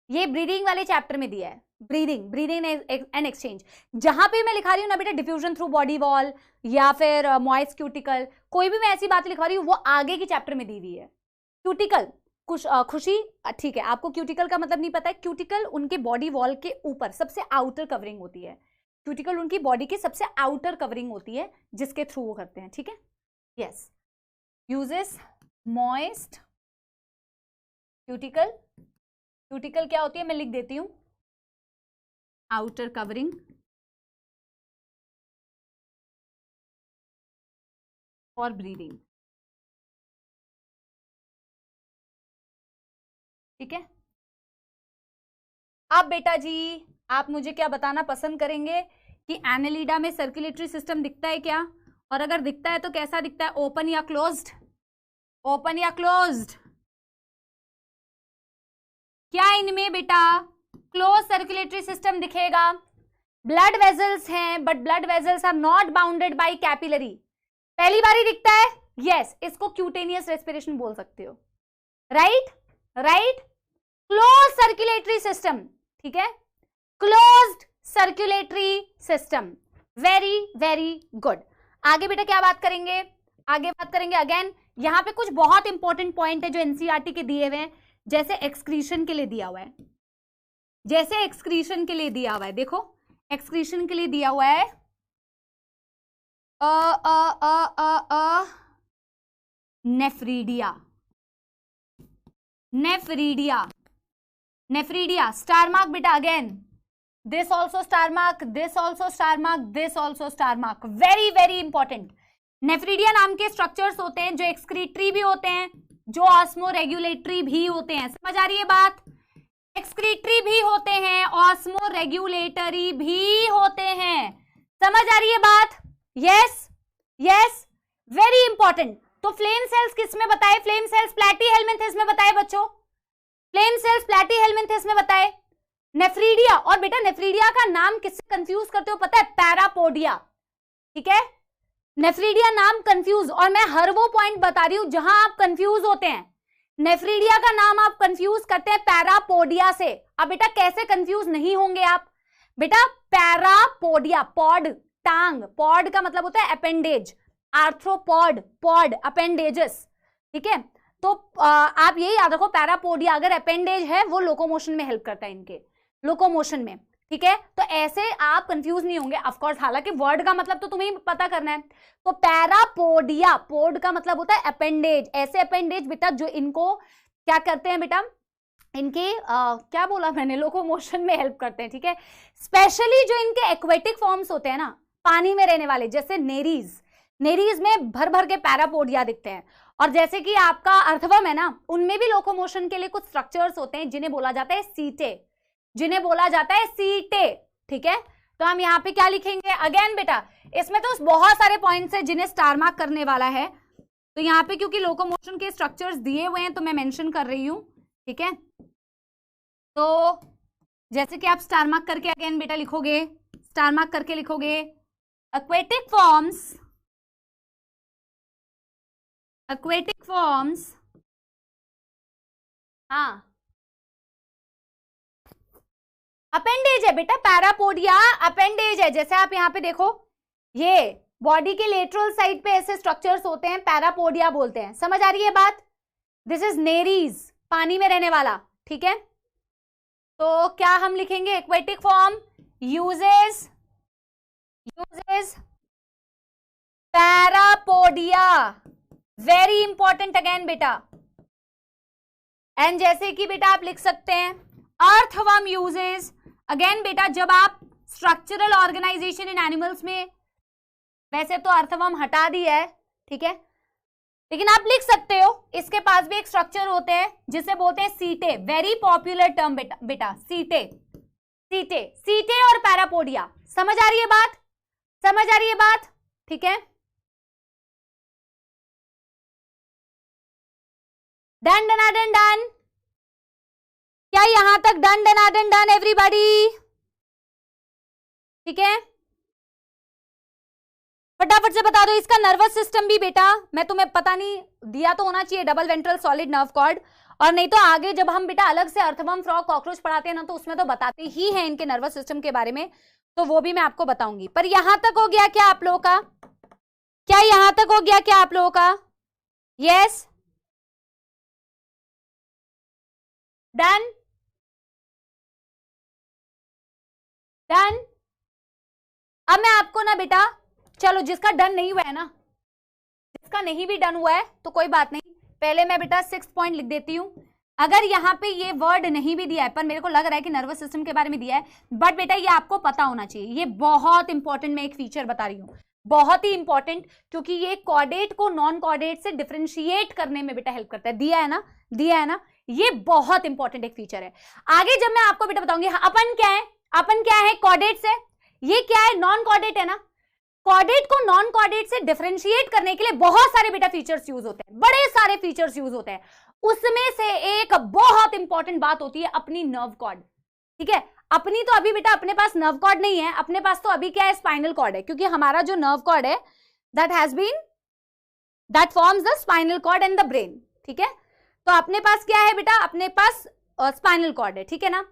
ये ब्रीदिंग वाले चैप्टर में दिया है। ब्रीदिंग एंड एक्सचेंज, जहां पे मैं लिखा रही हूँ ना बेटा डिफ्यूजन थ्रू बॉडी वॉल या फिर मॉइस्ट क्यूटिकल, कोई भी मैं ऐसी बात लिखवा रही हूँ वो आगे की चैप्टर में दी हुई है। क्यूटिकल खुशी, ठीक है, आपको क्यूटिकल का मतलब नहीं पता है। क्यूटिकल उनके बॉडी वॉल के ऊपर सबसे आउटर कवरिंग होती है, क्यूटिकल उनकी बॉडी की सबसे आउटर कवरिंग होती है जिसके थ्रू वो करते हैं, ठीक है? Yes. Uses moist cuticle, cuticle क्या होती है मैं लिख देती हूं, आउटर कवरिंग फॉर ब्रीदिंग। ठीक है, अब बेटा जी आप मुझे क्या बताना पसंद करेंगे कि एनालिडा में सर्कुलेटरी सिस्टम दिखता है क्या, और अगर दिखता है तो कैसा दिखता है, ओपन या क्लोज्ड, ओपन या क्लोज्ड? क्या इनमें बेटा क्लोज सर्कुलेटरी सिस्टम दिखेगा? ब्लड वेजल्स हैं but blood vessels are not bounded by capillary, पहली बार ही दिखता है, यस, इसको क्यूटेनियस रेस्पिरेशन बोल सकते हो, right right, close circulatory system, ठीक है, closed circulatory system, very very good. आगे बेटा क्या बात करेंगे, आगे बात करेंगे अगेन यहां पे कुछ बहुत इंपॉर्टेंट पॉइंट है जो एनसीईआरटी के दिए हुए हैं, जैसे एक्सक्रीशन के लिए दिया हुआ है, जैसे एक्सक्रीशन के लिए दिया हुआ है, देखो एक्सक्रीशन के लिए दिया हुआ है nephridia, nephridia, nephridia, star mark बेटा again, this also star mark, this also star mark, this also star mark, very very important. Nephridia नाम के स्ट्रक्चर्स होते हैं जो एक्सक्रीटरी भी होते हैं, जो ऑस्मो रेगुलेटरी भी होते हैं, समझ आ रही है बात, एक्सक्रीटरी भी होते हैं, ऑस्मो रेगुलेटरी भी होते हैं, समझ आ रही है बात, यस यस, वेरी इंपॉर्टेंट। तो फ्लेम सेल्स किस में बताए, फ्लेम सेल्स प्लैटीहेल्मिन्थेस में बताए बच्चों, फ्लेम सेल्स प्लैटीहेल्मिन्थेस में बताए, नेफ्रीडिया, और बेटा नेफ्रीडिया का नाम किससे कंफ्यूज करते हो पता है, पैरापोडिया, ठीक है, नेफ्रीडिया नाम कंफ्यूज, और मैं हर वो पॉइंट बता रही हूं जहां आप कंफ्यूज होते हैं, नेफ्रीडिया का नाम आप कंफ्यूज करते हैं पैरापोडिया से। अब बेटा कैसे कंफ्यूज नहीं होंगे आप, बेटा पैरापोडिया, पॉड टांग, पॉड का मतलब होता है अपेंडेज, आर्थ्रोपॉड पॉड अपेंडेजेस, ठीक है, तो आप यही याद रखो पैरापोडिया अगर अपेंडेज है वो लोकोमोशन में हेल्प करता है, इनके लोकोमोशन में, ठीक है, तो ऐसे आप कंफ्यूज नहीं होंगे, ऑफ कोर्स, हालांकि वर्ड का मतलब तो तुम्हें पता करना है। तो पैरापोडिया, पोड का मतलब होता है अपेंडेज, ऐसे अपेंडेज बेटा जो इनको क्या करते हैं बेटा, इनके क्या बोला मैंने, लोकोमोशन में हेल्प करते हैं, ठीक है, स्पेशली जो इनके एक्वेटिक फॉर्म्स होते हैं ना, पानी में रहने वाले, जैसे नेरीज, नेरीज में भर भर के पैरापोडिया दिखते हैं, और जैसे कि आपका अर्थवर्म है ना, उनमें भी लोकोमोशन के लिए कुछ स्ट्रक्चर्स होते हैं जिन्हें बोला जाता है सीटे, जिन्हें बोला जाता है सीटे, ठीक है, तो हम यहाँ पे क्या लिखेंगे अगेन बेटा, इसमें तो बहुत सारे पॉइंट्स हैं जिन्हें स्टार मार्क करने वाला है, तो यहाँ पे क्योंकि लोकोमोशन के स्ट्रक्चर्स दिए हुए हैं तो मैं मेंशन कर रही हूँ, ठीक है, तो जैसे कि आप स्टार मार्क करके अगेन बेटा लिखोगे, स्टार मार्क करके लिखोगे, एक्वेटिक फॉर्म्स, एक्वेटिक फॉर्म्स, हाँ अपेंडेज है बेटा, पैरापोडिया अपेंडेज है, जैसे आप यहाँ पे देखो, ये बॉडी के लेटरल साइड पे ऐसे स्ट्रक्चर्स होते हैं, पैरापोडिया बोलते हैं, समझ आ रही है बात, दिस इज नेरीज, पानी में रहने वाला, ठीक है, तो क्या हम लिखेंगे, aquatic form uses, uses parapodia, very important again बेटा, एंड जैसे कि बेटा आप लिख सकते हैं अर्थवर्म यूजेस, अगेन बेटा जब आप स्ट्रक्चरल ऑर्गेनाइजेशन इन एनिमल्स में, वैसे तो अर्थवर्म हटा दिया है, ठीक है, लेकिन आप लिख सकते हो इसके पास भी एक स्ट्रक्चर होते हैं जिसे बोलते हैं सीटे, वेरी पॉपुलर टर्म बेटा सीटे, सीटे, सीटे और पैरापोडिया, समझ आ रही है बात, समझ आ रही है बात, ठीक है, डन डन डन, क्या यहां तक डन डन डन एवरीबॉडी, ठीक है, फटाफट से बता दो इसका नर्वस सिस्टम भी बेटा, मैं तुम्हें पता नहीं दिया तो होना चाहिए, double ventral solid nerve cord, और नहीं तो आगे जब हम बेटा अलग से अर्थवर्म, फ्रॉग, कॉकरोच पढ़ाते हैं ना, तो उसमें तो बताते ही हैं इनके नर्वस सिस्टम के बारे में, तो वो भी मैं आपको बताऊंगी। पर यहां तक हो गया क्या आप लोगों का, क्या यहां तक हो गया क्या आप लोगों का, यस डन, डन। अब मैं आपको ना बेटा, चलो जिसका डन नहीं हुआ है ना, जिसका नहीं भी डन हुआ है तो कोई बात नहीं, पहले मैं बेटा 6 पॉइंट लिख देती हूँ। अगर यहाँ पे ये वर्ड नहीं भी दिया है, पर मेरे को लग रहा है कि नर्वस सिस्टम के बारे में दिया है, बट बेटा ये आपको पता होना चाहिए, ये बहुत इंपॉर्टेंट मैं एक फीचर बता रही हूँ, बहुत ही इंपॉर्टेंट, क्योंकि ये कॉर्डेट को नॉन कॉर्डेट से डिफरेंशिएट करने में बेटा हेल्प करता है। दिया है ना, दिया है ना, ये बहुत इंपॉर्टेंट एक फीचर है। आगे जब मैं आपको बेटा बताऊंगी अपन क्या है, अपन क्या है कॉर्डेट से, ये क्या है नॉन कॉर्डेट है ना, कॉर्डेट को नॉन कॉर्डेट से डिफरेंशिएट करने के लिए बहुत सारे बेटा फीचर्स यूज होते हैं, बड़े सारे फीचर्स यूज होते हैं। उसमें से एक बहुत इंपॉर्टेंट बात होती है अपनी नर्व कॉर्ड, ठीक है। अपनी तो अभी बेटा अपने पास नर्व कॉर्ड नहीं है, अपने पास तो अभी क्या है स्पाइनल कॉर्ड है, क्योंकि हमारा जो नर्व कॉर्ड है that forms the spinal cord and the brain, ठीक है। तो अपने पास क्या है बेटा, अपने पास स्पाइनल कॉर्ड है, ठीक है ना।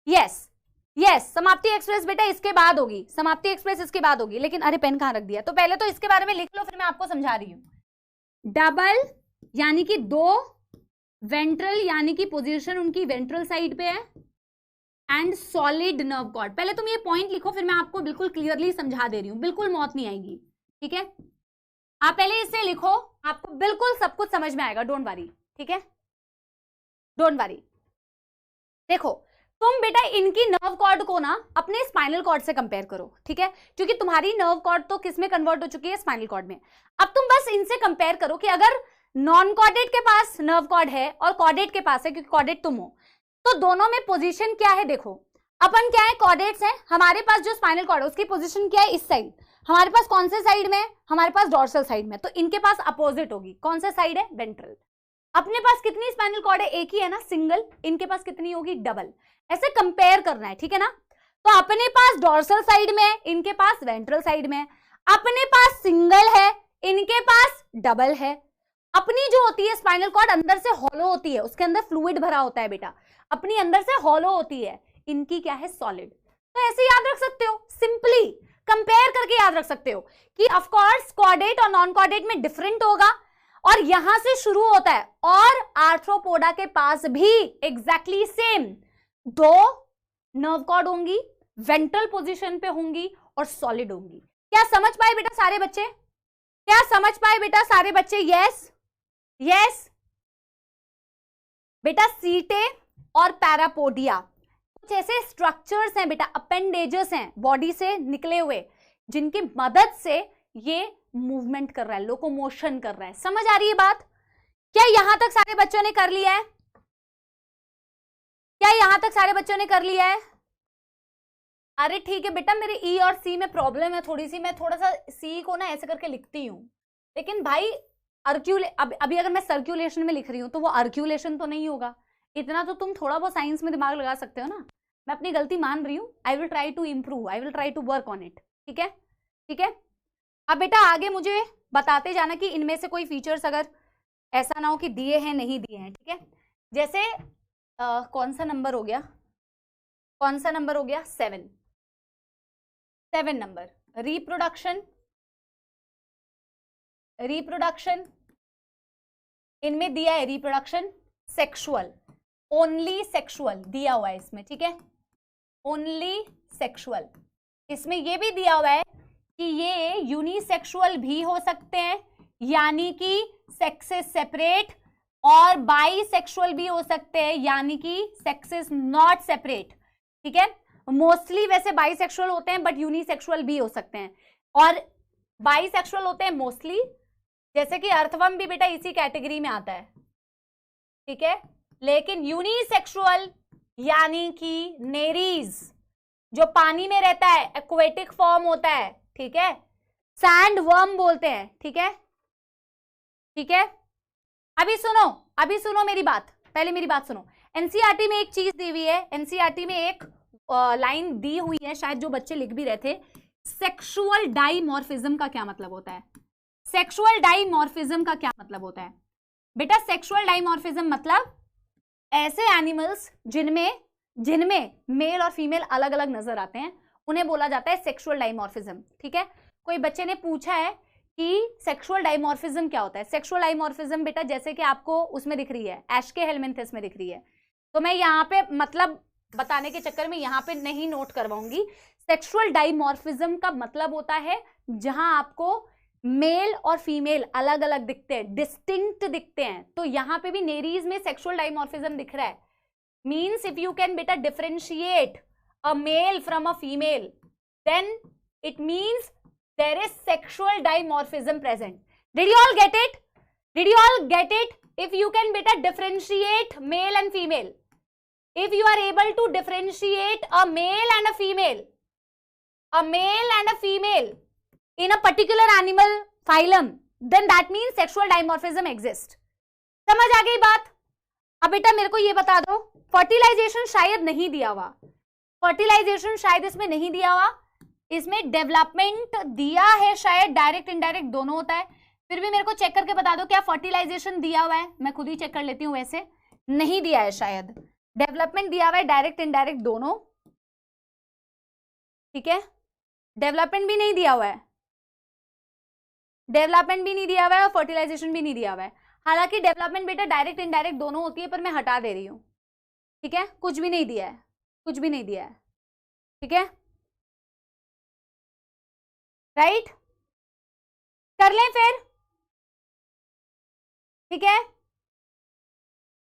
यस यस, समाप्ति एक्सप्रेस बेटा इसके बाद होगी, समाप्ति एक्सप्रेस इसके बाद होगी, लेकिन अरे पेन कहां रख दिया, तो पहले तो इसके बारे में लिख लो, फिर मैं आपको समझा रही हूं। डबल यानी कि 2, वेंट्रल यानी कि पोजीशन उनकी वेंट्रल साइड पे है, एंड सॉलिड नर्व कॉर्ड। पहले तुम ये पॉइंट लिखो, फिर मैं आपको बिल्कुल क्लियरली समझा दे रही हूं, बिल्कुल मौत नहीं आएगी, ठीक है। आप पहले इसे लिखो, आपको बिल्कुल सब कुछ समझ में आएगा, डोंट वरी, ठीक है, डोंट वरी। देखो तुम बेटा इनकी नर्व कॉर्ड को ना अपने स्पाइनल कॉर्ड से कंपेयर करो, ठीक है, क्योंकि तुम्हारी नर्व कॉर्ड तो किस में कन्वर्ट हो चुकी है, स्पाइनल कॉर्ड में। अब तुम बस इनसे कंपेयर करो कि अगर नॉन कॉर्डेट के पास नर्व कॉर्ड है और कॉर्डेट के पास है, क्योंकि कॉर्डेट तुम हो, तो दोनों में पोजीशन क्या है। देखो अपन क्या है कॉर्डेट्स हैं, हमारे पास जो स्पाइनल कॉर्ड है उसकी पोजीशन क्या है, इस साइड। हमारे पास कौन से साइड में है, हमारे पास डॉर्सल साइड में, तो इनके पास अपोजिट होगी, कौन सा साइड है, वेंट्रल। अपने पास कितनी स्पाइनल कॉर्ड है, एक ही है ना, सिंगल, इनके पास कितनी होगी, डबल। ऐसे कंपेयर करना है, ठीक है ना। तो अपने पास डॉर्सल साइड में है, इनके पास वेंट्रल साइड में है, अपने पास सिंगल है, इनके पास डबल है। अपनी जो होती है स्पाइनल कॉर्ड अंदर से हॉलो होती है, उसके अंदर फ्लूइड भरा होता है बेटा, अपनी अंदर से हॉलो होती है, इनकी क्या है, सॉलिड। तो ऐसे याद रख सकते हो, सिंपली कंपेयर करके याद रख सकते हो कि ऑफ कोर्स कॉर्डेट और नॉन कॉर्डेट में डिफरेंट होगा, और यहां से शुरू होता है, और आर्थ्रोपोडा के पास भी एग्जैक्टली सेम 2 नर्व कॉर्ड होंगी, वेंट्रल पोजीशन पे होंगी और सॉलिड होंगी। क्या समझ पाए बेटा सारे बच्चे, क्या समझ पाए बेटा सारे बच्चे, यस यस। बेटा सीटे और पैरापोडिया कुछ ऐसे स्ट्रक्चर्स हैं बेटा, अपेंडेजेस हैं बॉडी से निकले हुए, जिनकी मदद से ये मूवमेंट कर रहा है, लोकोमोशन कर रहा है। समझ आ रही है बात, क्या यहां तक सारे बच्चों ने कर लिया है, क्या यहां तक सारे बच्चों ने कर लिया है। अरे ठीक है बेटा, मेरे ई और सी में प्रॉब्लम है थोड़ी सी, मैं थोड़ा सा सी को ना ऐसे करके लिखती हूँ, लेकिन भाई अभी अगर मैं सर्क्यूलेशन में लिख रही हूँ तो वो अर्क्यूलेशन तो नहीं होगा, इतना तो तुम थोड़ा बहुत साइंस में दिमाग लगा सकते हो ना। मैं अपनी गलती मान रही हूँ, I will try to improve, I will try to work on it, ठीक है, ठीक है। अब बेटा आगे मुझे बताते जाना कि इनमें से कोई फीचर्स अगर ऐसा ना हो कि दिए हैं नहीं दिए हैं, ठीक है। जैसे कौन सा नंबर हो गया, कौन सा नंबर हो गया, 7 नंबर, रिप्रोडक्शन, रिप्रोडक्शन इनमें दिया है, रिप्रोडक्शन सेक्सुअल, ओनली सेक्सुअल दिया हुआ है इसमें, ठीक है, ओनली सेक्सुअल। इसमें ये भी दिया हुआ है कि ये यूनिसेक्सुअल भी हो सकते हैं, यानी कि सेक्सेस सेपरेट, और बाईसेक्सुअल भी हो सकते हैं, यानी कि सेक्सेस नॉट सेपरेट, ठीक है। मोस्टली वैसे बाईसेक्सुअल होते हैं, बट यूनिसेक्सुअल भी हो सकते हैं, और बाईसेक्सुअल होते हैं मोस्टली, जैसे कि अर्थवर्म भी बेटा इसी कैटेगरी में आता है, ठीक है। लेकिन यूनिसेक्सुअल यानी कि नेरीज जो पानी में रहता है, एक्वेटिक फॉर्म होता है, ठीक है, सैंड वर्म बोलते हैं, ठीक है, ठीक है। अभी सुनो मेरी बात, पहले मेरी बात सुनो। एनसीईआरटी में एक चीज दी हुई है, एनसीईआरटी में एक लाइन दी हुई है, शायद जो बच्चे लिख भी रहे थे, सेक्सुअल डाइमॉर्फिज्म का क्या मतलब होता है। सेक्सुअल डाइमॉर्फिज्म का क्या मतलब होता है बेटा, सेक्सुअल डाइमॉर्फिज्म मतलब ऐसे एनिमल्स जिनमें मेल और फीमेल अलग अलग नजर आते हैं, उन्हें बोला जाता है सेक्सुअल डाइमॉर्फिज्म, ठीक है। कोई बच्चे ने पूछा है कि सेक्सुअल डाइमॉर्फिज्म क्या होता है। सेक्सुअल डाइमॉर्फिज्म बेटा जैसे कि आपको उसमें दिख रही है, एश्के हेलमिंथेस में दिख रही है, तो मैं यहाँ पे मतलब बताने के चक्कर में यहाँ पे नहीं नोट करवाऊंगी। सेक्सुअल डाइमॉर्फिज्म का मतलब होता है जहां आपको मेल और फीमेल अलग अलग दिखते हैं, डिस्टिंक्ट दिखते हैं। तो यहां पे भी नेरीज में सेक्सुअल डाइमॉर्फिज्म दिख रहा है। मीन्स इफ यू कैन बेटा differentiate a male from a female, then it means there is sexual dimorphism present. Did you all get it? Did you all get it? If you can beta differentiate male and female, if you are able to differentiate a male and a female in a particular animal phylum, then that means sexual dimorphism exists. समझ आ गई बात? अब बेटा मेरे को ये बता दो, फर्टिलाइजेशन शायद नहीं दिया हुआ, फर्टिलाइजेशन शायद इसमें नहीं दिया हुआ, इसमें डेवलपमेंट दिया है शायद, डायरेक्ट इनडायरेक्ट दोनों होता है। फिर भी मेरे को चेक करके बता दो क्या फर्टिलाइजेशन दिया हुआ है, मैं खुद ही चेक कर लेती हूँ, वैसे नहीं दिया है शायद, डेवलपमेंट दिया हुआ है डायरेक्ट इनडायरेक्ट दोनों, ठीक है, डेवलपमेंट भी नहीं दिया हुआ है, डेवलपमेंट भी नहीं दिया हुआ है और फर्टिलाइजेशन भी नहीं दिया हुआ है। हालांकि डेवलपमेंट बेटा डायरेक्ट इनडायरेक्ट दोनों होती है, पर मैं हटा दे रही हूँ, ठीक है, कुछ भी नहीं दिया है, कुछ भी नहीं दिया है, ठीक है, राइट, कर लें फिर, ठीक है।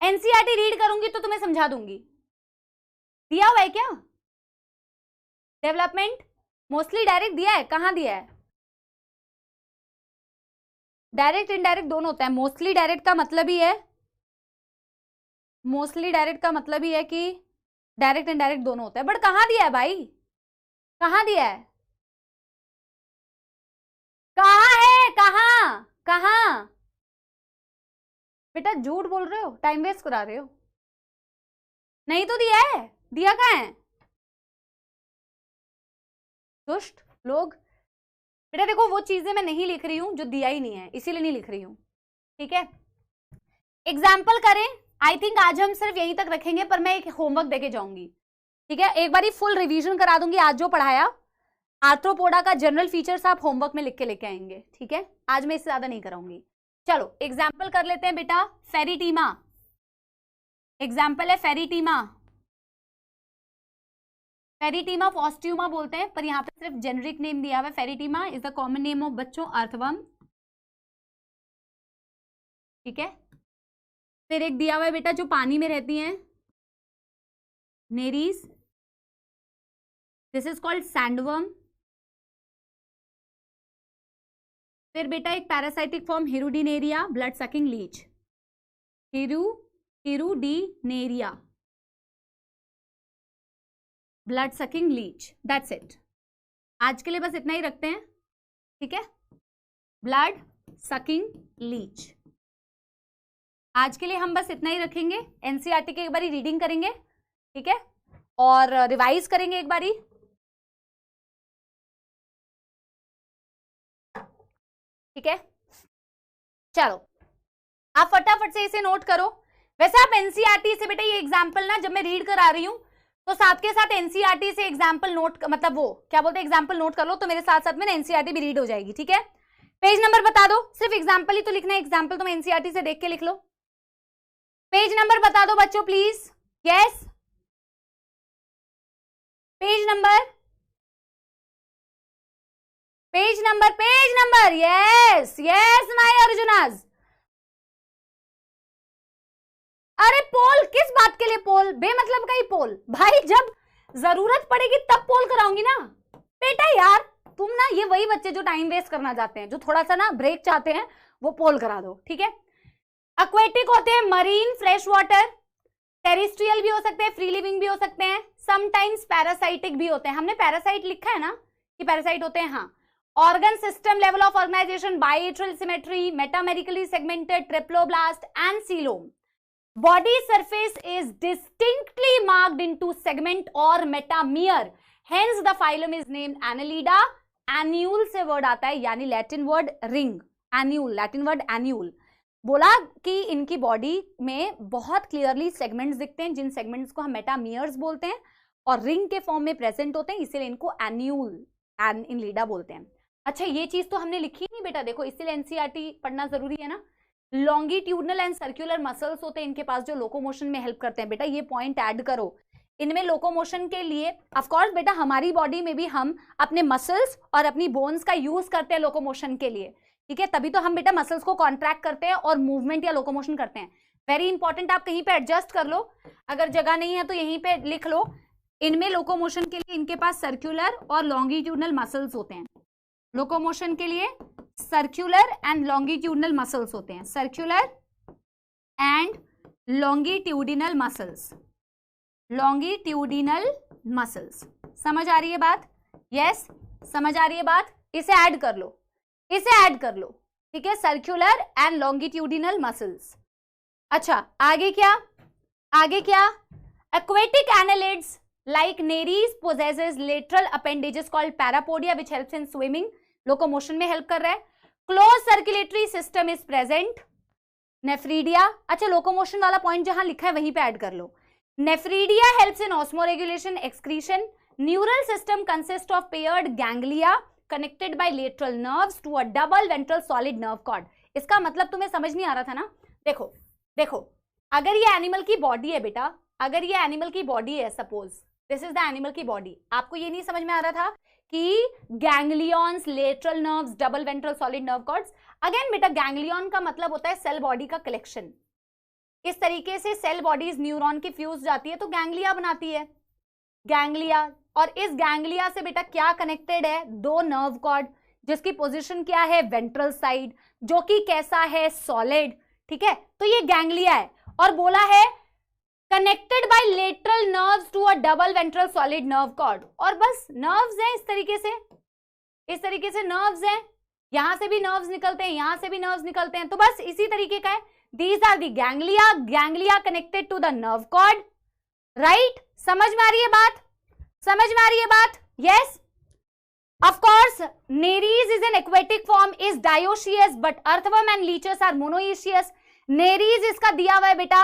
एनसीईआरटी रीड करूंगी तो तुम्हें समझा दूंगी। दिया हुआ है क्या डेवलपमेंट? मोस्टली डायरेक्ट दिया है, कहां दिया है? डायरेक्ट इनडायरेक्ट दोनों होता है। मोस्टली डायरेक्ट का मतलब ही है, मोस्टली डायरेक्ट का मतलब ही है कि डायरेक्ट इनडायरेक्ट दोनों होता है, बट कहां दिया है भाई, कहां दिया है, कहां है, कहां कहां? बेटा झूठ बोल रहे हो, टाइम वेस्ट करा रहे हो, नहीं तो दिया है, दिया कहां है दुष्ट लोग? बेटा देखो वो चीजें मैं नहीं लिख रही हूं जो दिया ही नहीं है, इसीलिए नहीं लिख रही हूं, ठीक है। एग्जाम्पल करें, आई थिंक आज हम सिर्फ यहीं तक रखेंगे, पर मैं एक होमवर्क देके जाऊंगी, ठीक है, एक बार फुल रिवीजन करा दूंगी आज जो पढ़ाया। आर्थ्रोपोडा का जनरल फीचर्स आप होमवर्क में लिख के लेके आएंगे, ठीक है, आज मैं इससे ज्यादा नहीं कराऊंगी। चलो एग्जाम्पल कर लेते हैं बेटा, फेरिटीमा, एग्जाम्पल है फेरिटीमा, फेरिटीमा पोस्ट्यूमा बोलते हैं, पर यहाँ पे सिर्फ जेनरिक नेम दिया हुआ है, फेरिटीमा is the common name of बच्चों अर्थवर्म, ठीक है। फिर एक दिया हुआ है बेटा जो पानी में रहती हैं, नेरीज, दिस इज कॉल्ड सैंडवर्म। फिर बेटा एक parasitic form Hirudinaria, blood sucking Leach, Hirudinaria, blood sucking Leach, that's it. आज के लिए बस इतना ही रखते हैं, ठीक है, ब्लड सकिंग लीच, आज के लिए हम बस इतना ही रखेंगे। एनसीईआरटी की एक बारी रीडिंग करेंगे, ठीक है, और रिवाइज करेंगे एक बारी, ठीक है। चलो आप फटाफट से इसे नोट करो। वैसे आप एनसीईआरटी से बेटा ये एग्जाम्पल ना, जब मैं रीड करा रही हूं तो साथ के साथ एनसीईआरटी से एग्जाम्पल नोट, मतलब वो क्या बोलते हैं, एग्जाम्पल नोट कर लो, तो मेरे साथ साथ में ना एनसीईआरटी भी रीड हो जाएगी, ठीक है। पेज नंबर बता दो, सिर्फ एग्जाम्पल ही तो लिखना है, एग्जाम्पल तो मैं एनसीईआरटी से देख के लिख लो। पेज नंबर बता दो बच्चों please, yes, page number, page number, page number, yes yes my Arjuna's. अरे पोल किस बात के लिए पोल, बेमतलब का ही पोल भाई, जब जरूरत पड़ेगी तब पोल कराऊंगी ना बेटा। यार तुम ना ये वही बच्चे जो टाइम वेस्ट करना चाहते हैं, जो थोड़ा सा ना ब्रेक चाहते हैं, वो पोल करा दो, ठीक है। एक्वेटिक होते हैं, मरीन, फ्रेश वाटर, टेरिस्ट्रियल भी हो सकते हैं, फ्री लिविंग भी हो सकते हैं, समटाइम्स पैरासाइटिक भी होते हैं। हमने पैरासाइट लिखा है ना कि पैरासाइट होते हैं, हाँ। Organ system, level of organization, bilateral symmetry, metamerically segmented, triploblast and coelom. Body surface is distinctly marked into segment or metamer. Hence the phylum is named Annelida. Annule से word आता है, यानी Latin word ring, annule, Latin word annule। बोला कि इनकी body में बहुत clearly segments दिखते हैं, जिन सेगमेंट्स को हम मेटामियर्स बोलते हैं और रिंग के फॉर्म में प्रेजेंट होते हैं, इसीलिए इनको एन्यूल, एनिलिडा बोलते हैं। अच्छा ये चीज तो हमने लिखी नहीं बेटा, देखो इसीलिए एनसीईआरटी पढ़ना जरूरी है ना। लॉन्गिट्यूडनल एंड सर्कुलर मसल्स होते हैं इनके पास, जो लोकोमोशन में हेल्प करते हैं। बेटा ये पॉइंट ऐड करो, इनमें लोकोमोशन के लिए ऑफ कोर्स बेटा हमारी बॉडी में भी हम अपने मसल्स और अपनी बोन्स का यूज करते हैं लोकोमोशन के लिए, ठीक है, तभी तो हम बेटा मसल्स को कॉन्ट्रैक्ट करते हैं और मूवमेंट या लोकोमोशन करते हैं। वेरी इंपॉर्टेंट, आप कहीं पे एडजस्ट कर लो, अगर जगह नहीं है तो यहीं पे लिख लो। इनमें लोकोमोशन के लिए इनके पास सर्कुलर और लॉन्गिट्यूडनल मसल्स होते हैं। लोकोमोशन के लिए सर्कुलर एंड लॉन्गिट्यूडनल मसल्स होते हैं, circular and longitudinal muscles, longitudinal muscles. समझ आ रही है बात? यस, समझ आ रही है बात? इसे ऐड कर लो, इसे ऐड कर लो, ठीक है, सर्कुलर एंड लॉन्गिट्यूडिनल मसल्स। अच्छा आगे क्या, आगे क्या? aquatic annelids like nereis possesses lateral appendages called parapodia which helps in swimming, locomotion में help कर रहा है। closed circulatory system is present, nephridia। अच्छा लोकोमोशन वाला पॉइंट जहां लिखा है वहीं पे ऐड कर लो। nephridia helps in osmoregulation, excretion। neural system consists of paired ganglia connected by lateral nerves to a double ventral solid nerve cord। इसका मतलब तुम्हें समझ नहीं आ रहा था ना? देखो देखो, अगर ये एनिमल की बॉडी है बेटा, अगर ये एनिमल की बॉडी है, suppose this is the animal की बॉडी, आपको ये नहीं समझ में आ रहा था कि ganglions, lateral nerves, double ventral solid nerve cords. Again बेटा गैंग्लियन का मतलब होता है सेल बॉडी का कलेक्शन। इस तरीके से सेल बॉडीज न्यूरॉन की फ्यूज जाती है तो गैंग्लिया बनाती है, गैंग्लिया। और इस गैंग्लिया से बेटा क्या कनेक्टेड है? दो नर्व कॉर्ड, जिसकी पोजीशन क्या है? वेंट्रल साइड, जो कि कैसा है? सॉलिड, ठीक है। तो ये गैंग्लिया है और बोला है connected by lateral nerves to a double ventral solid nerve cord. और बस नर्व्स हैं इस तरीके से, इस तरीके से नर्व्स हैं, यहां से भी नर्व्स निकलते हैं, यहां से भी नर्व्स निकलते हैं, तो बस इसी तरीके का है। These are the ganglia, ganglia connected to the nerve cord, right? समझ में आ रही है बात? समझ में आ रही है बात? Yes. Of course, Nereis is an aquatic form, is dioecious, but earthworm and leeches are monoecious. Nereis इसका दिया हुआ है बेटा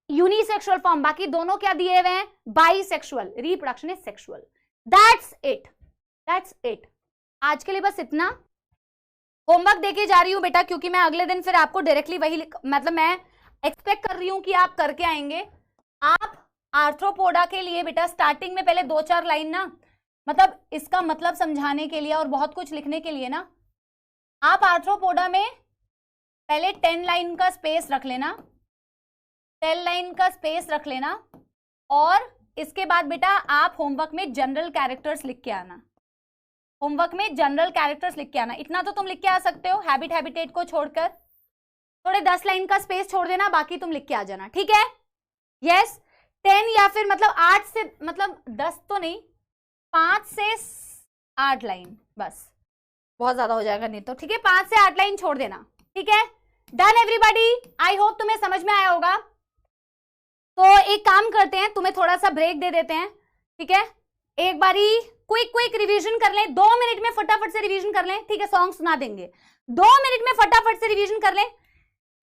यूनिसेक्सुअल फॉर्म, बाकी दोनों क्या दिए हुए हैं? Bisexual, reproduction is sexual. That's it, that's it. आज के लिए बस इतना। होमवर्क देके जा रही हूं बेटा, क्योंकि मैं अगले दिन फिर आपको डायरेक्टली वही मतलब मैं एक्सपेक्ट कर रही हूं कि आप करके आएंगे। आप आर्थ्रोपोडा के लिए बेटा स्टार्टिंग में पहले 2-4 लाइन ना, मतलब इसका मतलब समझाने के लिए और बहुत कुछ लिखने के लिए ना, आप आर्थ्रोपोडा में पहले 10 लाइन का स्पेस रख लेना, 10 लाइन का स्पेस रख लेना, और इसके बाद बेटा आप होमवर्क में जनरल कैरेक्टर्स लिख के आना, होमवर्क में जनरल कैरेक्टर्स लिख के आना। इतना तो तुम लिख के आ सकते हो, हैबिट हैबिटेट को छोड़कर थोड़े 10 लाइन का स्पेस छोड़ देना, बाकी तुम लिख के आ जाना, ठीक है? यस, 10 या फिर मतलब 8 से मतलब 10 तो नहीं, 5 से 8 लाइन बस, बहुत ज्यादा हो जाएगा नहीं तो, ठीक है? 5 से 8 लाइन छोड़ देना, ठीक है? Done everybody? आई होप तुम्हें समझ में आया होगा। तो एक काम करते हैं, तुम्हें थोड़ा सा ब्रेक दे देते हैं, ठीक है? एक बारी क्विक रिवीजन कर लें, 2 मिनट में फटाफट से रिवीजन कर लें, ठीक है? सॉन्ग सुना देंगे, 2 मिनट में फटाफट से रिवीजन कर लें।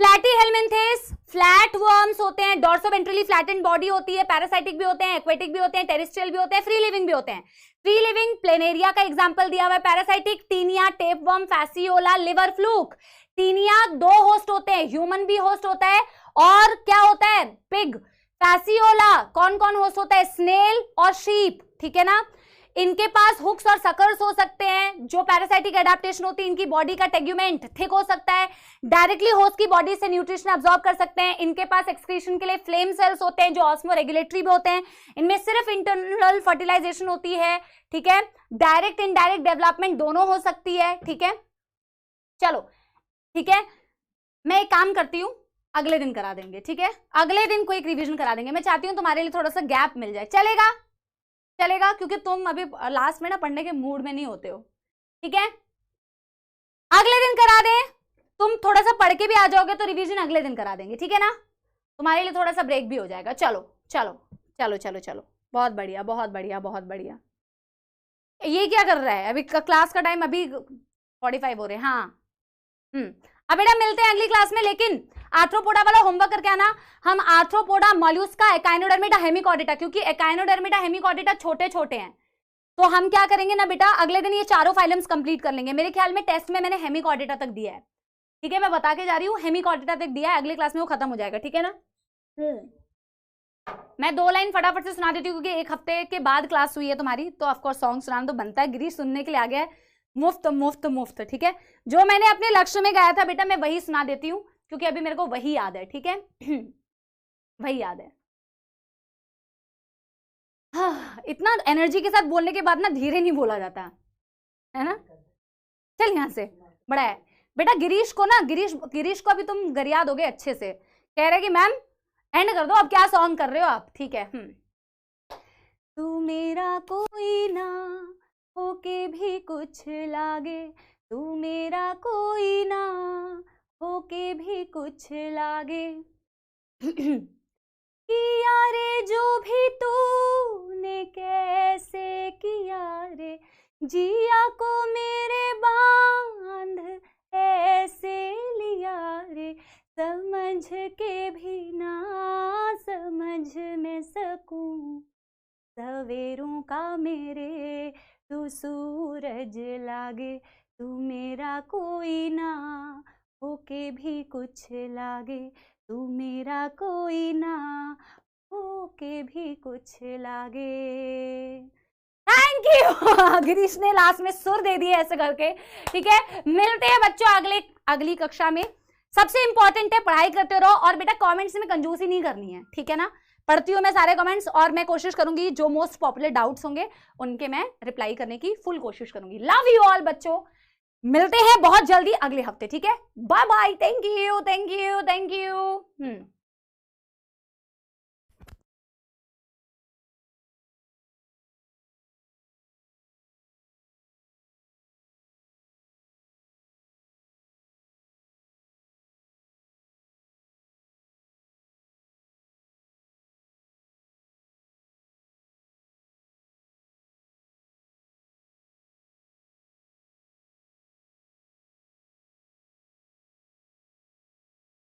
प्लैटीहेलमिन्थेस फ्लैट वर्म्स होते हैं, डॉर्सोवेंट्रली फ्लैटेंड बॉडी होती है, पैरासाइटिक भी होते हैं, एक्वेटिक भी होते हैं, टेरेस्ट्रियल भी होते हैं, फ्री लिविंग भी होते हैं। फ्री लिविंग प्लेनेरिया का एग्जांपल दिया हुआ है, parasitic Taenia, tapeworm, Fasciola, liver fluke. Taenia 2 host होते हैं, ह्यूमन भी होस्ट होता है और क्या होता है? पिग। फैसियोला कौन कौन होस्ट होता है? स्नेल और शीप, ठीक है ना? इनके पास हुक्स और सकर्स हो सकते हैं। जो पैरासाइटिक एडेप्टेशन होती है, इनकी बॉडी का टेग्यूमेंट थिक हो सकता है, डायरेक्टली होस्ट की बॉडी से न्यूट्रिशन अब्सॉर्ब कर सकते हैं। इनके पास एक्सक्रीशन के लिए फ्लेम सेल्स होते हैं जो ऑस्मो रेगुलेटरी भी होते हैं। इनमें सिर्फ इंटरनल फर्टिलाइजेशन होती है, ठीक है? डायरेक्ट इनडायरेक्ट डेवलपमेंट दोनों हो सकती है, ठीक है? चलो ठीक है, मैं एक काम करती हूँ, अगले दिन करा देंगे, ठीक है? अगले दिन कोई रिवीजन करा देंगे। मैं चाहती हूँ तुम्हारे लिए थोड़ा सा गैप मिल जाए, चलेगा? चलेगा, क्योंकि तुम अभी लास्ट में ना पढ़ने के मूड में नहीं होते हो, ठीक है? अगले दिन करा दें, तुम थोड़ा सा पढ़ के भी आ जाओगे तो रिवीजन अगले दिन करा देंगे, ठीक है ना? तुम्हारे लिए थोड़ा सा ब्रेक भी हो जाएगा। चलो चलो चलो चलो चलो, बहुत बढ़िया बहुत बढ़िया बहुत बढ़िया। ये क्या कर रहा है? अभी क्लास का टाइम अभी 45 हो रहे हैं। हाँ अब बेटा मिलते हैं अगली क्लास में, लेकिन आर्थ्रोपोडा वाला होमवर्क करके आना। हम आर्थ्रोपोडा, मोल्युस्का, एकाइनोडर्मिटा, हेमिकॉर्डेटा, क्योंकि एकाइनोडर्मिटा, हेमिकॉर्डेटा छोटे छोटे हैं, तो हम क्या करेंगे ना बेटा, अगले दिन ये चारों फाइलम्स कंप्लीट कर लेंगे। मेरे ख्याल में टेस्ट में मैंने हेमिकॉर्डेटा तक दिया है, ठीक है? मैं बता के जा रही हूँ, हेमिकॉर्डेटा तक दिया है, अगली क्लास में वो खत्म हो जाएगा, ठीक है ना? मैं 2 लाइन फटाफट से सुना देती हूँ क्योंकि 1 हफ्ते के बाद क्लास हुई है तुम्हारी, तो ऑफकोर्स सॉन्ग सुनाना तो बनता है। गिरीश सुनने के लिए आ गया है, मुफ्त मुफ्त मुफ्त, ठीक है। जो मैंने अपने लक्ष्य में गाया था बेटा मैं वही सुना देती हूँ क्योंकि अभी मेरे को वही याद है, ठीक है। वही याद है। हाँ, इतना एनर्जी के साथ बोलने के बाद ना धीरे नहीं बोला जाता है ना। चल यहाँ से, बड़ा है बेटा। गिरीश को ना, गिरीश को अभी तुम गरिया दोगे अच्छे से। कह रहे कि मैम एंड कर दो, अब क्या सॉन्ग कर रहे हो आप, ठीक है। तू मेरा कोई ना होके भी कुछ लागे, तू मेरा कोई ना होके भी कुछ लागे, किया रे जो भी तूने कैसे किया रे, जिया को मेरे बांध ऐसे लिया रे, समझ के भी ना समझ में सकूं, सवेरों का मेरे तू सूरज लागे, तू मेरा कोई ना होके भी कुछ लागे, तू मेरा कोई ना होके भी कुछ लागे। Thank you. गिरीश ने लास्ट में सुर दे दिए ऐसे करके, ठीक है। मिलते हैं बच्चों अगली कक्षा में। सबसे इंपॉर्टेंट है पढ़ाई करते रहो, और बेटा कमेंट्स में कंजूसी नहीं करनी है, ठीक है ना। पढ़ती हूँ मैं सारे कमेंट्स, और मैं कोशिश करूंगी जो मोस्ट पॉपुलर डाउट्स होंगे उनके मैं रिप्लाई करने की फुल कोशिश करूंगी। लव यू ऑल बच्चों, मिलते हैं बहुत जल्दी अगले हफ्ते, ठीक है। Bye bye, thank you thank you thank you.